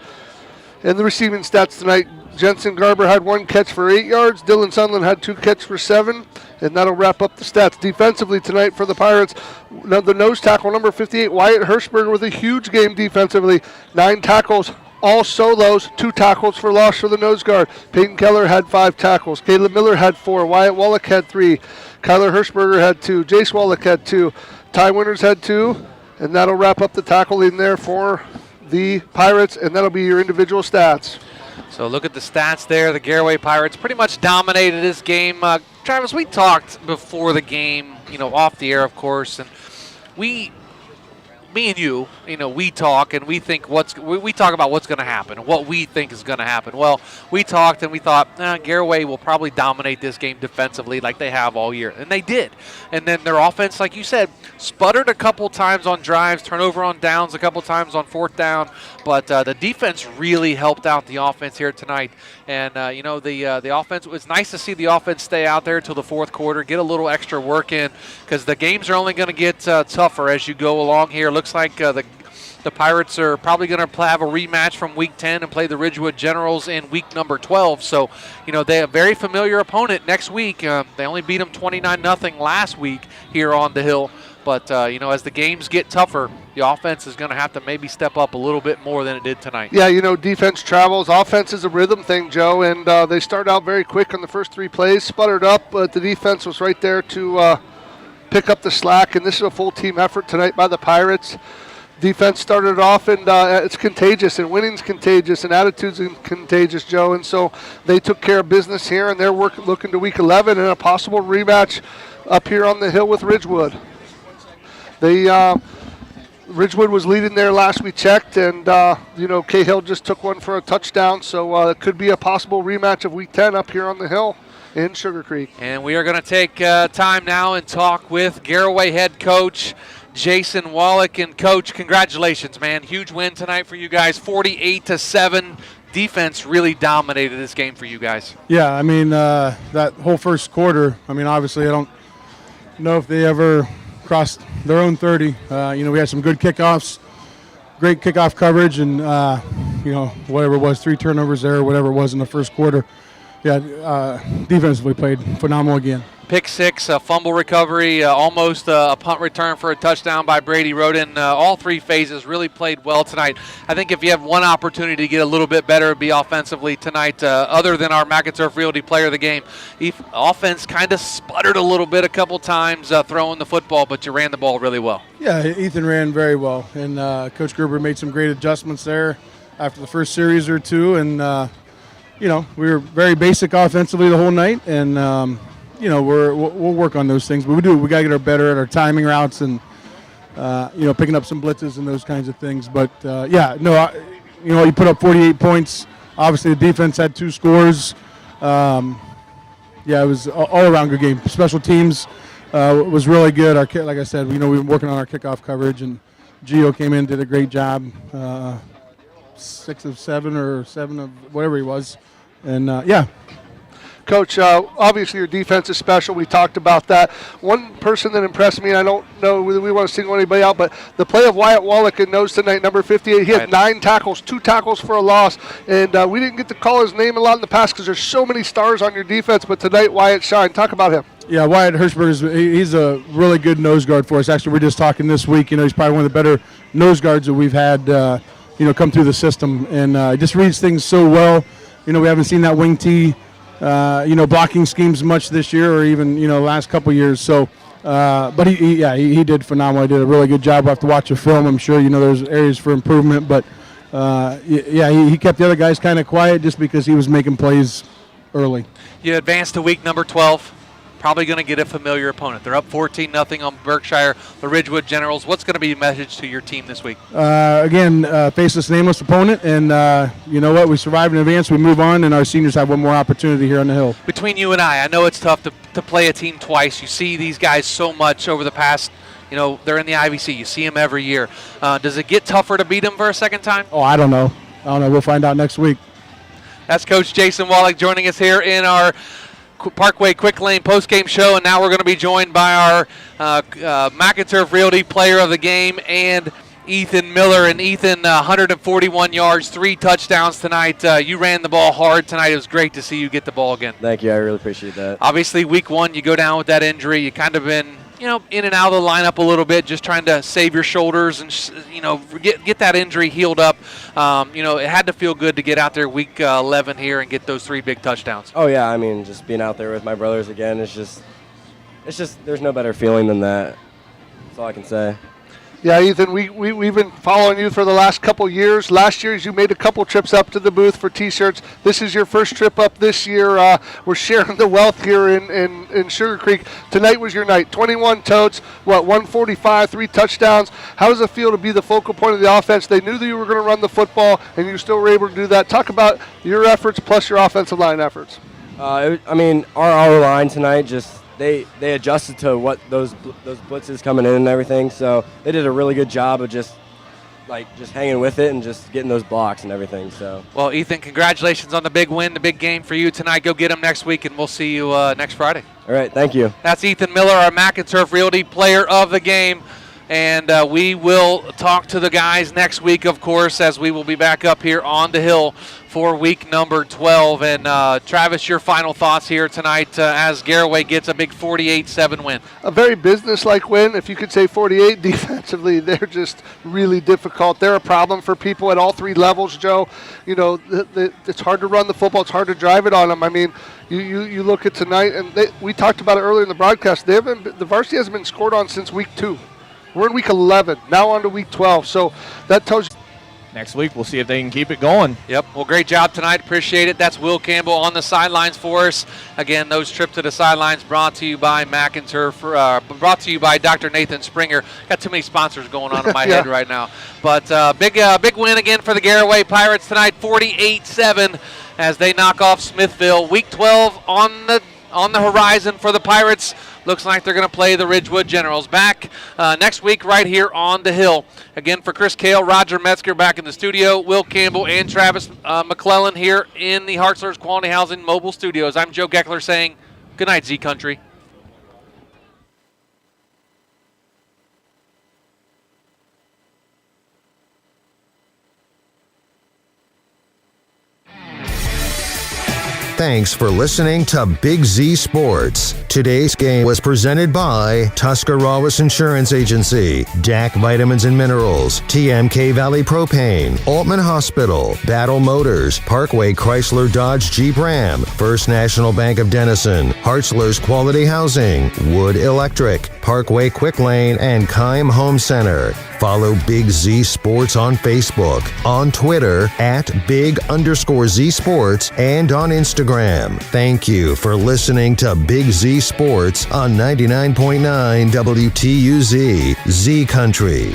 And the receiving stats tonight, Jensen Garber had 1 catch for 8 yards. Dylan Sunland had 2 catches for 7. And that'll wrap up the stats. Defensively tonight for the Pirates, the nose tackle, number 58, Wyatt Hirschberger, with a huge game defensively. 9 tackles, all solos, 2 tackles for loss for the nose guard. Peyton Keller had 5 tackles. Caleb Miller had 4. Wyatt Wallach had 3. Kyler Hirschberger had 2. Jace Wallach had 2. Ty Winters had 2. And that'll wrap up the tackling there for the Pirates, and that'll be your individual stats. So look at the stats there. The Garaway Pirates pretty much dominated this game. Travis, we talked before the game, off the air, of course, and me and you, we talk and we think we talk about what's going to happen, what we think is going to happen. Well, we talked and we thought, Garaway will probably dominate this game defensively like they have all year, and they did. And then their offense, like you said, sputtered a couple times on drives, turnover on downs a couple times on 4th down, but the defense really helped out the offense here tonight. And the offense, it was nice to see the offense stay out there until the 4th quarter, get a little extra work in, because the games are only going to get tougher as you go along here. Looks like the Pirates are probably going to have a rematch from Week 10 and play the Ridgewood Generals in week number 12. So, they have a very familiar opponent next week. They only beat them 29-0 last week here on the Hill. But, as the games get tougher, the offense is going to have to maybe step up a little bit more than it did tonight. Yeah, defense travels. Offense is a rhythm thing, Joe, and they started out very quick on the first 3 plays, sputtered up, but the defense was right there to pick up the slack, and this is a full team effort tonight by the Pirates. Defense started off, and it's contagious, and winning's contagious, and attitude's contagious, Joe, and so they took care of business here, and they're looking to Week 11 and a possible rematch up here on the Hill with Ridgewood. Ridgewood was leading there last we checked, and Cahill just took one for a touchdown, so it could be a possible rematch of Week 10 up here on the Hill in Sugarcreek. And we are going to take time now and talk with Garaway head coach Jason Wallach. And Coach, congratulations, man. Huge win tonight for you guys, 48-7. Defense really dominated this game for you guys. Yeah, I mean, that whole first quarter, obviously I don't know if they ever crossed their own 30. We had some good kickoffs, great kickoff coverage, and, whatever it was, 3 turnovers there, whatever it was in the first quarter. Yeah, defensively played phenomenal again. Pick 6, a fumble recovery, almost a punt return for a touchdown by Brady. Rode in all 3 phases, really played well tonight. I think if you have one opportunity to get a little bit better, it'd be offensively tonight, other than our McInturf Realty player of the game. Offense kind of sputtered a little bit a couple times throwing the football, but you ran the ball really well. Yeah, Ethan ran very well, and Coach Gerber made some great adjustments there after the first series or 2, and we were very basic offensively the whole night, and we'll work on those things. But we got to get better at our timing routes and picking up some blitzes and those kinds of things. But you put up 48 points. Obviously, the defense had 2 scores. It was all around good game. Special teams was really good. Like I said, we've been working on our kickoff coverage, and Gio came in, did a great job. 6 of 7 or 7 of whatever he was. And, Coach, obviously your defense is special. We talked about that. One person that impressed me, and I don't know whether we want to single anybody out, but the play of Wyatt Wallach in nose tonight, number 58. He had 9 tackles, 2 tackles for a loss, and we didn't get to call his name a lot in the past because there's so many stars on your defense, but tonight Wyatt shined. Talk about him. Yeah, Wyatt Hirschberger, he's a really good nose guard for us. Actually, we're just talking this week. He's probably one of the better nose guards that we've had, come through the system, and just reads things so well. We haven't seen that wing T, blocking schemes much this year or even, last couple years. So, but he did phenomenal. He did a really good job. We'll have to watch a film. I'm sure, there's areas for improvement. But, he kept the other guys kind of quiet just because he was making plays early. You advance to week number 12. Probably going to get a familiar opponent. They're up 14-0 on Berkshire, the Ridgewood Generals. What's going to be a message to your team this week? Faceless, nameless opponent, and you know what? We survived in advance. We move on, and our seniors have one more opportunity here on the Hill. Between you and I know it's tough to play a team twice. You see these guys so much over the past, they're in the IVC. You see them every year. Does it get tougher to beat them for a second time? Oh, I don't know. We'll find out next week. That's Coach Jason Wallach joining us here in our Parkway Quick Lane postgame show, and now we're going to be joined by our McInturf Realty player of the game and Ethan Miller. And Ethan, 141 yards, 3 touchdowns tonight. You ran the ball hard tonight. It was great to see you get the ball again. Thank you. I really appreciate that. Obviously, week 1, you go down with that injury. You kind of been, in and out of the lineup a little bit, just trying to save your shoulders and, get that injury healed up. It had to feel good to get out there week 11 here and get those 3 big touchdowns. Oh, yeah. I mean, just being out there with my brothers again, it's just there's no better feeling than that. That's all I can say. Yeah, Ethan, we've been following you for the last couple years. Last year, you made a couple trips up to the booth for T-shirts. This is your first trip up this year. We're sharing the wealth here in Sugarcreek. Tonight was your night. 21 totes, 145, 3 touchdowns. How does it feel to be the focal point of the offense? They knew that you were going to run the football, and you still were able to do that. Talk about your efforts plus your offensive line efforts. Our line tonight just they adjusted to what those blitzes coming in and everything. So they did a really good job of just hanging with it and just getting those blocks and everything. So well, Ethan, congratulations on the big win, the big game for you tonight. Go get them next week, and we'll see you next Friday. All right, thank you. That's Ethan Miller, our Mac and Turf Realty Player of the Game. And we will talk to the guys next week, of course, as we will be back up here on the hill for week number 12. And Travis, your final thoughts here tonight as Garaway gets a big 48-7 win. A very business-like win, if you could say 48. Defensively, they're just really difficult. They're a problem for people at all 3 levels, Joe. It's hard to run the football. It's hard to drive it on them. I mean, you look at tonight, and we talked about it earlier in the broadcast. The varsity hasn't been scored on since week 2. We're in week 11, now on to week 12. So that tells you. Next week, we'll see if they can keep it going. Yep. Well, great job tonight. Appreciate it. That's Will Campbell on the sidelines for us. Again, those trips to the sidelines brought to you by Mac and Turf, brought to you by Dr. Nathan Springer. Got too many sponsors going on in my head right now. But big win again for the Garaway Pirates tonight, 48-7, as they knock off Smithville. Week 12 on the horizon for the Pirates. Looks like they're going to play the Ridgewood Generals. Back next week right here on the hill. Again, for Chris Kale, Roger Metzger back in the studio, Will Campbell and Travis McClelland here in the Hartzler's Quality Housing Mobile Studios. I'm Joe Geckler saying good night, Z Country. Thanks for listening to Big Z Sports. Today's game was presented by Tuscarawas Insurance Agency, DAC Vitamins and Minerals, TMK Valley Propane, Altman Hospital, Battle Motors, Parkway Chrysler Dodge Jeep Ram, First National Bank of Denison, Hartzler's Quality Housing, Wood Electric, Parkway Quick Lane, and Keim Home Center. Follow Big Z Sports on Facebook, on Twitter @Big_Z Sports, and on Instagram. Thank you for listening to Big Z Sports on 99.9 WTUZ, Z Country.